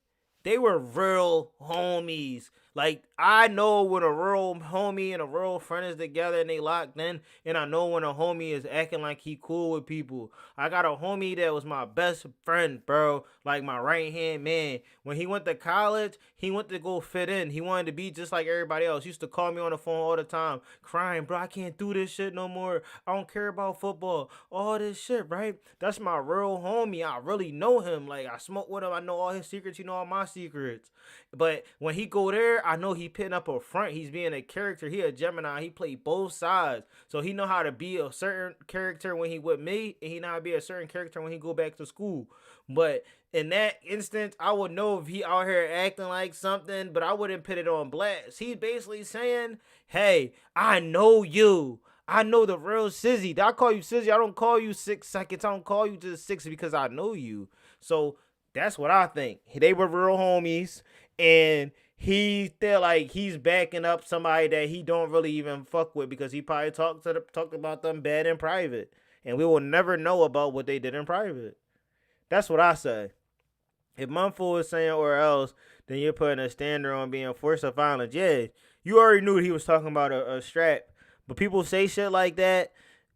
they were real homies. Like, I know when a real homie and a real friend is together and they locked in, and I know when a homie is acting like he cool with people. I got a homie that was my best friend, bro, like my right-hand man. When he went to college, he went to go fit in. He wanted to be just like everybody else. He used to call me on the phone all the time, crying, bro, I can't do this shit no more. I don't care about football. All this shit, right? That's my real homie. I really know him. Like, I smoke with him. I know all his secrets. He know all my secrets. But when he go there, I know he putting up a front. He's being a character. He a Gemini. He play both sides. So he know how to be a certain character when he with me, and he know how to be a certain character when he go back to school. But in that instance, I would know if he out here acting like something, but I wouldn't put it on blast. He's basically saying, hey, I know you. I know the real Sizzy. I call you Sizzy. I don't call you 6 seconds. I don't call you just 6 because I know you. So that's what I think. They were real homies, and he feel like he's backing up somebody that he don't really even fuck with because he probably talked about them bad in private, and we will never know about what they did in private. That's what I say. If Mumful is saying or else, then you're putting a standard on being force of violence. Yeah, you already knew he was talking about a strap, but people say shit like that.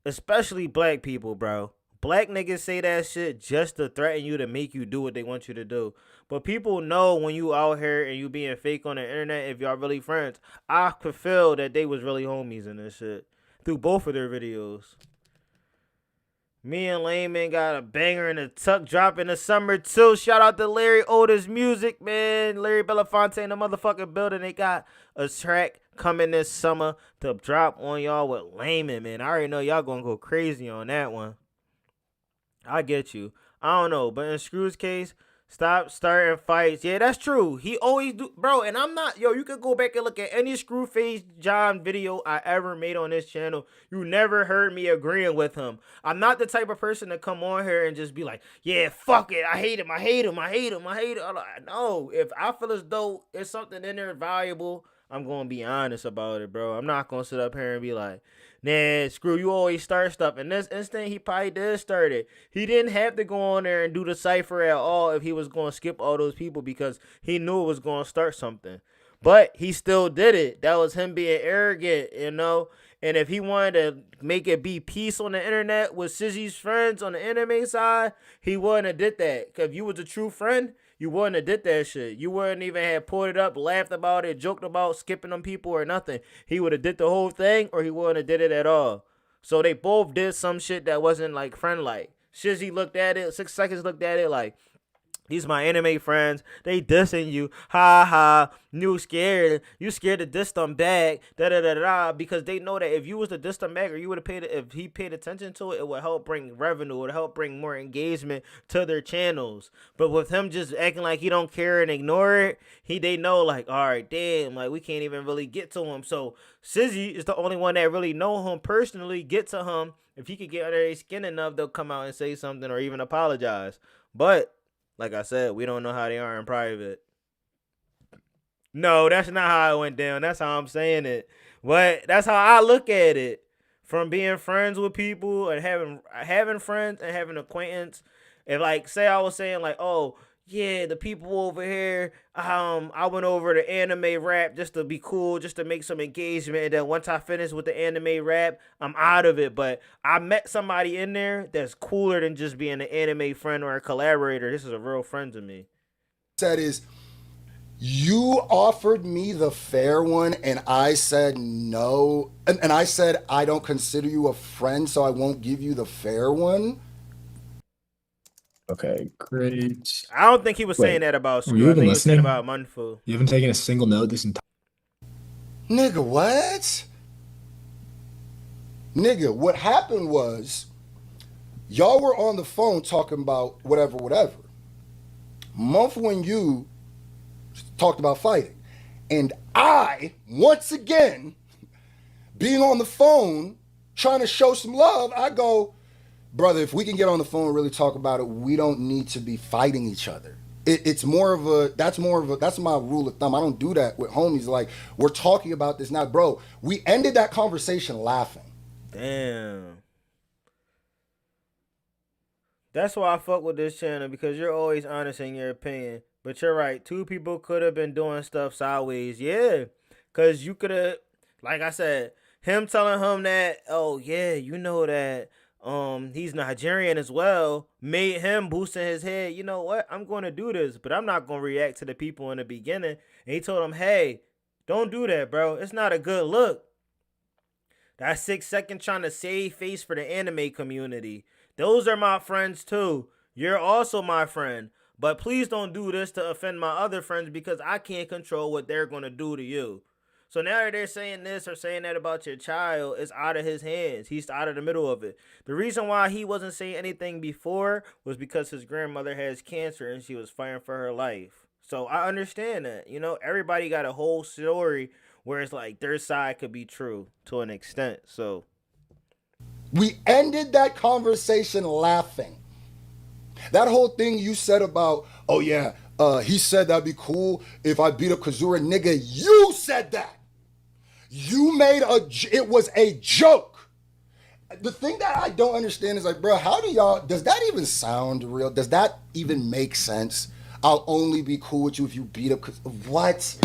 especially black people, bro. Black niggas say that shit just to threaten you to make you do what they want you to do. But people know when you out here and you being fake on the internet if y'all really friends. I could feel that they was really homies in this shit through both of their videos. Me and Layman got a banger in the tuck drop in the summer too. Shout out to Larry Otis Music, man. Larry Belafonte in the motherfucking building. They got a track coming this summer to drop on y'all with Layman, man. I already know y'all gonna go crazy on that one. I get you. I don't know, but in Scru's case, stop starting fights. Yeah, that's true. He always do, bro. And I'm not, yo, you could go back and look at any Screwface John video I ever made on this channel. You never heard me agreeing with him. I'm not the type of person to come on here and just be like, yeah, fuck it. I hate him. I hate him. I hate him. I hate him. I'm like, no, if I feel as though it's something in there valuable, I'm going to be honest about it, bro. I'm not going to sit up here and be like, nah, Screw, you always start stuff. In this instant, he probably did start it. He didn't have to go on there and do the cipher at all if he was going to skip all those people because he knew it was going to start something. But he still did it. That was him being arrogant, you know? And if he wanted to make it be peace on the internet with Sizzy's friends on the anime side, he wouldn't have did that. Because if you was a true friend, you wouldn't have did that shit. You wouldn't even have pulled it up, laughed about it, joked about skipping them people or nothing. He would have did the whole thing or he wouldn't have did it at all. So they both did some shit that wasn't like friend-like. Shizzy looked at it, 6 seconds looked at it like, these my anime friends. They dissing you. Ha ha. You scared. You scared to diss them back. Da da da da. Because they know that if you was to diss them back or you would have paid it, if he paid attention to it, it would help bring revenue. It would help bring more engagement to their channels. But with him just acting like he don't care and ignore it, they know like, all right, damn, like we can't even really get to him. So Sizzy is the only one that really know him personally, get to him. If he could get under their skin enough, they'll come out and say something or even apologize. But like I said, we don't know how they are in private. No, that's not how it went down. That's how I'm saying it. But that's how I look at it. From being friends with people and having friends and having acquaintance. If like, say I was saying like, oh, yeah, the people over here, I went over to anime rap just to be cool, just to make some engagement. And then once I finish with the anime rap, I'm out of it. But I met somebody in there that's cooler than just being an anime friend or a collaborator. This is a real friend to me. Said is, you offered me the fair one and I said no. And I said, I don't consider you a friend, so I won't give you the fair one. Okay, great. I don't think he was saying that about Screw. I think he was saying about Munfu. You haven't taken a single note this entire... Nigga, what? Nigga, what happened was, y'all were on the phone talking about whatever. Munfu and you talked about fighting. And I, once again, being on the phone, trying to show some love, I go, brother, if we can get on the phone and really talk about it, we don't need to be fighting each other. That's my rule of thumb. I don't do that with homies. Like, we're talking about this now. Bro, we ended that conversation laughing. Damn. That's why I fuck with this channel, because you're always honest in your opinion. But you're right. Two people could have been doing stuff sideways. Yeah. Because you could have, like I said, him telling him that, oh, yeah, you know that he's Nigerian as well, made him boost in his head, you know what, I'm going to do this, but I'm not going to react to the people in the beginning. And he told him, hey, don't do that, bro. It's not a good look. That 6 second trying to save face for the anime community. Those are my friends too. You're also my friend. But please don't do this to offend my other friends, because I can't control what they're going to do to you. So now that they're saying this or saying that about your child, it's out of his hands. He's out of the middle of it. The reason why he wasn't saying anything before was because his grandmother has cancer and she was fighting for her life. So I understand that. You know, everybody got a whole story where it's like their side could be true to an extent. So we ended that conversation laughing. That whole thing you said about, oh yeah, he said that'd be cool if I beat up Kazura. Nigga, you said that. You made it was a joke. The thing that I don't understand is like, bro, how do y'all, does that even sound real? Does that even make sense? I'll only be cool with you if you beat up, what?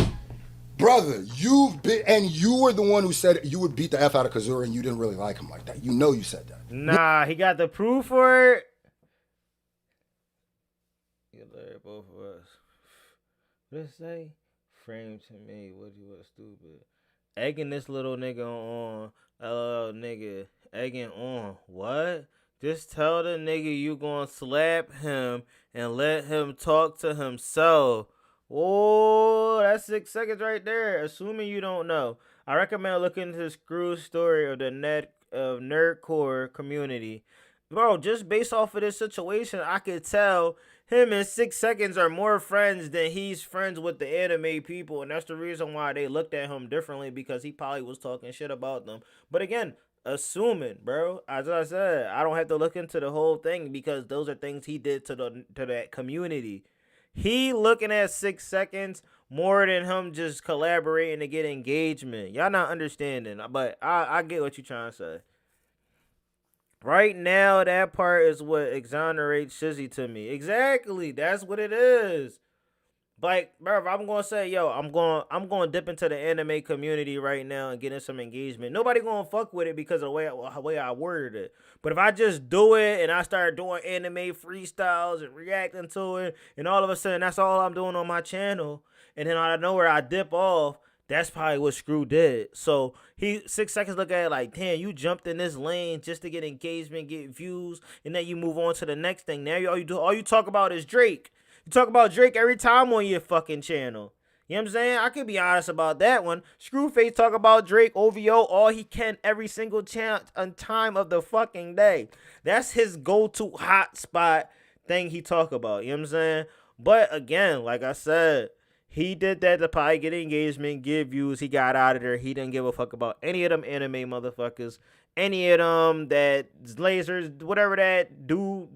Brother, you've been, and you were the one who said you would beat the F out of Kazura and you didn't really like him like that. You know you said that. Nah, he got the proof for it. You let both of us. What did it say? Frame to me, what you was stupid. Egging this little nigga on. Nigga. Egging on. What? Just tell the nigga you gonna slap him and let him talk to himself. Oh, that's 6 seconds right there. Assuming you don't know, I recommend looking into the Scru story of the nerdcore community. Bro, just based off of this situation, I could tell him and 6 seconds are more friends than he's friends with the anime people. And that's the reason why they looked at him differently, because he probably was talking shit about them. But again, assuming, bro, as I said, I don't have to look into the whole thing because those are things he did to that community. He looking at 6 seconds more than him just collaborating to get engagement. Y'all not understanding, but I get what you're trying to say. Right now, that part is what exonerates Shizzy to me. Exactly, that's what it is. Like, bro, if I'm gonna say, yo, I'm going to dip into the anime community right now and get in some engagement, nobody gonna fuck with it because of the way I worded it. But if I just do it and I start doing anime freestyles and reacting to it, and all of a sudden that's all I'm doing on my channel, and then out of nowhere I dip off, that's probably what Scru did. So he 6 seconds look at it like, damn, you jumped in this lane just to get engagement, get views, and then you move on to the next thing. Now all you talk about is Drake. You talk about Drake every time on your fucking channel. You know what I'm saying? I could be honest about that one. Screwface talk about Drake, OVO, all he can every single time of the fucking day. That's his go-to hot spot thing he talk about. You know what I'm saying? But again, like I said, he did that to probably get engagement, get views. He got out of there. He didn't give a fuck about any of them anime motherfuckers. Any of them that lasers, whatever that dude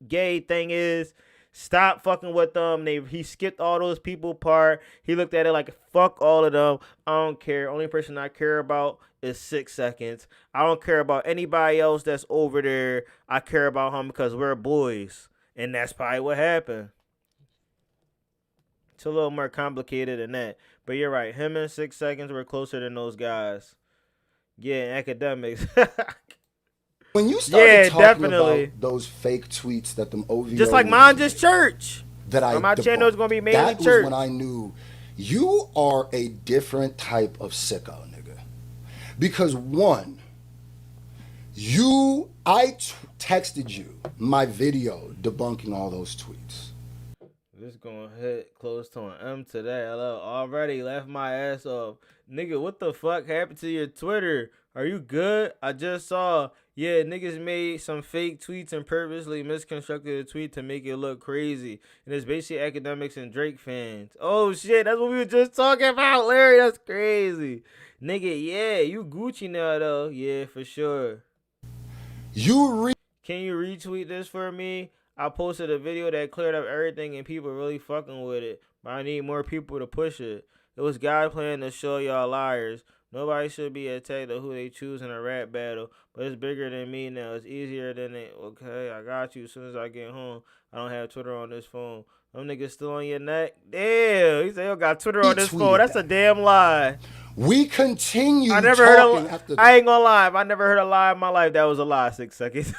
gay thing is. Stop fucking with them. He skipped all those people part. He looked at it like, fuck all of them. I don't care. Only person I care about is 6 seconds. I don't care about anybody else that's over there. I care about him because we're boys. And that's probably what happened. It's a little more complicated than that. But you're right. Him and 6 seconds were closer than those guys. Yeah, in academics. When you started talking about those fake tweets that them OVO just like mine, just church. That I my channel is gonna be mainly that church. Was when I knew you are a different type of sicko, nigga. Because one, I texted you my video debunking all those tweets. This gonna hit close to an M today. I already left my ass off. Nigga, what the fuck happened to your Twitter? Are you good? I just saw, yeah, niggas made some fake tweets and purposely misconstructed a tweet to make it look crazy. And it's basically academics and Drake fans. Oh shit, that's what we were just talking about, Larry. That's crazy. Nigga, yeah, you Gucci now though. Yeah, for sure. Can you retweet this for me? I posted a video that cleared up everything and people really fucking with it. But I need more people to push it. It was God playing to show y'all liars. Nobody should be attacked of who they choose in a rap battle, but it's bigger than me now. It's easier than it. Okay, I got you. As soon as I get home, I don't have Twitter on this phone. Them niggas still on your neck? Damn, he said you got Twitter on this phone. That's a damn lie. We continue. I never heard I ain't gonna lie. If I never heard a lie in my life, that was a lie. 6 seconds.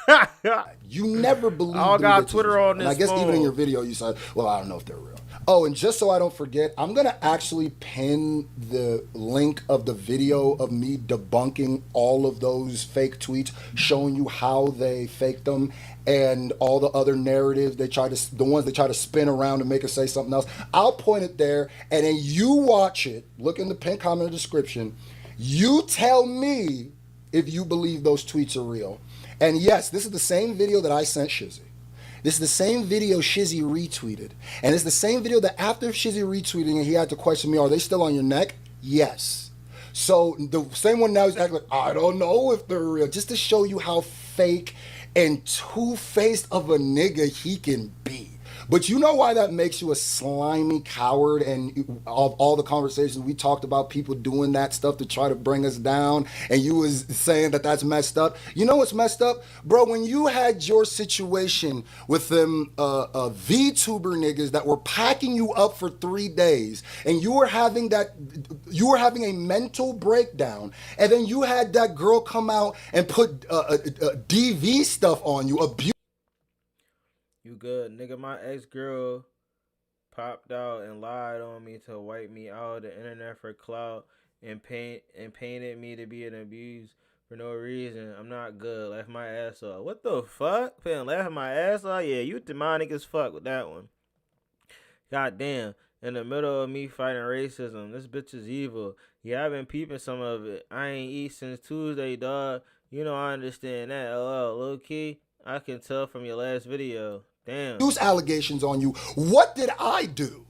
You never believed. I got Twitter on this phone. I guess even in your video, you said, "Well, I don't know if they're real." Oh, and just so I don't forget, I'm going to actually pin the link of the video of me debunking all of those fake tweets, showing you how they faked them and all the other narratives the ones they try to spin around and make us say something else. I'll point it there, and then you watch it. Look in the pinned comment in the description. You tell me if you believe those tweets are real. And yes, this is the same video that I sent Shizzy. This is the same video Shizzy retweeted. And it's the same video that after Shizzy retweeting it, he had to question me, are they still on your neck? Yes. So the same one now is acting like, I don't know if they're real. Just to show you how fake and two-faced of a nigga he can be. But you know why that makes you a slimy coward? And all the conversations we talked about people doing that stuff to try to bring us down, and you was saying that that's messed up. You know what's messed up? Bro, when you had your situation with them VTuber niggas that were packing you up for 3 days, and you were having a mental breakdown, and then you had that girl come out and put DV stuff on you, abuse. You good, nigga. My ex-girl popped out and lied on me to wipe me out of the internet for clout and painted me to be an abuse for no reason. I'm not good. Left my ass off. What the fuck? Left my ass off? Yeah, you demonic as fuck with that one. God damn. In the middle of me fighting racism. This bitch is evil. Yeah, I've been peeping some of it. I ain't eat since Tuesday, dog. You know I understand that. LL, low key, I can tell from your last video. Damn. Those allegations on you. What did I do?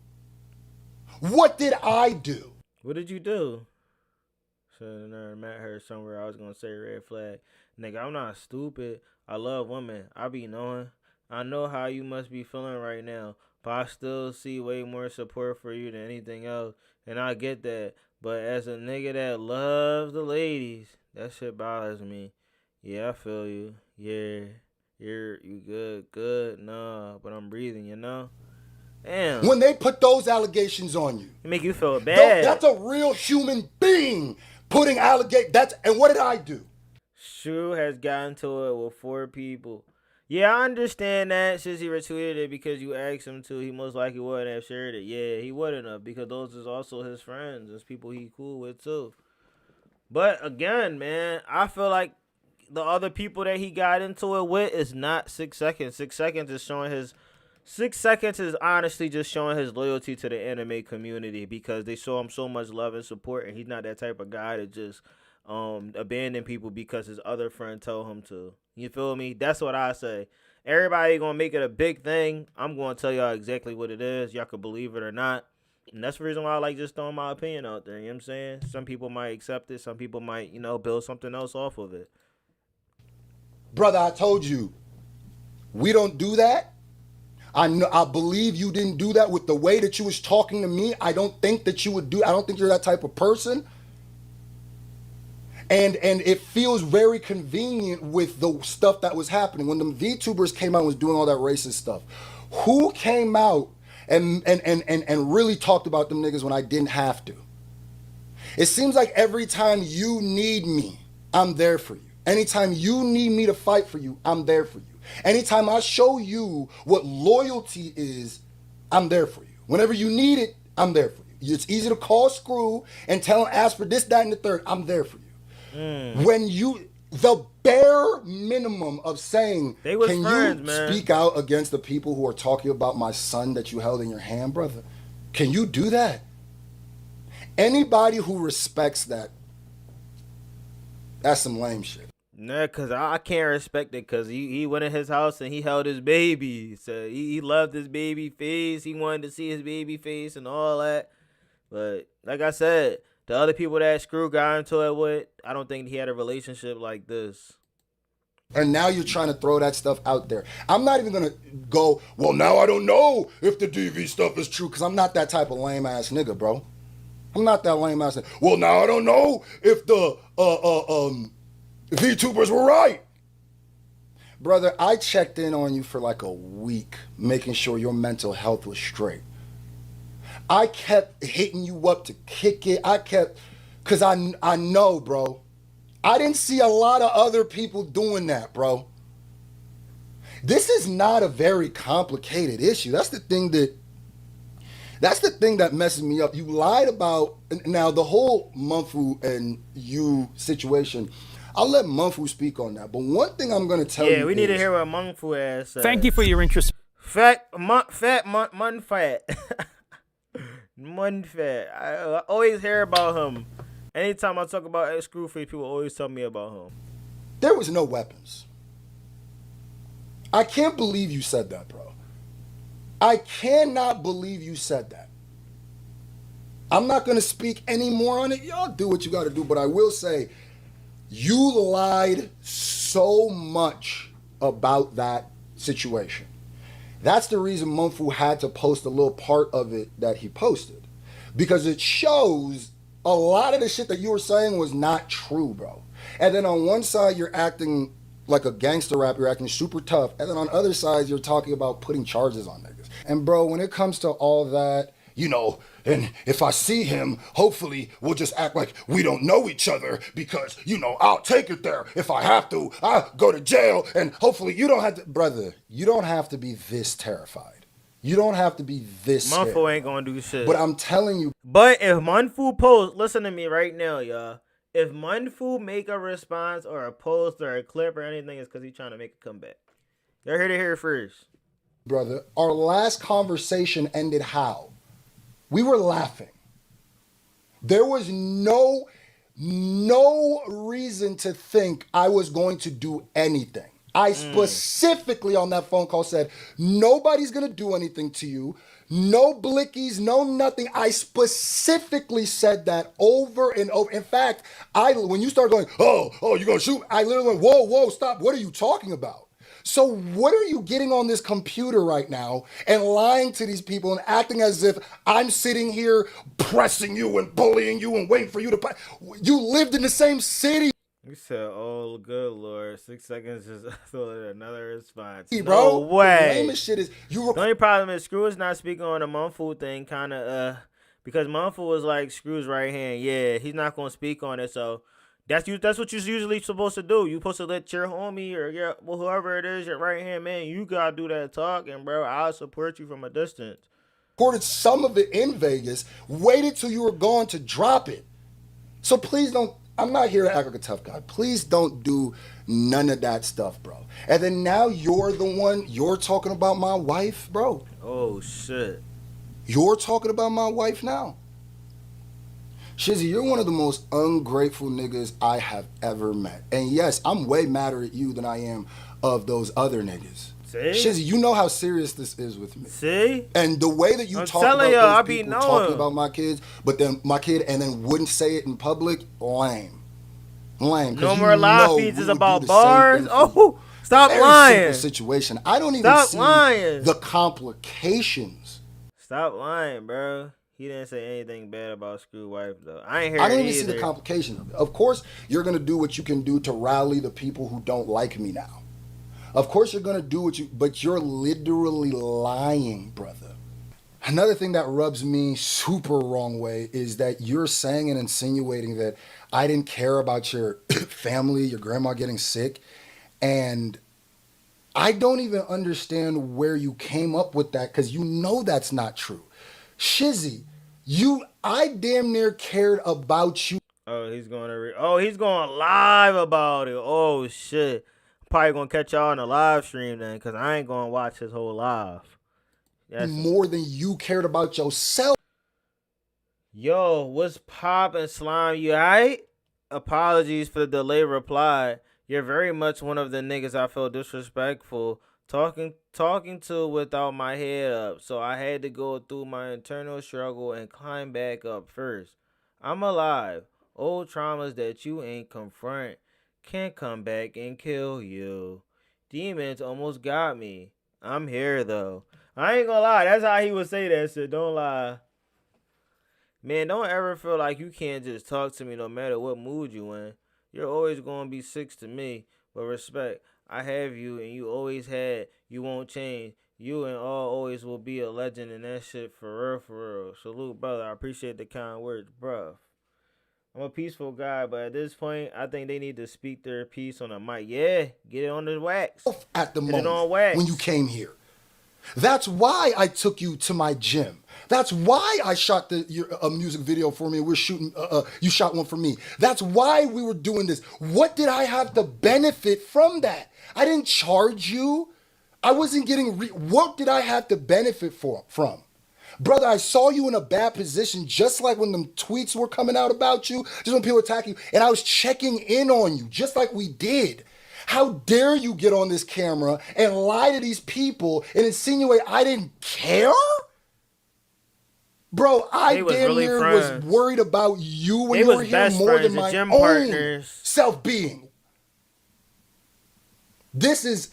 What did I do? What did you do? Should have never met her somewhere. I was gonna say red flag. Nigga, I'm not stupid. I love women. I be knowing. I know how you must be feeling right now. But I still see way more support for you than anything else. And I get that. But as a nigga that loves the ladies, that shit bothers me. Yeah, I feel you. Yeah. You good, nah, but I'm breathing, you know? Damn. When they put those allegations on you. It make you feel bad. That's a real human being putting allegations. And what did I do? Scru has gotten to it with 4 people. Yeah, I understand that since he retweeted it because you asked him to, he most likely wouldn't have shared it. Yeah, he wouldn't have because those is also his friends. There's people he cool with too. But again, man, I feel like the other people that he got into it with is not 6 seconds. 6 seconds is showing his 6 seconds is honestly just showing his loyalty to the anime community because they show him so much love and support, and he's not that type of guy to just abandon people because his other friend told him to. You feel me? That's what I say. Everybody gonna make it a big thing. I'm gonna tell y'all exactly what it is. Y'all can believe it or not. And that's the reason why I like just throwing my opinion out there. You know what I'm saying? Some people might accept it. Some people might, build something else off of it. Brother, I told you, we don't do that. I believe you didn't do that with the way that you was talking to me. I don't think that you would do. I don't think you're that type of person. And it feels very convenient with the stuff that was happening. When the VTubers came out and was doing all that racist stuff, who came out and really talked about them niggas when I didn't have to? It seems like every time you need me, I'm there for you. Anytime you need me to fight for you, I'm there for you. Anytime I show you what loyalty is, I'm there for you. Whenever you need it, I'm there for you. It's easy to call Scru and tell him, ask for this, that, and the third. I'm there for you. When the bare minimum of saying, can you speak out against the people who are talking about my son that you held in your hand, brother? Can you do that? Anybody who respects that, that's some lame shit. Nah, cause I can't respect it. Cause he went in his house and he held his baby. So he loved his baby face. He wanted to see his baby face and all that. But like I said, the other people that Scru got into it with, I don't think he had a relationship like this. And now you're trying to throw that stuff out there. I'm not even gonna go, well, now I don't know if the DV stuff is true, because I'm not that type of lame ass nigga, bro. I'm not that lame ass nigga. Well, now I don't know if the VTubers were right. Brother, I checked in on you for like a week, making sure your mental health was straight. I kept hitting you up to kick it. Because I know, bro. I didn't see a lot of other people doing that, bro. This is not a very complicated issue. That's the thing that messes me up. You lied about, now the whole Mumfu and you situation, I'll let Mumfu speak on that. But one thing I'm going to tell you Yeah, we need to hear what Mumfu has said. Thank you for your interest. Fat. I always hear about him. Anytime I talk about Scru, people always tell me about him. There was no weapons. I can't believe you said that, bro. I cannot believe you said that. I'm not going to speak any more on it. Y'all do what you got to do, but I will say, you lied so much about that situation That's the reason Mumfu had to post a little part of it that he posted. Because it shows a lot of the shit that you were saying was not true, bro. And then on one side, you're acting like a gangster rap, you're acting super tough. And then on other sides, you're talking about putting charges on niggas. And bro, when it comes to all that, you know, and if I see him, hopefully we'll just act like we don't know each other because, you know, I'll take it there. If I have to, I'll go to jail and hopefully you don't have to. Brother, you don't have to be this terrified. You don't have to be this Munfu scared. ain't gonna do shit. But I'm telling you. But if Munfu post, listen to me right now, y'all. If Munfu make a response or a post or a clip or anything, it's because he's trying to make a comeback. Y'all heard it here first. Brother, our last conversation ended how? We were laughing. There was no reason to think I was going to do anything. I specifically on that phone call said, nobody's going to do anything to you. No blickies, no nothing. I specifically said that over and over. In fact, when you start going, oh, you're going to shoot, I literally went, whoa, stop. What are you talking about? So what are you getting on this computer right now and lying to these people and acting as if I'm sitting here pressing you and bullying you and waiting for you to... You lived in the same city. You said, oh, good Lord. 6 seconds is another response. Hey, No bro, way. The lamest shit is... The only problem is Screw is not speaking on the Munfu thing, kind of, because Munfu was like Screw's right hand. Yeah, he's not going to speak on it, so... That's what you're usually supposed to do. You supposed to let your homie or whoever it is, your right hand man, you gotta do that talking, bro. I'll support you from a distance. Recorded some of it in Vegas, waited till you were gone to drop it. So please don't, I'm not here to act like a tough guy. Please don't do none of that stuff, bro. And then now you're talking about my wife, bro. Oh, shit. You're talking about my wife now. Shizzy, you're one of the most ungrateful niggas I have ever met. And yes, I'm way madder at you than I am of those other niggas. See? Shizzy, you know how serious this is with me. See? And the way that you talk about those people talking about my kids, but then my kid, and then wouldn't say it in public, lame. No more live feeds is about bars. Oh, stop lying. Situation. I don't even see the complications. Stop lying, bro. He didn't say anything bad about Screw wife though. I don't even see the complication of it. Of course, you're gonna do what you can do to rally the people who don't like me now. Of course, you're gonna do but you're literally lying, brother. Another thing that rubs me super wrong way is that you're saying and insinuating that I didn't care about your family, your grandma getting sick, and I don't even understand where you came up with that because you know that's not true. Shizzy, I damn near cared about you. Oh, he's going live about it. Oh shit. Probably gonna catch y'all on the live stream then, cause I ain't gonna watch his whole live. More than you cared about yourself. Yo, what's poppin', Slime? You alright? Apologies for the delayed reply. You're very much one of the niggas I felt disrespectful talking to without my head up, so I had to go through my internal struggle and climb back up first. I'm alive. Old traumas that you ain't confront can't come back and kill you. Demons almost got me. I'm here though. I ain't gonna lie, that's how he would say that shit. Don't lie. Man, don't ever feel like you can't just talk to me no matter what mood you in. You're always gonna be 6 to me, but respect. I have you and you always had. You won't change. You and all always will be a legend and that shit for real, for real. Salute, brother. I appreciate the kind words, bruh. I'm a peaceful guy, but at this point, I think they need to speak their piece on the mic. Yeah, get it on the wax. At the get moment it on wax. when you came here. That's why I took you to my gym. That's why I shot a music video for me. We're shooting, you shot one for me. That's why we were doing this. What did I have to benefit from that? I didn't charge you. I wasn't getting, what did I have to benefit from? Brother, I saw you in a bad position, just like when them tweets were coming out about you, just when people attack you, and I was checking in on you, just like we did. How dare you get on this camera and lie to these people and insinuate I didn't care? Bro, I damn really near friends. was worried about you when they you was were here best more friends, than my gym own partners. self-being. This is,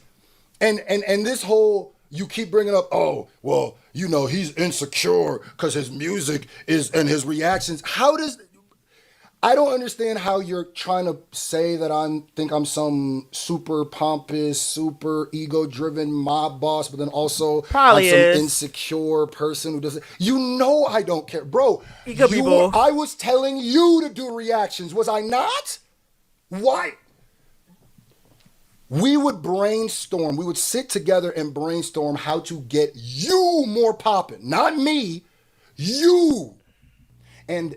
and this whole you keep bringing up, oh, well, you know, he's insecure because his music is and his reactions. I don't understand how you're trying to say that I'm some super pompous, super ego-driven mob boss, but then also I'm some insecure person who doesn't. You know I don't care, bro. I was telling you to do reactions, was I not? Why? We would brainstorm. We would sit together and brainstorm how to get you more popping, not me. You. And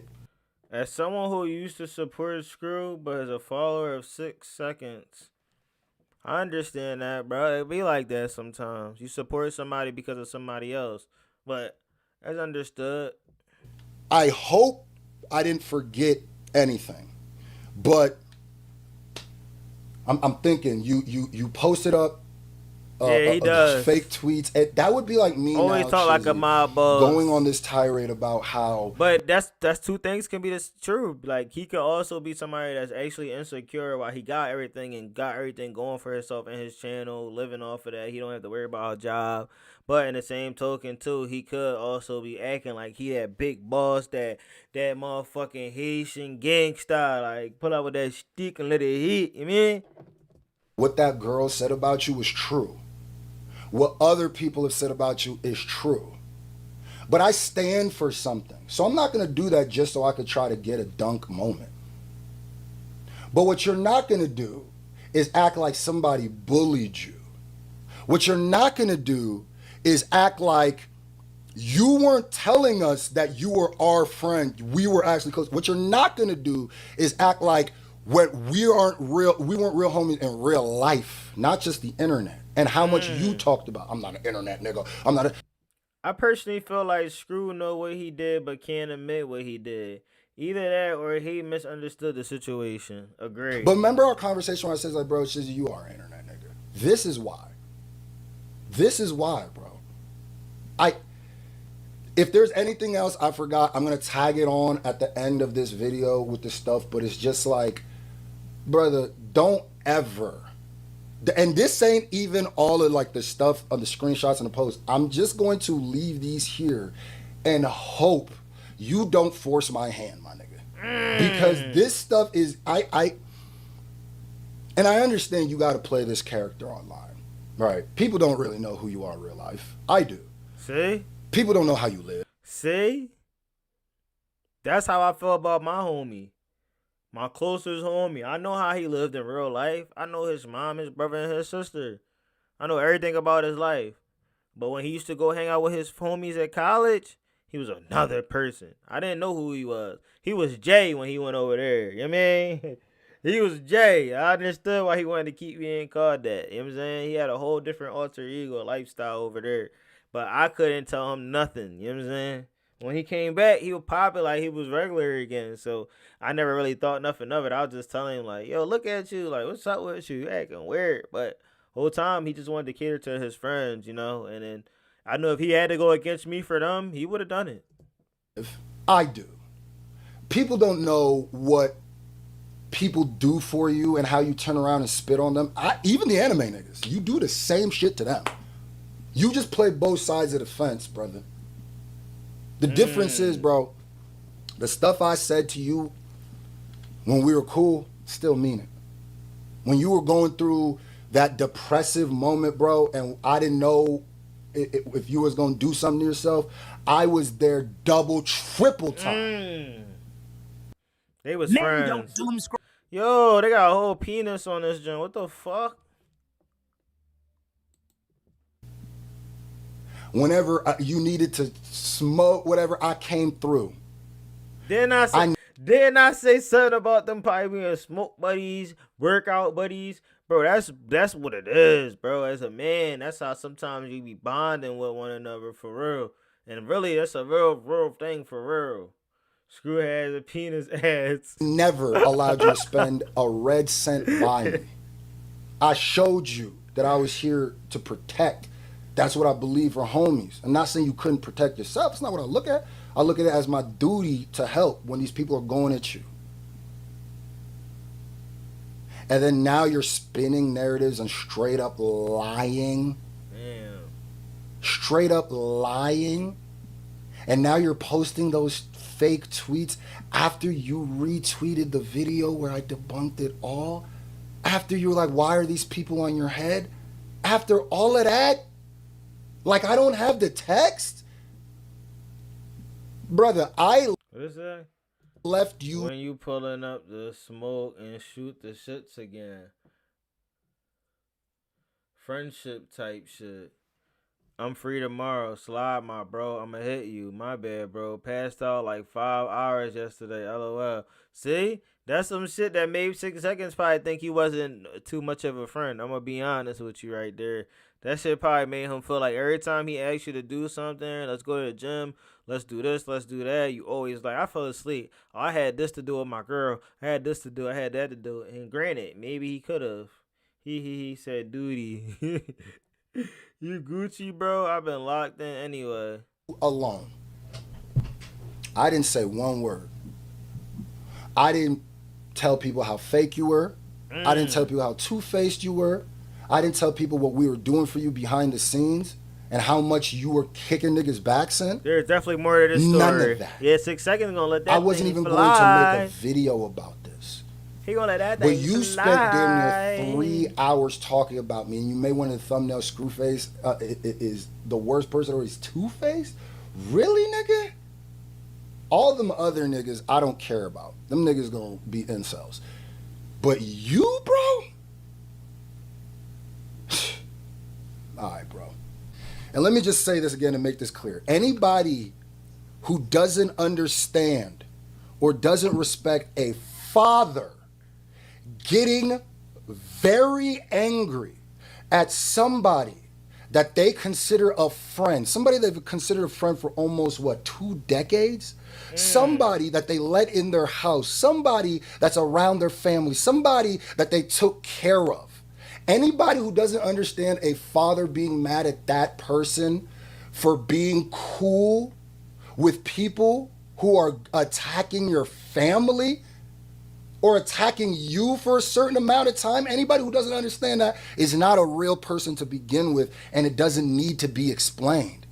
as someone who used to support Scru, but as a follower of 6 seconds, I understand that, bro. It be like that sometimes. You support somebody because of somebody else, but that's understood. I hope I didn't forget anything, but I'm thinking you posted up he does. fake tweets. That would be like me always now, talk like a mob boss, going on this tirade about how. But that's two things can be this true. Like he could also be somebody that's actually insecure while he got everything going for himself in his channel, living off of that. He don't have to worry about a job. But in the same token too, he could also be acting like he that big boss, that motherfucking Haitian gangsta, like pull out with that stick and let it hit. You mean? What that girl said about you was true. What other people have said about you is true. But I stand for something. So I'm not going to do that just so I could try to get a dunk moment. But what you're not going to do is act like somebody bullied you. What you're not going to do is act like you weren't telling us that you were our friend. We were actually close. What you're not going to do is act like we weren't real homies in real life, not just the internet. And how much you talked about. I'm not an internet nigga. I personally feel like Scru know what he did but can't admit what he did. Either that or he misunderstood the situation. Agree. But remember our conversation where I says like, bro, Shizzy, you are an internet nigga. This is why. Bro. If there's anything else I forgot, I'm going to tag it on at the end of this video with the stuff, but it's just like, brother, don't ever. And this ain't even all of like the stuff on the screenshots and the posts. I'm just going to leave these here and hope you don't force my hand, my nigga. Because this stuff is, and I understand you got to play this character online, right? People don't really know who you are in real life. I do. See? People don't know how you live. See? That's how I feel about my homie. My closest homie. I know how he lived in real life. I know his mom, his brother, and his sister. I know everything about his life. But when he used to go hang out with his homies at college, he was another person. I didn't know who he was. He was Jay when he went over there. You know what I mean? He was Jay. I understood why he wanted to keep being called that. You know what I'm saying? He had a whole different alter ego lifestyle over there. But I couldn't tell him nothing. You know what I'm saying? When he came back, he was popping like he was regular again. So I never really thought nothing of it. I was just telling him like, yo, look at you. Like, what's up with you? You acting weird. But whole time, he just wanted to cater to his friends, you know? And then I know if he had to go against me for them, he would have done it. I do. People don't know what people do for you and how you turn around and spit on them. Even the anime niggas, you do the same shit to them. You just play both sides of the fence, brother. The difference is, bro, the stuff I said to you when we were cool, still mean it. When you were going through that depressive moment, bro, and I didn't know if you was going to do something to yourself, I was there double, triple time. They was friends. Yo, they got a whole penis on this joint. What the fuck? Whenever you needed to smoke, whatever, I came through. Didn't I say something about them probably being smoke buddies, workout buddies? Bro, that's what it is, bro. As a man, that's how sometimes you be bonding with one another for real. And really, that's a real thing for real. Screw has a penis ass. Never allowed you to spend a red cent by me. I showed you that I was here to protect. That's what I believe for homies. I'm not saying you couldn't protect yourself. It's not what I look at. I look at it as my duty to help when these people are going at you. And then now you're spinning narratives and straight up lying. Damn. straight up lying, and now you're posting those fake tweets after you retweeted the video where I debunked it all, after you were like, why are these people on your head? After all of that, like I don't have the text? Brother, I What is that? left you. When you pulling up the smoke and shoot the shits again. Friendship type shit. I'm free tomorrow. Slide, my bro. I'ma hit you. My bad, bro. Passed out like 5 hours yesterday. LOL. See? That's some shit that made 6 seconds probably think he wasn't too much of a friend. I'm gonna be honest with you right there. That shit probably made him feel like every time he asks you to do something, let's go to the gym, let's do this, let's do that, you always like, I fell asleep. Oh, I had this to do with my girl. I had this to do. I had that to do. And granted, maybe he could have. He said, duty. You Gucci, bro? I've been locked in anyway. Alone. I didn't say one word. I didn't tell people how fake you were. I didn't tell people how two-faced you were. I didn't tell people what we were doing for you behind the scenes and how much you were kicking niggas' backs in. There's definitely more to this story. None of that. Yeah, 6 seconds gonna let that I wasn't even fly. going to make a video about this. He gonna let that thing But you fly. spent damn near 3 hours talking about me, and you made one of the thumbnail Screwface is the worst person, or he's two-faced? Really, nigga? All them other niggas I don't care about. Them niggas gonna be incels. But you, bro? Alright, bro. And let me just say this again and make this clear. Anybody who doesn't understand or doesn't respect a father getting very angry at somebody that they consider a friend, somebody they've considered a friend for almost, 2 decades? Somebody that they let in their house, somebody that's around their family, somebody that they took care of. Anybody who doesn't understand a father being mad at that person for being cool with people who are attacking your family or attacking you for a certain amount of time, anybody who doesn't understand that is not a real person to begin with, and it doesn't need to be explained.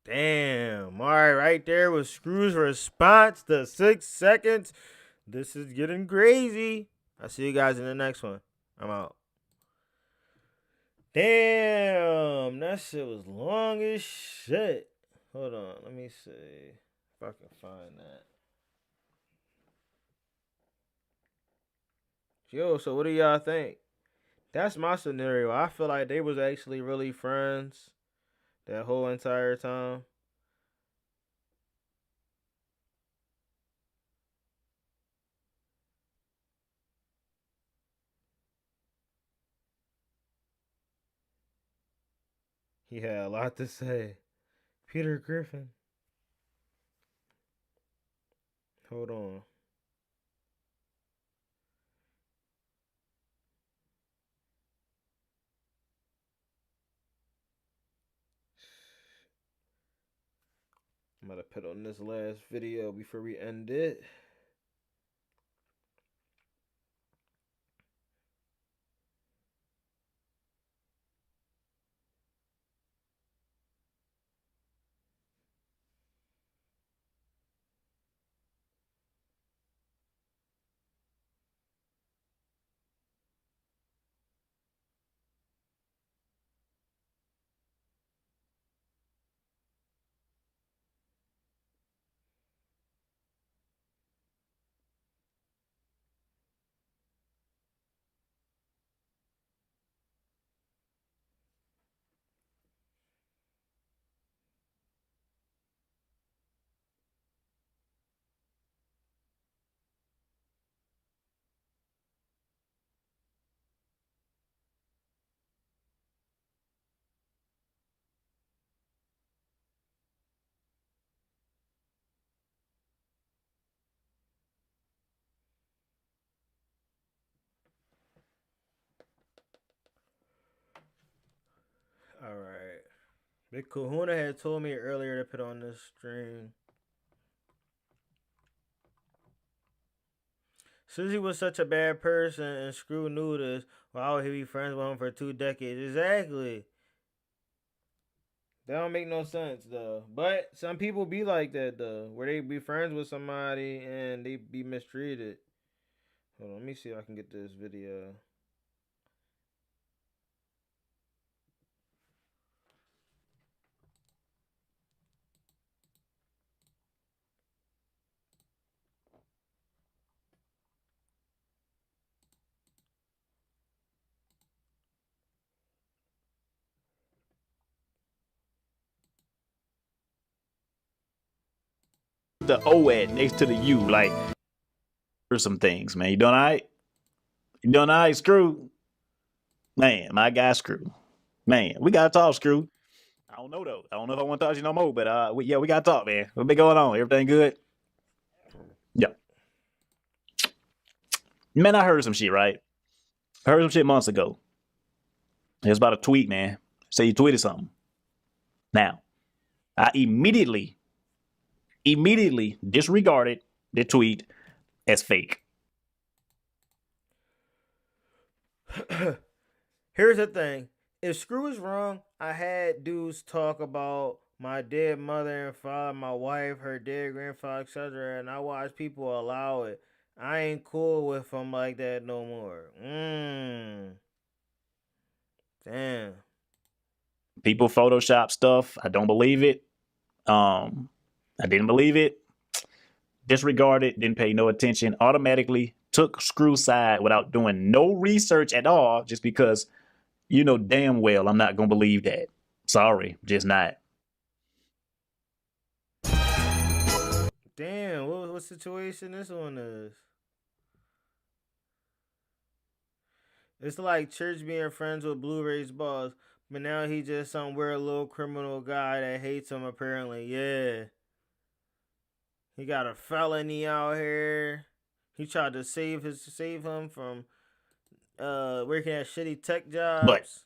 Damn. All right, right there was Screw's response to 6 seconds. This is getting crazy. I'll see you guys in the next one. I'm out. Damn, that shit was long as shit. Hold on, let me see if I can find that. Yo, so what do y'all think? That's my scenario. I feel like they was actually really friends that whole entire time. He had a lot to say. Peter Griffin. Hold on. I'm about to put on this last video before we end it. Alright. Big Kahuna had told me earlier to put on this stream. Since he was such a bad person and Screw knew this, why would he be friends with him for 2 decades? Exactly. That don't make no sense though. But some people be like that though, where they be friends with somebody and they be mistreated. Hold on, let me see if I can get this video. The O at next to the U, like, there's some things, man. You doing all right? You doing all right, Screw? Man, my guy Screw. Man, we gotta talk, Screw. I don't know though. I don't know if I want to talk to you no more, but we gotta talk, man. What been going on? Everything good? Yeah. Man, I heard some shit, right? I heard some shit months ago. It was about a tweet, man. Say you tweeted something. Now, I immediately disregarded the tweet as fake. Here's the thing. If Screw is wrong, I had dudes talk about my dead mother and father, my wife, her dead grandfather, etc. And I watch people allow it. I ain't cool with them like that no more. Damn. People Photoshop stuff. I don't believe it. I didn't believe it. Disregarded, didn't pay no attention, automatically took Screw's side without doing no research at all, just because you know damn well I'm not gonna believe that. Sorry, just not. Damn, what situation this one is? It's like Church being friends with Blu-ray's boss, but now he just some weird little criminal guy that hates him apparently. Yeah. He got a felony out here. He tried to save him from working at shitty tech jobs.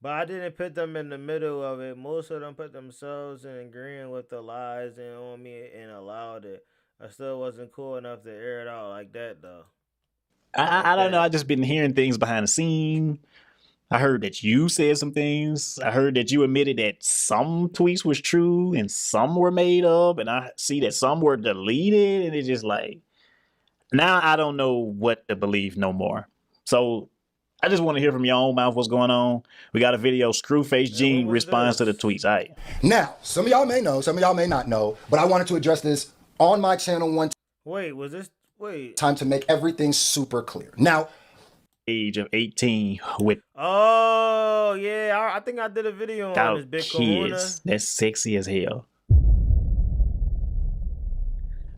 But I didn't put them in the middle of it. Most of them put themselves in agreeing with the lies and on me and allowed it. I still wasn't cool enough to air it out like that though. I don't know. I just been hearing things behind the scene. I heard that you said some things. I heard that you admitted that some tweets was true and some were made up. And I see that some were deleted. And it's just like, now I don't know what to believe no more. So I just want to hear from your own mouth what's going on. We got a video. Screwface Gene responds to the tweets. All right. Now, some of y'all may know, some of y'all may not know, but I wanted to address this on my channel one time to make everything super clear. Now, age of 18 with I think I did a video on this big kids. That's sexy as hell.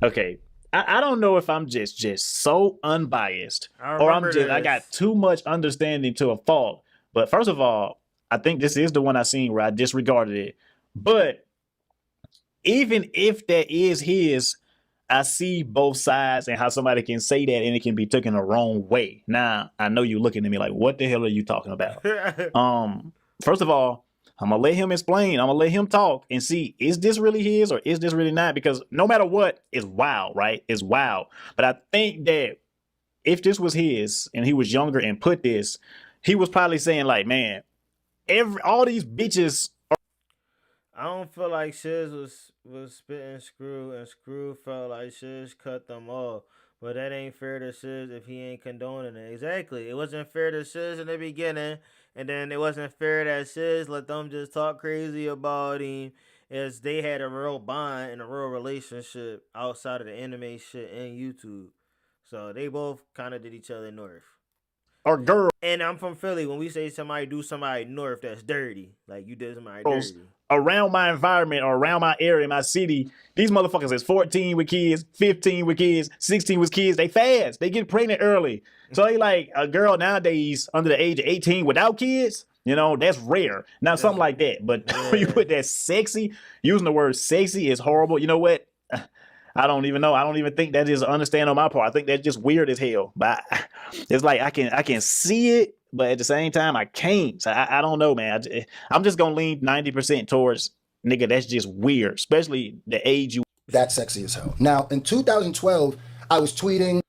Okay, I don't know if I'm just so unbiased or I got too much understanding to a fault. But first of all, I think this is the one I seen where I disregarded it. But even if that is his, I see both sides and how somebody can say that and it can be taken the wrong way. Now, I know you're looking at me like, what the hell are you talking about? First of all, I'm going to let him explain. I'm going to let him talk and see, is this really his or is this really not? Because no matter what, it's wild, right? It's wild. But I think that if this was his and he was younger and put this, he was probably saying like, man, all these bitches are. I don't feel like Shiz was spitting Screw, and Screw felt like Shiz cut them off. But that ain't fair to Shiz if he ain't condoning it. Exactly. It wasn't fair to Shiz in the beginning, and then it wasn't fair that Shiz let them just talk crazy about him, as they had a real bond and a real relationship outside of the anime shit and YouTube. So they both kind of did each other north. Or girl. And I'm from Philly. When we say somebody do somebody north, that's dirty. Like you did somebody dirty. Around my environment or around my area, my city, these motherfuckers is 14 with kids, 15 with kids, 16 with kids. They fast. They get pregnant early. So they like a girl nowadays under the age of 18 without kids, you know, that's rare. Now, something like that. But when you put that sexy, using the word sexy is horrible. You know what? I don't even know. I don't even think that is an understand on my part. I think that's just weird as hell. But it's like I can see it, but at the same time, I can't. So I don't know, man. I'm just going to lean 90% towards, nigga, that's just weird, especially the age you. That's sexy as hell. Now, in 2012, I was tweeting.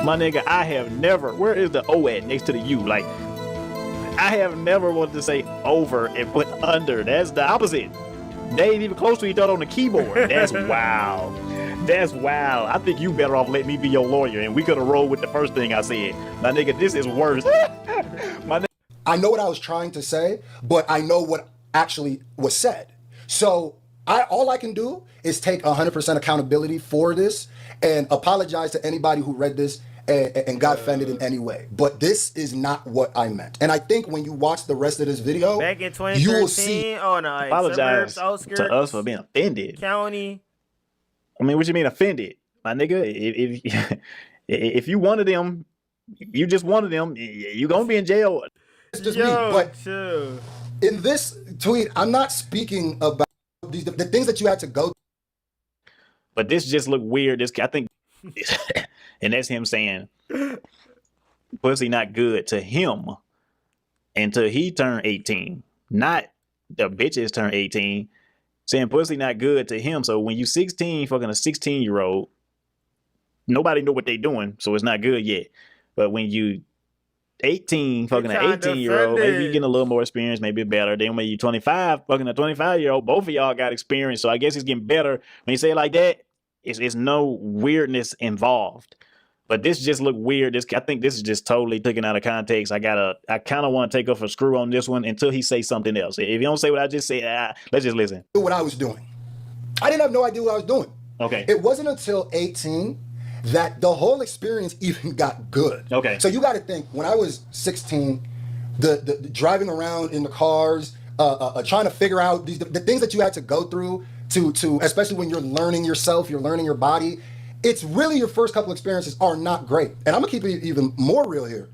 My nigga, I have never, where is the O at next to the U? Like, I have never wanted to say over and put under. That's the opposite. They ain't even close to each other on the keyboard. That's wild. That's wild. I think you better off let me be your lawyer, and we could have rolled with the first thing I said. My nigga, this is worse. I know what I was trying to say, but I know what actually was said. So all I can do is take 100% accountability for this and apologize to anybody who read this and got offended in any way. But this is not what I meant. And I think when you watch the rest of this video, back in 2013, you will see. Oh no! Apologize suburbs, to us for being offended. County. I mean, what you mean offended, my nigga? If you one of them, you just one of them. You gonna be in jail. It's just me. But in this tweet, I'm not speaking about the things that you had to go through. But this just looked weird. This, I think, and that's him saying, pussy not good to him until he turned 18. Not the bitches turn 18. Saying pussy not good to him. So when you 16, fucking a 16-year-old, nobody know what they doing, so it's not good yet. But when you 18, fucking an 18-year-old, maybe you getting a little more experience, maybe better. Then when you 25, fucking a 25-year-old, both of y'all got experience. So I guess it's getting better. When you say it like that, it's no weirdness involved. But this just looked weird. I think this is just totally taken out of context. I kind of want to take up for Screw on this one until he says something else. If you don't say what I just said, let's just listen. What I was doing. I didn't have no idea what I was doing. Okay. It wasn't until 18 that the whole experience even got good. Okay. So you got to think, when I was 16, the driving around in the cars, trying to figure out the things that you had to go through to especially when you're learning yourself, you're learning your body. It's really your first couple experiences are not great. And I'm gonna keep it even more real here.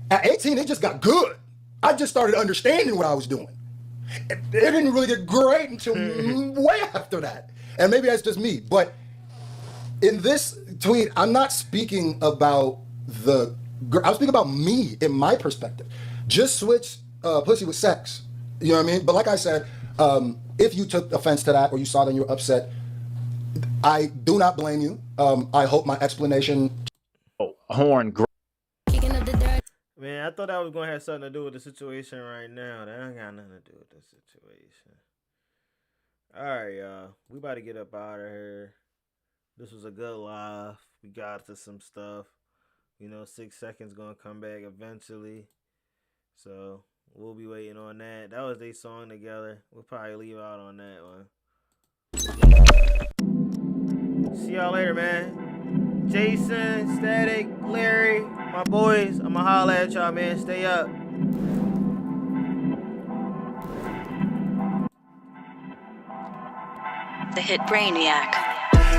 At 18, it just got good. I just started understanding what I was doing. It didn't really get great until way after that. And maybe that's just me, but in this tweet, I'm not speaking about I'm speaking about me in my perspective. Just switch pussy with sex. You know what I mean? But like I said, if you took offense to that or you saw that and you're upset, I do not blame you. I hope my explanation. Horn. Man, I thought that was going to have something to do with the situation right now. That ain't got nothing to do with the situation. All right, y'all. We about to get up out of here. This was a good live. We got to some stuff. You know, 6 seconds going to come back eventually. So we'll be waiting on that. That was their song together. We'll probably leave out on that one. See y'all later, man. Jason, Static, Larry, my boys. I'ma holla at y'all, man. Stay up. The hit Brainiac.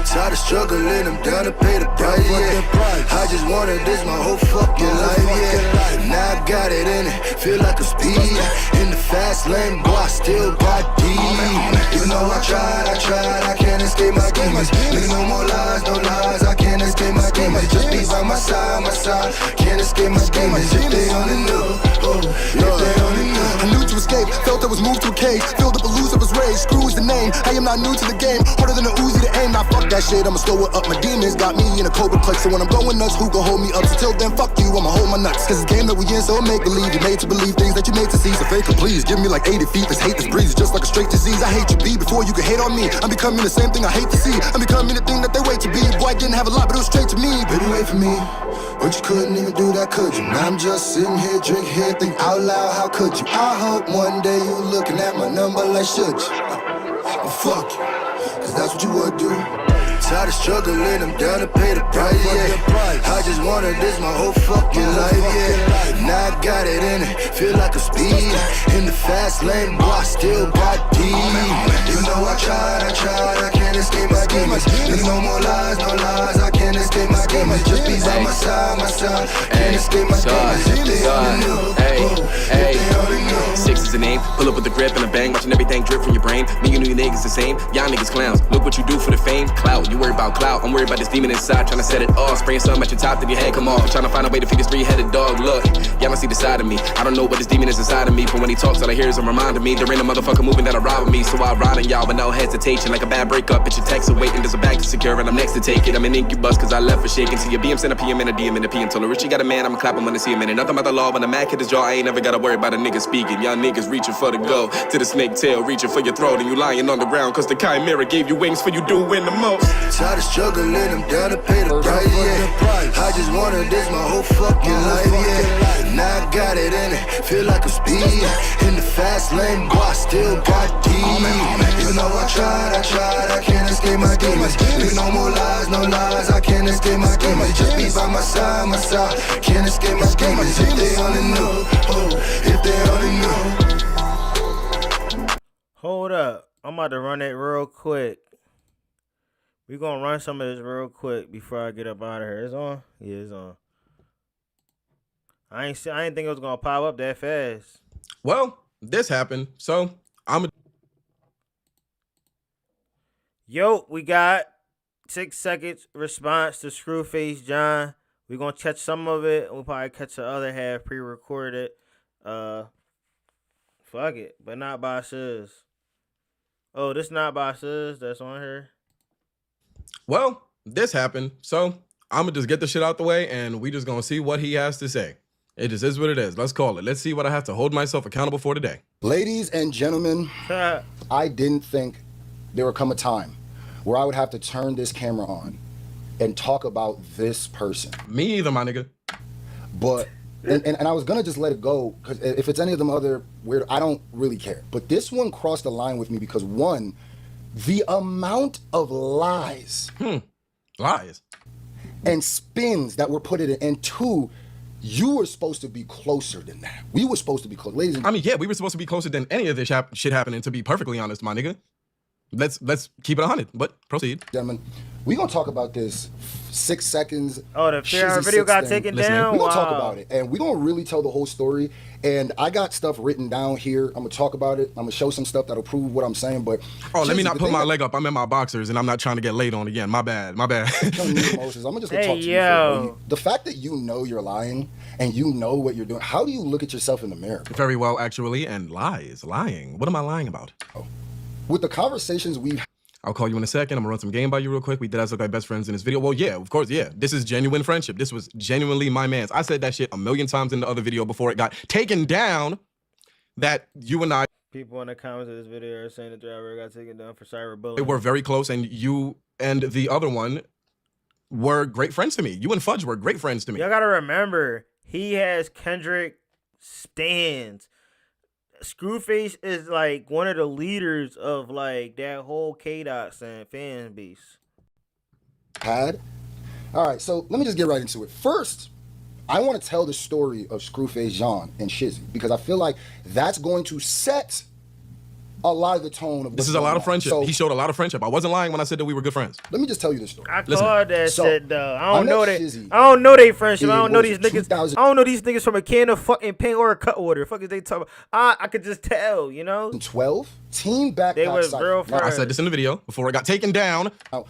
Tired of struggling, I'm down to pay the price, yeah. I just wanted this my whole fucking life, yeah. Now I got it in it, feel like a speed. In the fast lane, boy, I still got deep. You know I tried, I can't escape my demons. Nigga, no more lies, no lies, I can't escape my demons. Just be by my side, can't escape my demons. If they only knew, if they only knew. I knew to escape, felt I was moved to a cave. Filled up a loser, was raised, Screw is the name. I am not new to the game, harder than a Uzi to aim. Now fuck that shit, I'ma store up my demons. Got me in a cobra clutch, so when I'm going nuts, who gon' hold me up? So till then, fuck you, I'ma hold my nuts. Cause it's a game that we in, so make-believe. You're made to believe things that you made to see. So fake it, please, give me like 80 feet. This hate, this breeze, just like a straight disease. I hate you, be before you can hate on me. I'm becoming the same thing I hate to see. I'm becoming the thing that they wait to be. Boy, I didn't have a lot, but it was straight to me. Baby, wait for me, but you couldn't even do that, could you? Now I'm just sitting here, drink here, think out loud, how could you? I hope one day you looking at my number like, should you? Fuck you, cause that's what you would do. Tired of struggling, I'm down to pay the price, yeah. I just wanted this my whole fucking life, yeah. Now I got it in it, feel like a speed. In the fast lane, boy, I still got deep. You know I tried, I can't escape my demons. There's no more lies, no lies, I can't escape my demons. Just be by my side, can't escape my demons. If they only knew, if they only knew. 6 is the name. fame. Pull up with the grip and a bang, watching everything drip from your brain. Me and you niggas the same, y'all niggas clowns. Look what you do for the fame, clout. You worry about clout, I'm worried about this demon inside, trying to set it off. Spraying something at your top, then your head come off. Trying to find a way to feed this three-headed dog. Look, y'all don't see the side of me. I don't know what this demon is inside of me, but when he talks, all I hear is a reminder me. There ain't a motherfucker moving that'll ride with me, so I ride on y'all with no hesitation. Like a bad breakup, it's your text awaiting. There's a bag to secure, and I'm next to take it. I'm an incubus, cause I left for shaking. See your BM send a PM and a DM and a PM. Told her Richie got a man, I'ma clap him when I see him in it. Nothing about the law, when the Mac hit his jaw, I ain't never gotta worry about a nigga speaking. Y'all niggas reaching for the go, to the snake tail, reaching for your throat, and you lying on the ground, cause the chimera gave you wings for you doing the most. Tired of struggling, I'm down to pay the price, yeah. I just wanted this my whole fucking life, yeah. Now I got it in it, feel like I'm speeding in the fast lane, boy, I still got D. Even though I tried, I can't escape my demons. There's no more lies, no lies, I can't escape my demons. Just be by my side, can't escape my demons. If they only knew, oh, if they only knew. Hold up, I'm about to run it real quick. We gonna run some of this real quick before I get up out of here. It's on? Yeah, it's on. I ain't think it was gonna pop up that fast. Well, this happened, so I'm a... Yo, we got 6 seconds response to Screwface John. We gonna catch some of it. We'll probably catch the other half pre-recorded. Fuck it, but not by Sus. Oh, this not by Sus. That's on here. Well, this happened, so I'm gonna just get the shit out the way, and we just gonna see what he has to say. It just is what it is. Let's call it. Let's see what I have to hold myself accountable for today. Ladies and gentlemen, I didn't think there would come a time where I would have to turn this camera on and talk about this person. Me either, my nigga. But, and I was gonna just let it go, because if it's any of them other weird, I don't really care. But this one crossed the line with me because one, the amount of lies. Lies? And spins that were put in it, and two, you were supposed to be closer than that. We were supposed to be close. Ladies and I mean, yeah, we were supposed to be closer than any of this shit happening, to be perfectly honest, my nigga. Let's keep it 100, but proceed. Gentlemen, we're going to talk about this 6 seconds. Oh, the video got taken down? We're going to talk about it, and we're going to really tell the whole story. And I got stuff written down here. I'm going to talk about it. I'm going to show some stuff that'll prove what I'm saying. But oh, let me not put my leg up. I'm in my boxers, and I'm not trying to get laid on again. My bad. My bad. I'm just going to talk to you. The fact that you know you're lying and you know what you're doing, how do you look at yourself in the mirror? Very well, actually. And lying. What am I lying about? With the conversations we've... I'll call you in a second. I'm gonna run some game by you real quick. We did as look like best friends in this video. Well, yeah, of course, yeah. This is genuine friendship. This was genuinely my man's. I said that shit a million times in the other video before it got taken down, that you and I... People in the comments of this video are saying the driver got taken down for cyberbullying. They were very close, and you and the other one were great friends to me. You and Fudge were great friends to me. Y'all gotta remember, he has Kendrick stans. Screwface is like one of the leaders of like that whole K-Dots and fan base. All right, so let me just get right into it. First, I want to tell the story of Screwface John and Shizzy, because I feel like that's going to set a lot of the tone of this is a lot of friendship. So, he showed a lot of friendship. I wasn't lying when I said that we were good friends. Let me just tell you the story. I called that shit though. I don't know they friendship. I don't know these niggas. I don't know these niggas from a can of fucking paint or a cut water. Fuck is they talking about? I could just tell, you know. 12 Team Backpack. They was real friends. I said this in the video before it got taken down. Now,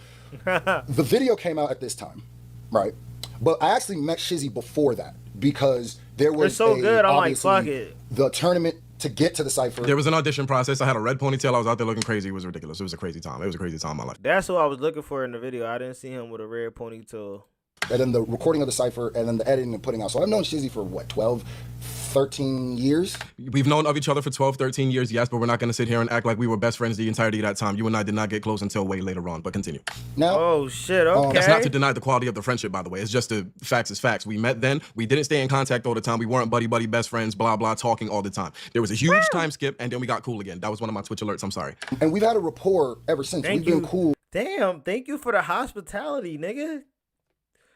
the video came out at this time, right? But I actually met Shizzy before that, because there was it's so good. I'm like, fuck it. The tournament to get to the cipher. There was an audition process. I had a red ponytail. I was out there looking crazy. It was ridiculous. It was a crazy time. It was a crazy time in my life. That's what I was looking for in the video. I didn't see him with a red ponytail. And then the recording of the cipher, and then the editing and putting out. So I've known Shizzy for what, 12, 13 years? We've known of each other for 12, 13 years, yes, but we're not going to sit here and act like we were best friends the entirety of that time. You and I did not get close until way later on, but continue. Now, oh, shit, okay. That's not to deny the quality of the friendship, by the way. It's just the facts is facts. We met then. We didn't stay in contact all the time. We weren't buddy-buddy best friends, blah, blah, talking all the time. There was a huge time skip, and then we got cool again. That was one of my Twitch alerts. I'm sorry. And we've had a rapport ever since. We've been cool. Damn, thank you for the hospitality, nigga.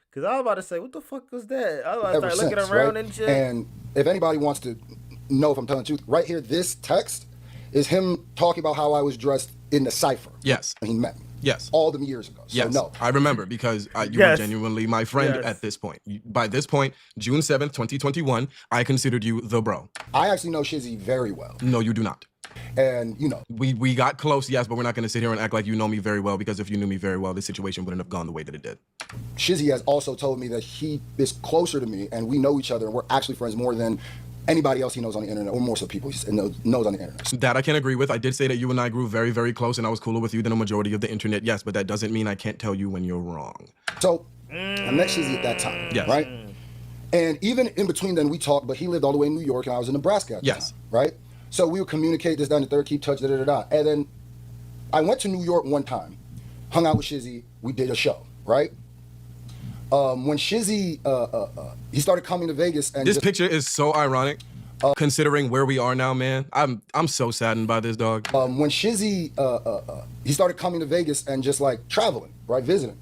Because I was about to say, what the fuck was that? I was about to start looking around and shit. And if anybody wants to know if I'm telling the truth, right here, this text is him talking about how I was dressed in the cipher. Yes. And he met me. Yes. All them years ago. So yes. no. I remember because you were genuinely my friend at this point. By this point, June 7th, 2021, I considered you the bro. I actually know Shizzy very well. No, you do not. And, you know. We got close, yes, but we're not going to sit here and act like you know me very well, because if you knew me very well, this situation wouldn't have gone the way that it did. Shizzy has also told me that he is closer to me, and we know each other, and we're actually friends more than anybody else he knows on the internet, or more so people he knows on the internet. That I can agree with. I did say that you and I grew very, very close, and I was cooler with you than a majority of the internet, yes, but that doesn't mean I can't tell you when you're wrong. So, I met Shizzy at that time, yes. right? And even in between then, we talked, but he lived all the way in New York, and I was in Nebraska at the time, right? So we would communicate this down the third, keep touch, da-da-da-da. And then I went to New York one time, hung out with Shizzy, we did a show, right? When Shizzy, he started coming to Vegas, and this picture is so ironic, considering where we are now, man. I'm so saddened by this, dog. When Shizzy, he started coming to Vegas and just like traveling, right, visiting.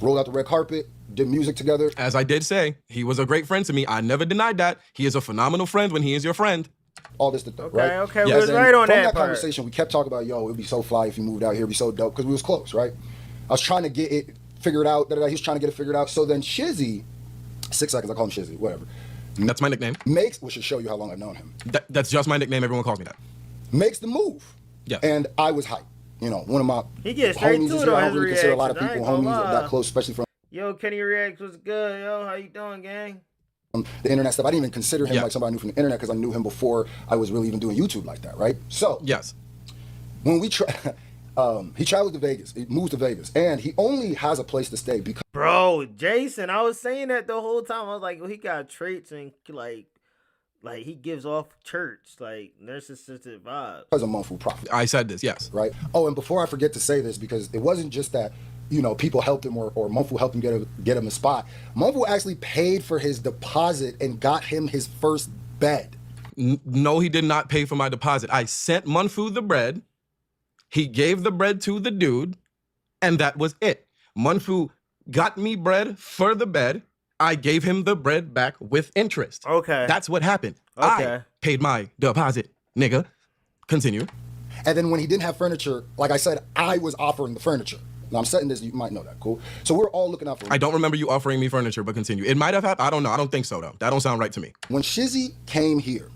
Rolled out the red carpet, did music together. As I did say, he was a great friend to me. I never denied that. He is a phenomenal friend when he is your friend. All this stuff, right? Okay, we was right on that that part. Conversation, we kept talking about, yo, it'd be so fly if you moved out here, it'd be so dope, because we was close, right? I was trying to get it figured out, he was trying to get it figured out. So then Shizzy, 6 seconds, I call him Shizzy, whatever. That's my nickname. Which should show you how long I've known him. That's just my nickname, everyone calls me that. Makes the move. Yeah. And I was hyped. You know, one of my he gets straight homies to is it here. I on don't his really consider a lot of reactions. people homies that close, especially from Yo, Kenny Reacts was good, yo. How you doing, gang? The internet stuff. I didn't even consider him like somebody I knew from the internet, because I knew him before I was really even doing YouTube like that, right? So yes, when we he traveled to Vegas, he moved to Vegas, and he only has a place to stay because bro, Jason, I was saying that the whole time. I was like, well, he got traits and like he gives off church, like narcissistic vibes. Because of Monfu Prophet. I said this, yes. Right. Oh, and before I forget to say this, because it wasn't just that, you know, people helped him or Monfu helped him get him a spot. Monfu actually paid for his deposit and got him his first bed. No, he did not pay for my deposit. I sent Monfu the bread. He gave the bread to the dude, and that was it. Monfu got me bread for the bed. I gave him the bread back with interest. Okay. That's what happened. Okay. I paid my deposit, nigga. Continue. And then when he didn't have furniture, like I said, I was offering the furniture. Now I'm setting this, you might know that, cool? So we're all looking out for him. I don't remember you offering me furniture, but continue. It might have happened. I don't know. I don't think so, though. That don't sound right to me. When Shizzy came here,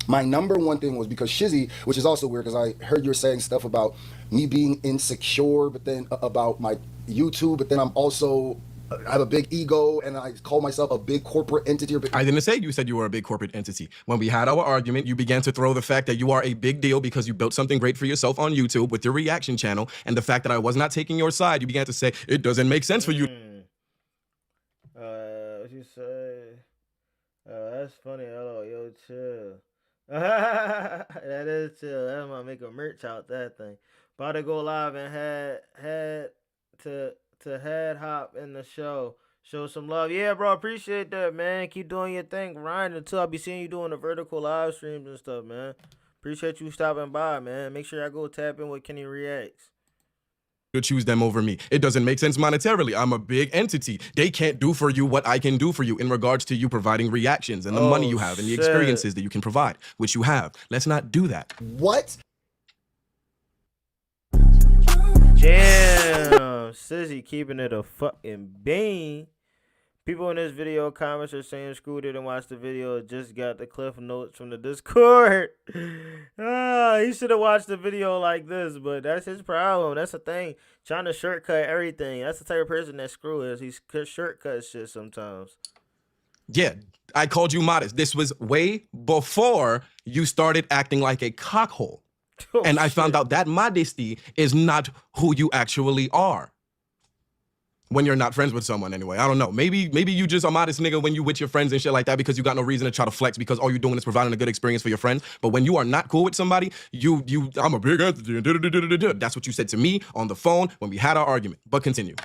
my number one thing was because Shizzy, which is also weird because I heard you were saying stuff about me being insecure, but then about my YouTube, but then I have a big ego and I call myself a big corporate entity. I didn't say you said you were a big corporate entity. When we had our argument, you began to throw the fact that you are a big deal because you built something great for yourself on YouTube with your reaction channel, and the fact that I was not taking your side, you began to say, it doesn't make sense for you. What you say? That's funny. Hello, yo, chill. That is chill. That might make a merch out that thing. About to go live and had to head hop in the show. Show some love. Yeah, bro, appreciate that, man. Keep doing your thing, Ryan, until I be seeing you doing the vertical live streams and stuff, man. Appreciate you stopping by, man. Make sure I go tap in with Kenny Reacts. To choose them over me. It doesn't make sense monetarily. I'm a big entity. They can't do for you what I can do for you in regards to you providing reactions and the money you have and the experiences that you can provide, which you have. Let's not do that. What? Damn, Sizzy keeping it a fucking bean. People in this video comments are saying Scru didn't watch the video, just got the cliff notes from the Discord. He should have watched the video like this, but that's his problem. That's the thing. Trying to shortcut everything. That's the type of person that Scru is. He shortcuts shit sometimes. Yeah, I called you modest. This was way before you started acting like a cockhole. And I found out that modesty is not who you actually are. When you're not friends with someone anyway. I don't know. Maybe you just a modest nigga when you with your friends and shit like that because you got no reason to try to flex because all you're doing is providing a good experience for your friends. But when you are not cool with somebody, I'm a big entity. That's what you said to me on the phone when we had our argument. But continue.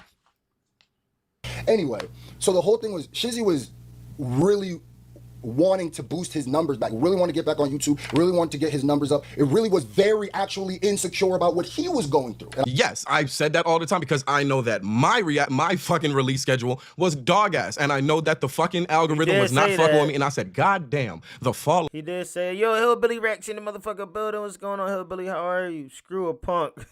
Anyway, so the whole thing was Shizzy was really wanting to boost his numbers back, really wanted to get back on YouTube, really wanted to get his numbers up. It really was very actually insecure about what he was going through. Yes, I've said that all the time because I know that my fucking release schedule was dog ass, and I know that the fucking algorithm was not fucking with me, and I said, God damn, the fall. He did say, yo, Hillbilly Rex in the motherfucker building. What's going on, Hillbilly? How are you? Screw a punk.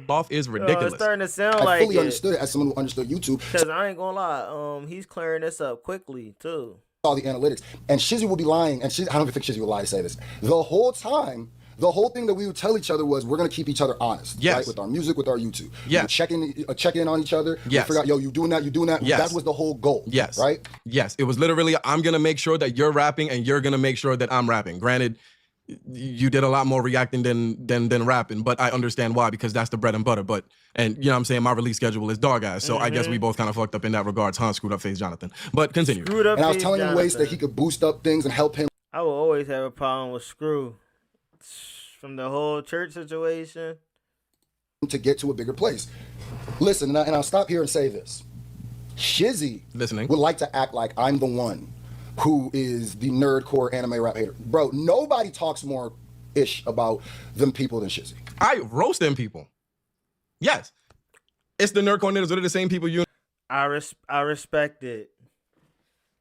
off is ridiculous. It's starting to sound I like fully understood it as someone who understood YouTube. Because I ain't gonna lie, he's clearing this up quickly too. All the analytics, and Shizzy will be lying, and I don't even think Shizzy will lie to say this. The whole time, the whole thing that we would tell each other was we're gonna keep each other honest, yes, right? With our music, with our YouTube. Yeah, check in on each other. Yes, figure out, yo, you doing that, you doing that. Yes, that was the whole goal. Yes, right. Yes, it was literally I'm gonna make sure that you're rapping, and you're gonna make sure that I'm rapping. Granted, you did a lot more reacting than rapping, but I understand why, because that's the bread and butter. But, and you know what I'm saying, my release schedule is dog ass, so I guess we both kind of fucked up in that regards, huh? Screwed up face Jonathan. But continue. And I was telling him ways that he could boost up things and help him. I will always have a problem with Screw, from the whole church situation, to get to a bigger place. Listen, and I'll stop here and say this: Shizzy would like to act like I'm the one who is the nerdcore anime rap hater. Bro, nobody talks more ish about them people than Shizzy. I roast them people. Yes. It's the nerdcore niggas. They're the same people you... I respect it.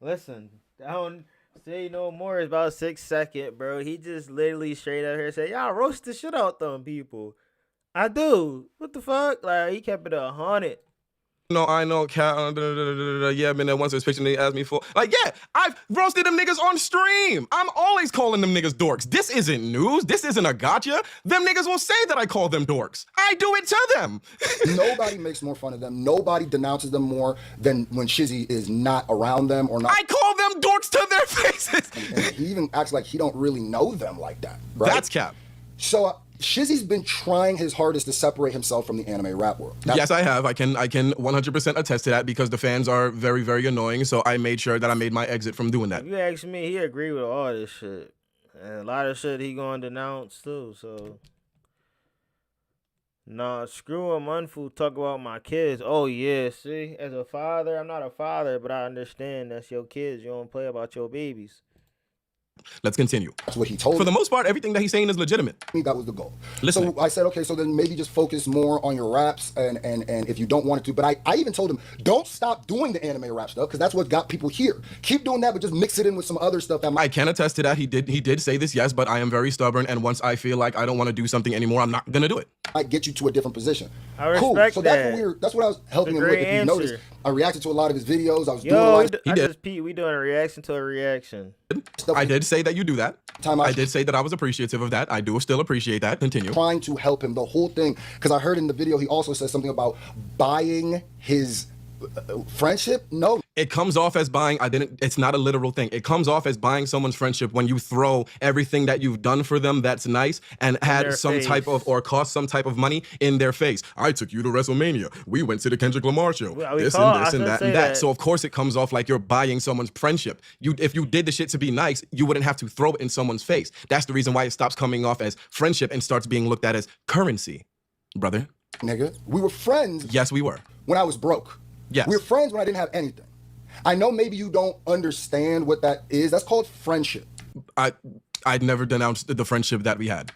Listen, I don't say no more. It's about 6 seconds, bro. He just literally straight up here say, y'all roast the shit out them people. I do. What the fuck? Like, he kept it 100. No, I know, yeah, I've been there once, especially they asked me for, like, yeah, I've roasted them niggas on stream. I'm always calling them niggas dorks. This isn't news. This isn't a gotcha. Them niggas will say that I call them dorks. I do it to them. Nobody makes more fun of them. Nobody denounces them more than when Shizzy is not around them or not. I call them dorks to their faces. And he even acts like he don't really know them like that, right? That's cap. So, Shizzy's been trying his hardest to separate himself from the anime rap world. Yes, I have. I can 100% attest to that, because the fans are very, very annoying. So I made sure that I made my exit from doing that. If you ask me, he agree with all this shit, and a lot of shit he gonna denounce too. So, nah, screw him. Unfool talk about my kids. Oh yeah, see, as a father, I'm not a father, but I understand that's your kids. You don't play about your babies. Let's continue. That's what he told me. For the most part, everything that he's saying is legitimate. That was the goal. Listen. So I said, okay, so then maybe just focus more on your raps, and if you don't want it to. But I even told him, don't stop doing the anime rap stuff, because that's what got people here. Keep doing that, but just mix it in with some other stuff. I can attest to that. He did say this, yes, but I am very stubborn, and once I feel like I don't want to do something anymore, I'm not gonna do it. Might get you to a different position. I respect So that. that's what I was helping him with. If you noticed, I reacted to a lot of his videos. I was doing a lot. We doing a reaction to a reaction. I did say that you do that. I did say that I was appreciative of that. I do still appreciate that. Continue. Trying to help him, the whole thing, because I heard in the video he also said something about buying his friendship. No, it comes off as buying. It's not a literal thing. It comes off as buying someone's friendship when you throw everything that you've done for them that's nice and had some type of, or cost some type of money in their face. I took you to WrestleMania. We went to the Kendrick Lamar show. This and that. So of course it comes off like you're buying someone's friendship. If you did the shit to be nice, you wouldn't have to throw it in someone's face. That's the reason why it stops coming off as friendship and starts being looked at as currency, brother. Nigga, we were friends. Yes, we were. When I was broke. Yes. We were friends when I didn't have anything. I know maybe you don't understand what that is. That's called friendship. I'd never denounced the friendship that we had.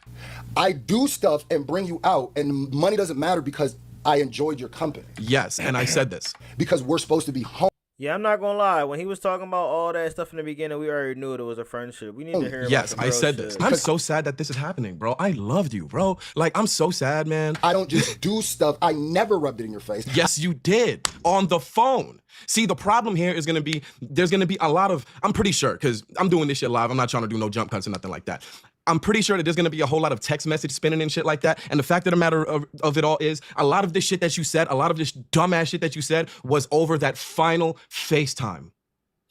I do stuff and bring you out, and money doesn't matter because I enjoyed your company. Yes, and I said this. Because we're supposed to be home. Yeah, I'm not gonna lie. When he was talking about all that stuff in the beginning, we already knew it was a friendship. We need to hear. Yes, about I said this. I'm so sad that this is happening, bro. I loved you, bro. Like, I'm so sad, man. I don't just do stuff. I never rubbed it in your face. Yes, you did on the phone. See, the problem here is gonna be there's gonna be a lot of. I'm pretty sure because I'm doing this shit live. I'm not trying to do no jump cuts or nothing like that. I'm pretty sure that there's gonna be a whole lot of text message spinning and shit like that. And the fact of the matter of it all is a lot of this shit that you said, a lot of this dumbass shit that you said was over that final FaceTime.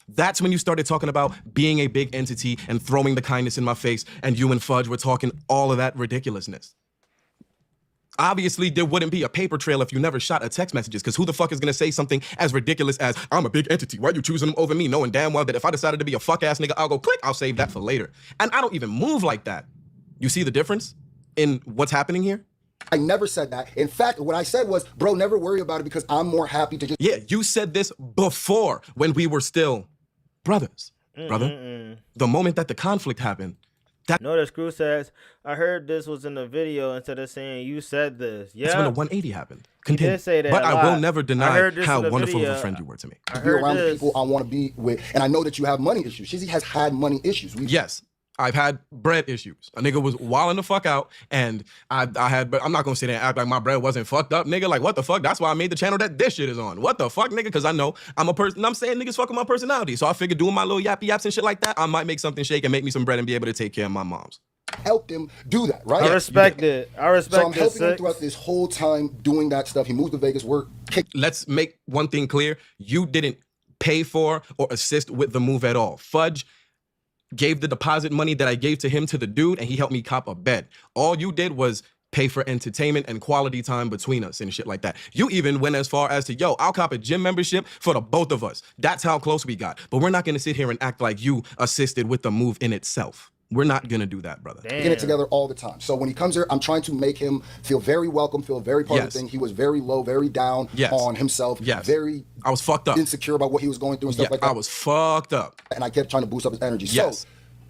That's when you started talking about being a big entity and throwing the kindness in my face, and you and Fudge were talking all of that ridiculousness. Obviously, there wouldn't be a paper trail if you never shot a text messages, because who the fuck is gonna say something as ridiculous as, I'm a big entity, why are you choosing them over me, knowing damn well that if I decided to be a fuck-ass nigga, I'll go click, I'll save that for later. And I don't even move like that. You see the difference in what's happening here? I never said that. In fact, what I said was, bro, never worry about it because I'm more happy to just... Yeah, you said this before when we were still brothers, brother. The moment that the conflict happened, Notice Screw says, I heard this was in the video instead of saying you said this. Yeah. That's when the 180 happened. Continue. He did say that but a I lot. will never deny how wonderful of a friend you were to me. I heard around the people I want to be with, and I know that you have money issues. Shizzy has had money issues. Yes. I've had bread issues. A nigga was wilding the fuck out, and I'm not gonna sit there and act like my bread wasn't fucked up, nigga. Like, what the fuck? That's why I made the channel that this shit is on. What the fuck, nigga? Because I know I'm a person, I'm saying niggas fuck with my personality. So I figured doing my little yappy yaps and shit like that, I might make something shake and make me some bread and be able to take care of my moms. Helped him do that, right? I respect it. I respect it. So I'm helping him throughout this whole time doing that stuff. He moved to Vegas, Let's make one thing clear. You didn't pay for or assist with the move at all. Fudge gave the deposit money that I gave to him to the dude, and he helped me cop a bed. All you did was pay for entertainment and quality time between us and shit like that. You even went as far as to, yo, I'll cop a gym membership for the both of us. That's how close we got. But we're not gonna sit here and act like you assisted with the move in itself. We're not gonna do that, brother. Get it together all the time. So when he comes here, I'm trying to make him feel very welcome, feel very part of the thing. He was very low, very down on himself. Very I was fucked up. Insecure about what he was going through and stuff like that. I was fucked up. And I kept trying to boost up his energy. So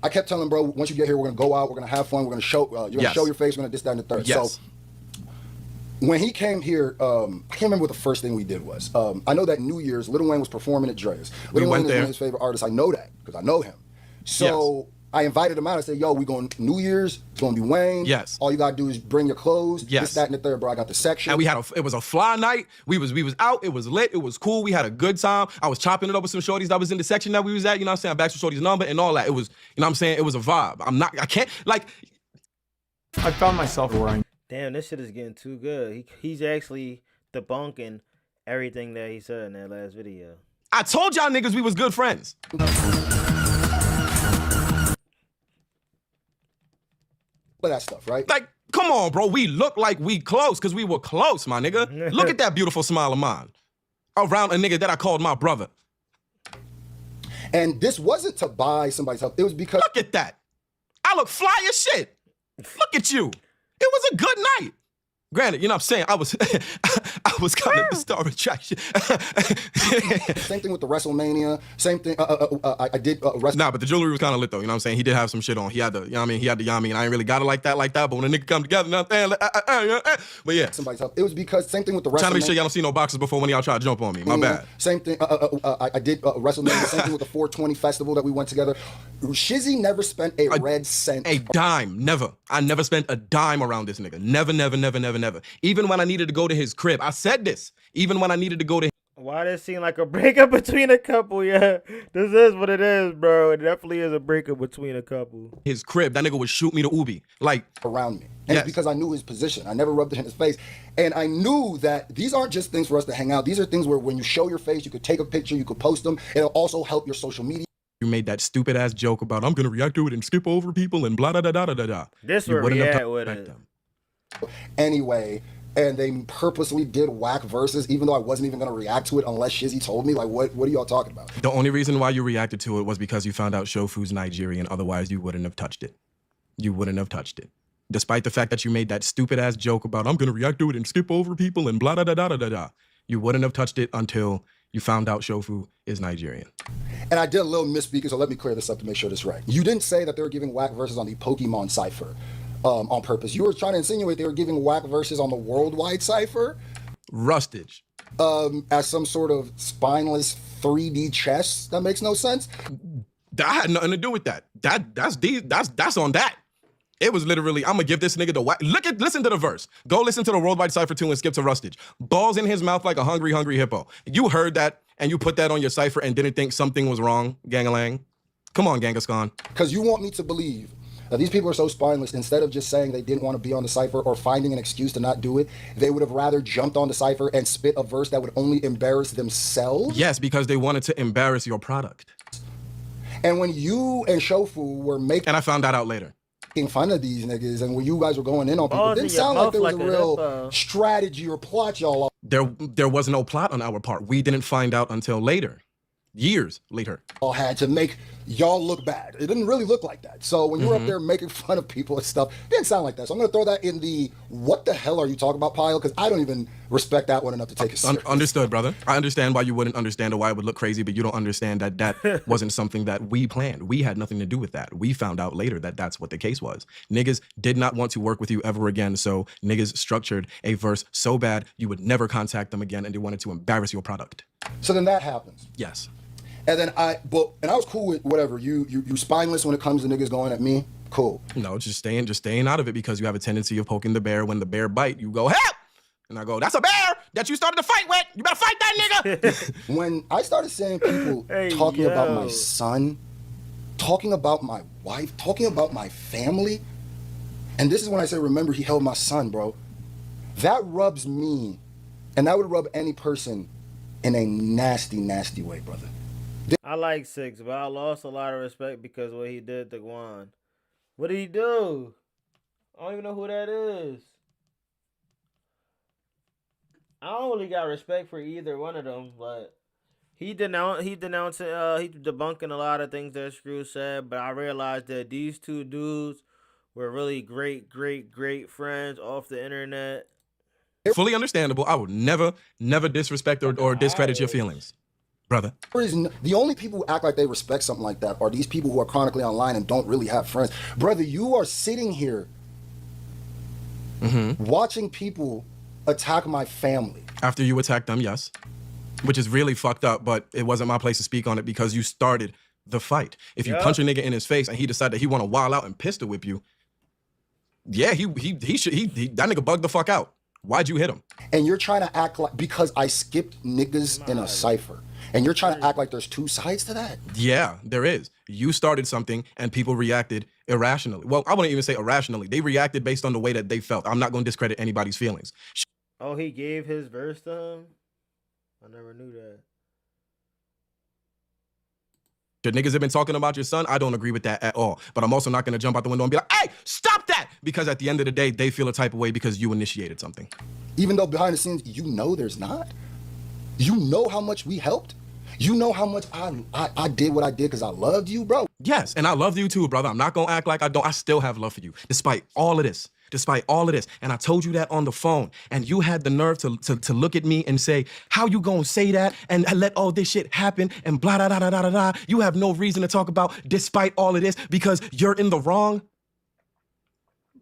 I kept telling him, bro, once you get here, we're gonna go out, we're gonna have fun, we're gonna show you're gonna show your face, we're gonna this, that, and the third. So when he came here, I can't remember what the first thing we did was. I know that New Year's, Lil Wayne was performing at Dre's. Lil Wayne is one of his favorite artists. I know that because I know him. So I invited him out. I said, yo, we going New Year's. It's going to be Wayne. All you got to do is bring your clothes. This, that, and the third, bro. I got the section. And it was a fly night. We was out. It was lit. It was cool. We had a good time. I was chopping it up with some shorties that was in the section that we was at. You know what I'm saying? I backed some shorties' number and all that. It was, you know what I'm saying? It was a vibe. I found myself where Damn, this shit is getting too good. He's actually debunking everything that he said in that last video. I told y'all niggas we was good friends. But that stuff, right? Like, come on, bro. We look like we close because we were close, my nigga. Look at that beautiful smile of mine around a nigga that I called my brother. And this wasn't to buy somebody's help. It was because... Look at that. I look fly as shit. Look at you. It was a good night. Granted, you know what I'm saying? I was kind of the star attraction. Same thing with the WrestleMania. Same thing. I did Nah, but the jewelry was kind of lit though. You know what I'm saying? He did have some shit on. He had the, you know what I mean? He had the, you know what I mean? I ain't really got it like that. But when a nigga come together, you know what I'm saying? But yeah. Somebody's help. It was because same thing with the WrestleMania. Trying to make sure y'all don't see no boxes before when y'all try to jump on me. My bad. Same thing. I did WrestleMania. Same thing with the 420 festival that we went together. Shizzy never spent a red cent. A dime. Never. I never spent a dime around this nigga. Never. Even when I needed to go to his crib. I said this. Even when I needed to go to... Why does it seem like a breakup between a couple? Yeah, this is what it is, bro. It definitely is a breakup between a couple. His crib, that nigga would shoot me to Ubi. Like... Around me. And it's because I knew his position. I never rubbed it in his face. And I knew that these aren't just things for us to hang out. These are things where when you show your face, you could take a picture, you could post them. It'll also help your social media. You made that stupid ass joke about I'm gonna react to it and skip over people and blah da da da da da da. This would react with it. Anyway, and they purposely did whack verses, even though I wasn't even gonna react to it unless Shizzy told me. Like, what are y'all talking about? The only reason why you reacted to it was because you found out Shofu's Nigerian. Otherwise, you wouldn't have touched it. You wouldn't have touched it. Despite the fact that you made that stupid ass joke about I'm gonna react to it and skip over people and blah da da da da da da. You wouldn't have touched it until you found out Shofu is Nigerian. And I did a little misspeak, so let me clear this up to make sure this is right. You didn't say that they were giving whack verses on the Pokemon cipher on purpose. You were trying to insinuate they were giving whack verses on the worldwide cipher. Rustage. As some sort of spineless 3D chess that makes no sense. That had nothing to do with that. That's on that. It was literally, I'm gonna give this nigga the whack. Listen to the verse. Go listen to the Worldwide Cypher 2 and skip to Rustage. Balls in his mouth like a hungry hippo. You heard that and you put that on your cipher and didn't think something was wrong, Gangalang? Come on, Genghis-Khan. Because you want me to believe that these people are so spineless, instead of just saying they didn't want to be on the cipher or finding an excuse to not do it, they would have rather jumped on the cipher and spit a verse that would only embarrass themselves? Yes, because they wanted to embarrass your product. And when you and Shofu were making... And I found that out later. Fun of these niggas, and when you guys were going in on people, it didn't sound like there was a real strategy or plot, y'all. There was no plot on our part. We didn't find out until later. Years later. All had to make y'all look bad. It didn't really look like that. So when you were up there making fun of people and stuff, it didn't sound like that. So I'm going to throw that in the what the hell are you talking about pile, because I don't even respect that one enough to take it serious. Understood, brother. I understand why you wouldn't understand or why it would look crazy, but you don't understand that that wasn't something that we planned. We had nothing to do with that. We found out later that that's what the case was. Niggas did not want to work with you ever again, so niggas structured a verse so bad you would never contact them again, and they wanted to embarrass your product. So then that happens. Yes. And then I was cool with whatever. You spineless when it comes to niggas going at me. Cool. No, just staying out of it because you have a tendency of poking the bear. When the bear bite, you go, help! And I go, that's a bear that you started to fight with. You better fight that nigga. When I started seeing people talking about my son, talking about my wife, talking about my family, and this is when I say, remember, he held my son, bro. That rubs me, and that would rub any person in a nasty, nasty way, brother. I like 6, but I lost a lot of respect because of what he did to Guan. What did he do? I don't even know who that is. I don't really got respect for either one of them, but he denouncing, he debunking a lot of things that Scru said, but I realized that these two dudes were really great friends off the internet. Fully understandable. I would never disrespect or discredit your feelings, brother. The only people who act like they respect something like that are these people who are chronically online and don't really have friends. Brother, you are sitting here watching people attack my family. After you attacked them, yes. Which is really fucked up, but it wasn't my place to speak on it because you started the fight. If you punch a nigga in his face and he decided that he want to wild out and pistol whip you, yeah, that nigga bugged the fuck out. Why'd you hit him? And you're trying to act like, because I skipped niggas in a cipher, and you're trying to act like there's two sides to that? Yeah, there is. You started something and people reacted irrationally. Well, I wouldn't even say irrationally. They reacted based on the way that they felt. I'm not going to discredit anybody's feelings. Oh, he gave his verse to him? I never knew that. The niggas have been talking about your son. I don't agree with that at all. But I'm also not going to jump out the window and be like, hey, stop that! Because at the end of the day, they feel a type of way because you initiated something. Even though behind the scenes, you know there's not. You know how much we helped. You know how much I did what I did because I loved you, bro. Yes, and I love you too, brother. I'm not going to act like I don't. I still have love for you, despite all of this. Despite all of this. And I told you that on the phone. And you had the nerve to look at me and say, how you gonna say that and let all this shit happen and blah, da, da, da, da, da, da. You have no reason to talk about despite all of this because you're in the wrong.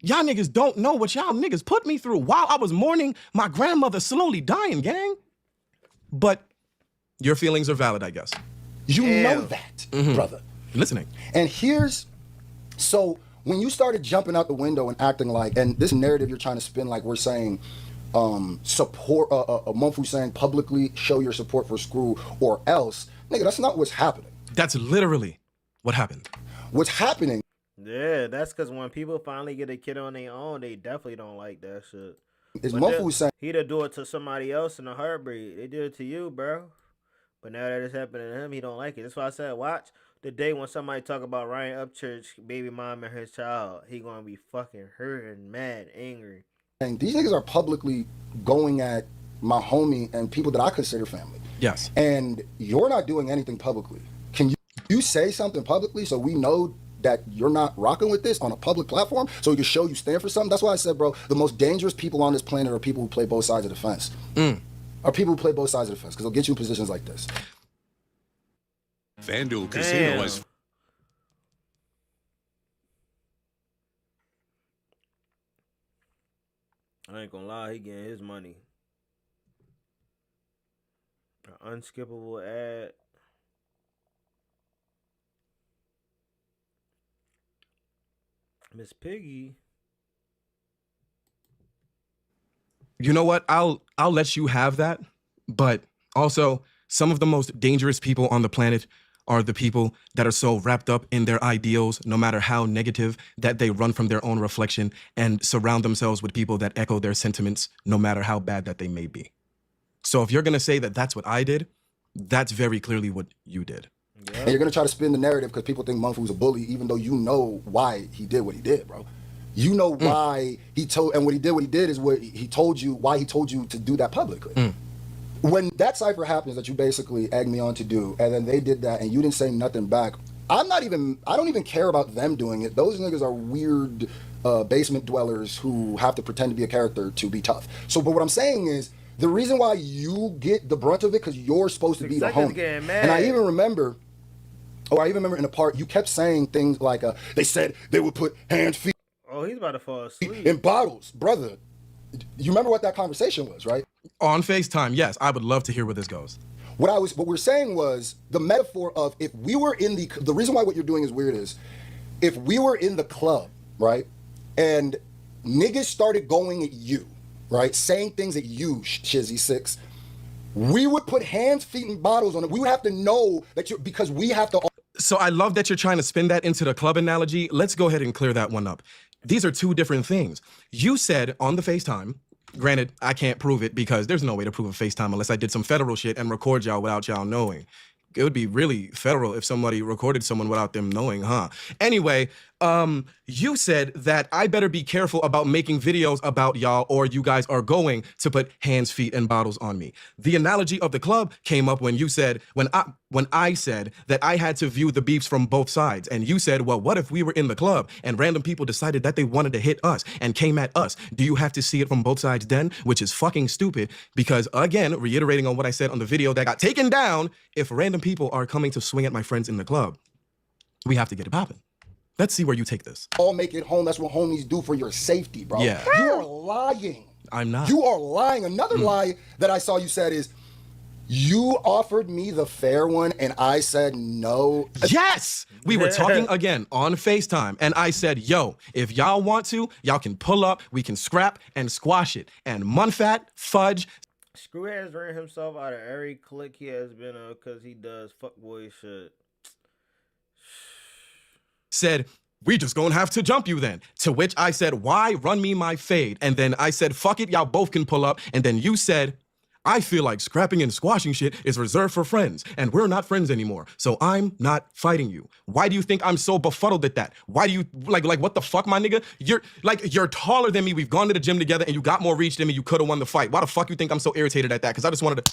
Y'all niggas don't know what y'all niggas put me through while I was mourning my grandmother slowly dying, gang. But your feelings are valid, I guess. You know that, brother. Listening. And so when you started jumping out the window and acting like, and this narrative you're trying to spin like we're saying, support, Mumfu saying publicly show your support for Scru or else, nigga, that's not what's happening. That's literally what happened. What's happening? Yeah, that's because when people finally get a kid on their own, they definitely don't like that shit. Is Mumfu saying he'd do it to somebody else in a heartbeat. They did it to you, bro. But now that it's happening to him, he don't like it. That's why I said, watch the day when somebody talk about Ryan Upchurch, baby mom and his child, he gonna be fucking hurt and mad, angry. And these niggas are publicly going at my homie and people that I consider family. Yes. And you're not doing anything publicly. Can you say something publicly so we know that you're not rocking with this on a public platform so we can show you stand for something? That's why I said, bro, the most dangerous people on this planet are people who play both sides of the fence. Are people who play both sides of the fence because they'll get you in positions like this. FanDuel Casino has... I ain't gonna lie, he getting his money. An unskippable ad. Miss Piggy. You know what? I'll let you have that, but also some of the most dangerous people on the planet are the people that are so wrapped up in their ideals, no matter how negative, that they run from their own reflection and surround themselves with people that echo their sentiments, no matter how bad that they may be. So if you're gonna say that that's what I did, that's very clearly what you did. Yeah. And you're gonna try to spin the narrative because people think Mumfu was a bully, even though you know why he did what he did, bro. You know why he told, and what he did is what he told you, why he told you to do that publicly. When that cipher happens that you basically egged me on to do, and then they did that and you didn't say nothing back, I don't even care about them doing it. Those niggas are weird basement dwellers who have to pretend to be a character to be tough. So, but what I'm saying is, the reason why you get the brunt of it, because you're supposed to be the homie. And I even remember in the part, you kept saying things like, they said they would put hands, feet, oh, he's about to fall asleep. in bottles. Brother, you remember what that conversation was, right? On FaceTime, yes. I would love to hear where this goes. What we're saying was the metaphor of if we were in the reason why what you're doing is weird is if we were in the club, right, and niggas started going at you, right, saying things at you, Shizzy Six, we would put hands, feet, and bottles on it. We would have to know that because we have to. So I love that you're trying to spin that into the club analogy. Let's go ahead and clear that one up. These are two different things. You said on the FaceTime, granted, I can't prove it because there's no way to prove a FaceTime unless I did some federal shit and record y'all without y'all knowing. It would be really federal if somebody recorded someone without them knowing, huh? Anyway, you said that I better be careful about making videos about y'all or you guys are going to put hands, feet, and bottles on me. The analogy of the club came up when you said, when I said that I had to view the beefs from both sides. And you said, well, what if we were in the club and random people decided that they wanted to hit us and came at us? Do you have to see it from both sides then? Which is fucking stupid because, again, reiterating on what I said on the video that got taken down, if random people are coming to swing at my friends in the club, we have to get it popping. Let's see where you take this. All make it home. That's what homies do for your safety, bro. Yeah. You are lying. I'm not. You are lying. Another lie that I saw you said is, you offered me the fair one and I said no. Yes! We were talking again on FaceTime and I said, yo, if y'all want to, y'all can pull up, we can scrap and squash it. And Munfat, Fudge. Scru has ran himself out of every clique he has been on because he does fuckboy shit. Said, we just gonna have to jump you then. To which I said, why run me my fade? And then I said, fuck it, y'all both can pull up. And then you said, I feel like scrapping and squashing shit is reserved for friends, and we're not friends anymore, so I'm not fighting you. Why do you think I'm so befuddled at that? Why do you, like what the fuck, my nigga? You're taller than me, we've gone to the gym together, and you got more reach than me, you could've won the fight. Why the fuck you think I'm so irritated at that? Because I just wanted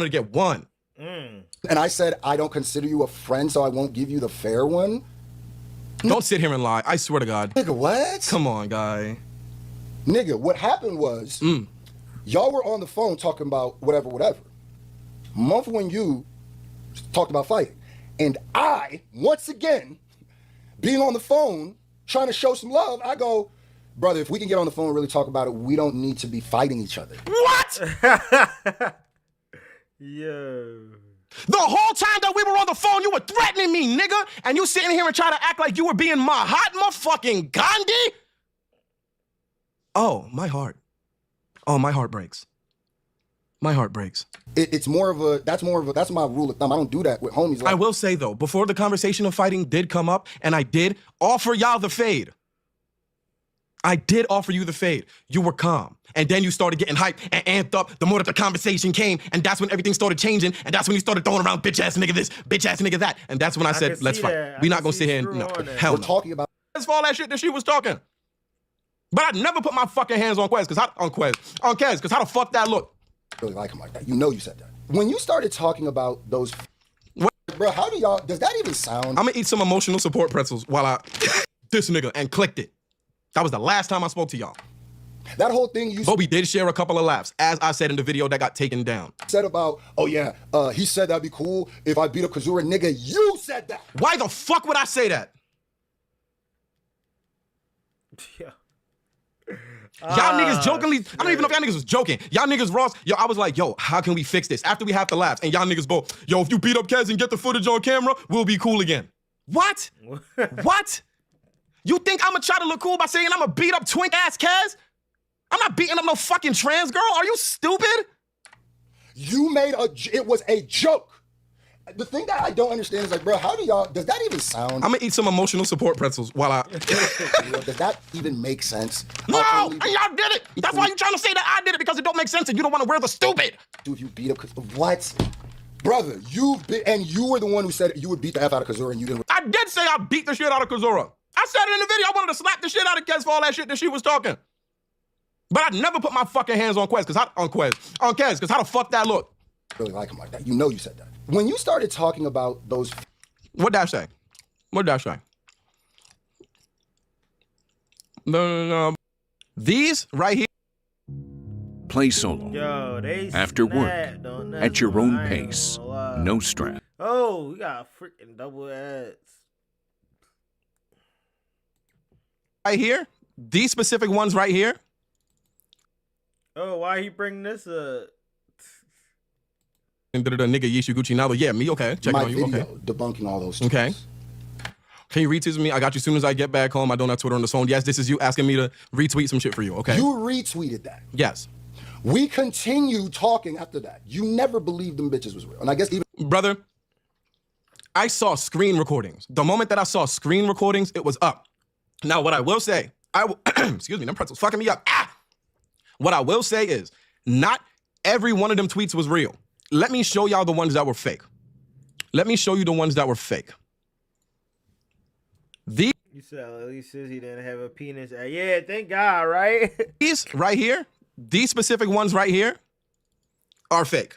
to get one. And I said, I don't consider you a friend, so I won't give you the fair one. Don't sit here and lie, I swear to God. Nigga, what? Come on, guy. Nigga, what happened was, y'all were on the phone talking about whatever. Month when you talked about fighting. And I, once again, being on the phone, trying to show some love, I go, brother, if we can get on the phone and really talk about it, we don't need to be fighting each other. What? Yo. The whole time that we were on the phone, you were threatening me, nigga, and you sitting here and try to act like you were being Mahatma fucking Gandhi? Oh, my heart. Oh, my heart breaks. My heart breaks. That's my rule of thumb. I don't do that with homies. I will say though, before the conversation of fighting did come up, and I did offer y'all the fade. I did offer you the fade. You were calm. And then you started getting hyped and amped up the more that the conversation came. And that's when everything started changing. And that's when you started throwing around bitch ass nigga this, bitch ass nigga that. And that's when I said, let's fight. We're not gonna sit here and, no, hell no. We're talking about. That's for all that shit that she was talking. But I never put my fucking hands on Quez, on Kez, because how the fuck that look? Really like him like that. You know you said that. When you started talking about those, bro, how do y'all, does that even sound? I'm gonna eat some emotional support pretzels while I this nigga and clicked it. That was the last time I spoke to y'all. That whole thing you But we did share a couple of laughs, as I said in the video that got taken down. Said about, oh yeah, he said that'd be cool if I beat up Kazura, nigga, you said that. Why the fuck would I say that? Yeah. Y'all niggas jokingly, I don't even know if y'all niggas was joking. Y'all niggas Ross, yo, I was like, yo, how can we fix this? After we have the laughs, and y'all niggas both, yo, if you beat up Kez and get the footage on camera, we'll be cool again. What? What? You think I'ma try to look cool by saying I'ma beat up twink ass Kez? I'm not beating up no fucking trans girl. Are you stupid? You made it was a joke. The thing that I don't understand is like, bro, how do y'all, does that even sound? I'm gonna eat some emotional support pretzels while I. Does that even make sense? No, and y'all did it. That's why you trying to say that I did it, because it don't make sense and you don't want to wear the stupid. Dude, you beat up, what? Brother, you were the one who said you would beat the F out of Kazura and you didn't. I did say I beat the shit out of Kazura. I said it in the video. I wanted to slap the shit out of Kez for all that shit that she was talking. But I never put my fucking hands on Kez, because how the fuck that look? Really like him like that. You know you said that. When you started talking about those... What did I say? What did I say? No. These right here. Play solo. Yo, they after work. At your own pace. No stress. Oh, we got freaking double ads. Right here? These specific ones right here? Oh, why he bring this up? nigga Yishu Gucci now. Yeah, me, okay. Checking My on you, video okay. debunking all those tweets. Okay. Can you retweet me? I got you as soon as I get back home. I don't have Twitter on the phone. Yes, this is you asking me to retweet some shit for you, okay? You retweeted that. Yes. We continue talking after that. You never believed them bitches was real. And I guess even... Brother, I saw screen recordings. The moment that I saw screen recordings, it was up. Now, what I will say, excuse me, them pretzels fucking me up. Ah! What I will say is, not every one of them tweets was real. Let me show y'all the ones that were fake. Let me show you the ones that were fake. You said at least says he didn't have a penis. Yeah, thank God, right? These right here, these specific ones right here are fake.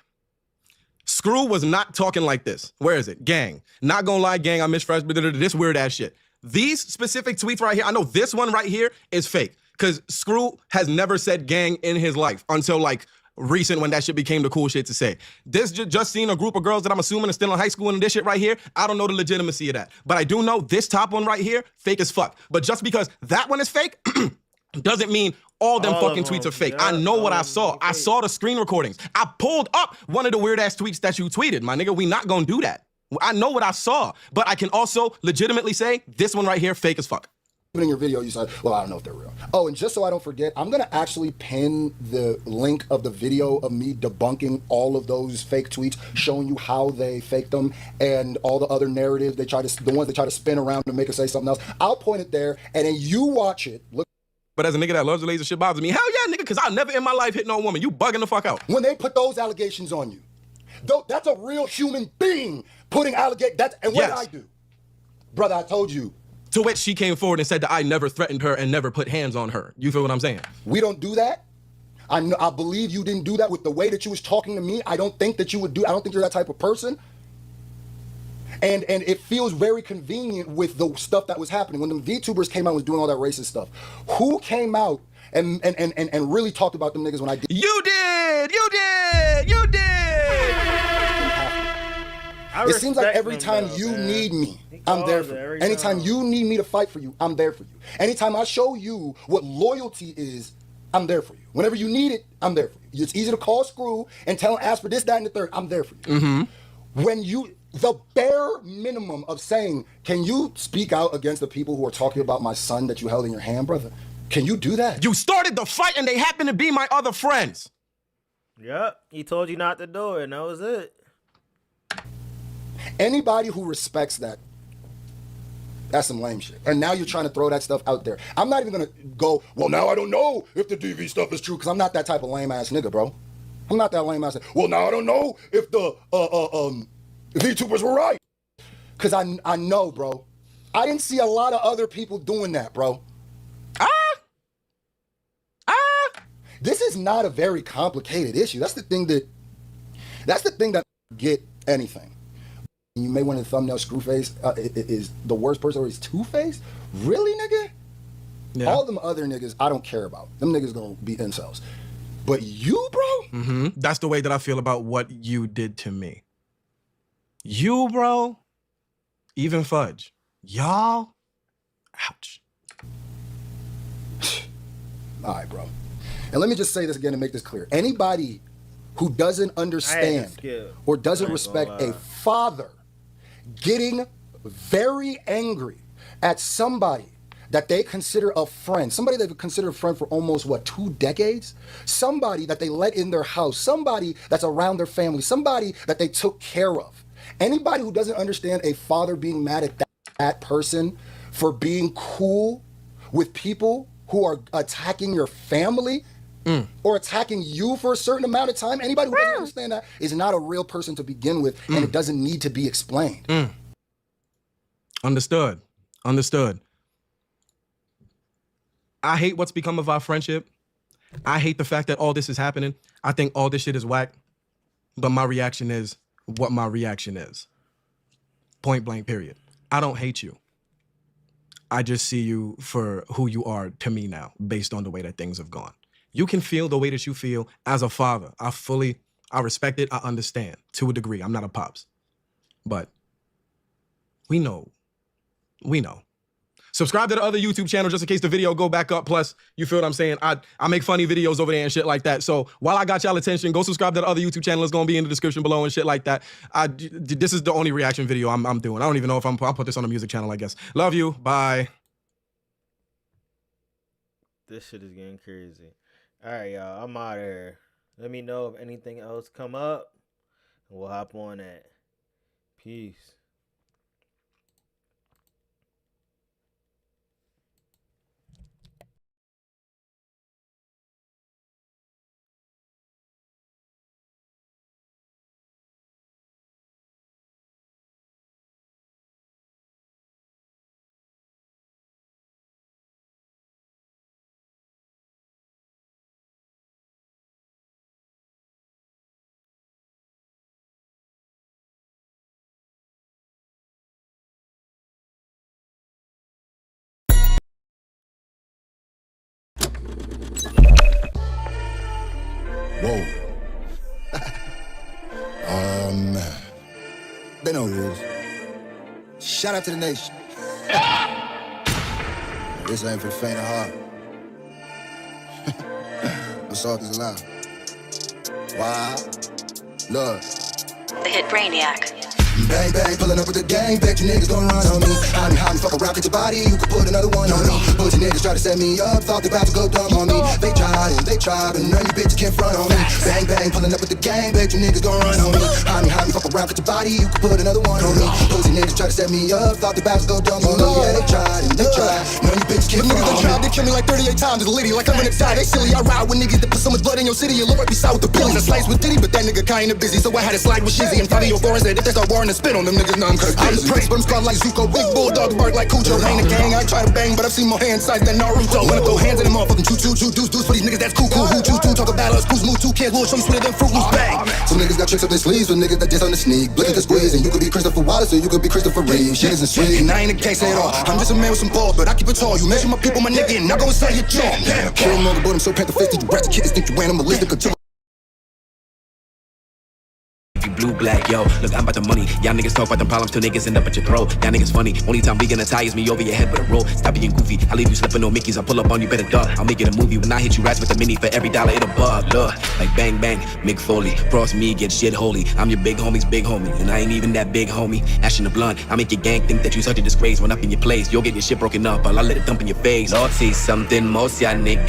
Scru was not talking like this. Where is it? Gang. Not gonna lie, gang, I miss fresh, but this weird ass shit. These specific tweets right here, I know this one right here is fake because Scru has never said gang in his life until like recent when that shit became the cool shit to say. This just seen a group of girls that I'm assuming are still in high school and this shit right here, I don't know the legitimacy of that. But I do know this top one right here, fake as fuck. But just because that one is fake, doesn't mean all them fucking tweets are fake. I know what I saw. I saw the screen recordings. I pulled up one of the weird ass tweets that you tweeted, my nigga. We not gonna do that. I know what I saw, but I can also legitimately say this one right here, fake as fuck. Even in your video, you said, well, I don't know if they're real. Oh, and just so I don't forget, I'm going to actually pin the link of the video of me debunking all of those fake tweets, showing you how they faked them and all the other narratives the ones they try to spin around to make us say something else. I'll point it there, and then you watch it. Look. But as a nigga that loves the laser shit bothers me. Hell yeah, nigga, because I never in my life hit no woman. You bugging the fuck out. When they put those allegations on you, that's a real human being putting allegations. And what did I do? Brother, I told you. To which she came forward and said that I never threatened her and never put hands on her. You feel what I'm saying? We don't do that. I believe you didn't do that with the way that you was talking to me. I don't think that you would do. I don't think you're that type of person. And it feels very convenient with the stuff that was happening. When the VTubers came out and was doing all that racist stuff, who came out and really talked about them niggas when I did? You did! You did! You did! It seems like every time you need me, I'm there for you. Anytime you need me to fight for you, I'm there for you. Anytime I show you what loyalty is, I'm there for you. Whenever you need it, I'm there for you. It's easy to call Scru and ask for this, that, and the third. I'm there for you. Mm-hmm. When the bare minimum of saying, can you speak out against the people who are talking about my son that you held in your hand, brother? Can you do that? You started the fight and they happen to be my other friends. Yep, he told you not to do it and that was it. Anybody who respects that, that's some lame shit. And now you're trying to throw that stuff out there. I'm not even gonna go, well, now I don't know if the DV stuff is true, because I'm not that type of lame ass nigga, bro. I'm not that lame ass nigga. Well, now I don't know if the VTubers were right. Because I know, bro. I didn't see a lot of other people doing that, bro. This is not a very complicated issue. That's the thing that get anything. You may want to thumbnail Screwface is the worst person, or he's two-faced? Really, nigga? Yeah. All them other niggas, I don't care about. Them niggas gonna be incels. But you, bro? Mm-hmm. That's the way that I feel about what you did to me. You, bro? Even Fudge. Y'all? Ouch. All right, bro. And let me just say this again to make this clear. Anybody who doesn't understand or doesn't respect a father getting very angry at somebody that they consider a friend, somebody they've considered a friend for almost, 2 decades? Somebody that they let in their house, somebody that's around their family, somebody that they took care of. Anybody who doesn't understand a father being mad at that person for being cool with people who are attacking your family or attacking you for a certain amount of time, anybody who doesn't understand that is not a real person to begin with, and it doesn't need to be explained. Understood. Understood. I hate what's become of our friendship. I hate the fact that all this is happening. I think all this shit is whack. But my reaction is what my reaction is. Point blank, period. I don't hate you. I just see you for who you are to me now, based on the way that things have gone. You can feel the way that you feel as a father. I respect it. I understand to a degree. I'm not a pops. But we know. Subscribe to the other YouTube channel just in case the video go back up. Plus, you feel what I'm saying? I make funny videos over there and shit like that. So while I got y'all attention, go subscribe to the other YouTube channel. It's gonna be in the description below and shit like that. This is the only reaction video I'm doing. I don't even know if I'll put this on the music channel, I guess. Love you. Bye. This shit is getting crazy. All right, y'all. I'm out of here. Let me know if anything else come up. And we'll hop on that. Peace. Whoa. Man. They know rules. Shout out to the nation. This ain't for the faint of heart. Assault is allowed. Wow. Look. The hit Brainiac. Bang, bang, pulling up with the gang. Bet you niggas gon' run on me. Hide me, fuck around, get your body. You can put another one on me. But you niggas try to set me up. Thought they about to go dumb on me. They tried, but none of you bitches can't front on me. Bang, bang, pulling up with the gang. Bet you niggas gon' run on me. Hide me, fuck around, get your body. You can put another one on me. But you niggas try to set me up. Thought they about to go dumb on me. Yeah, they tried, none of you bitches can't front on me. Tried to kill me like 38 times. It's a lady, like I'm gonna die. They silly, I ride with niggas that put so much blood in your city. You look right beside with the billies. I slice with Diddy, but that nigga kinda busy. So I had to slide with Shizzy. And probably your foreign said if they start warring and spit on them niggas, I'm the prince, but I'm scarred like Zuko. Big bulldog, bark like Cujo. Ain't a gang, I try to bang, but I've seen more hand size than Naruto. Wanna throw hands in them motherfucking choo-choo, deuce for these niggas that's cool. Who choose to talk about us, who's move 2 kids, we'll show you sweeter than Fruit Loops, bang. Some niggas got tricks up their sleeves, some niggas that diss on the sneak. Look at the squeeze, and you could be Christopher Wallace, or you could be Christopher Reeve. Shit isn't sweet, and I ain't a gangster at all. I'm just a man with some balls, but I keep it tall. You measure my people, my nigga, and not gonna sell your jaw. Kill them all the board, I'm so panther-fisted. You rats kids think you animalistic until Blue, black, yo, look, I'm about the money. Y'all niggas talk about them problems till niggas end up at your throat. Y'all niggas funny. Only time we gonna tie is me over your head with a roll. Stop being goofy. I leave you slipping on Mickeys. I pull up on you, better duck. I'll make it a movie. When I hit you rats with a mini, for every dollar it'll bug. Look, like bang bang, Mick Foley. Cross me, get shit holy. I'm your big homie's big homie, and I ain't even that big homie. Ash in the blunt. I make your gang think that you such a disgrace. When up in your place, you'll get your shit broken up. I'll let it dump in your face. Lord, say something, most y'all niggas.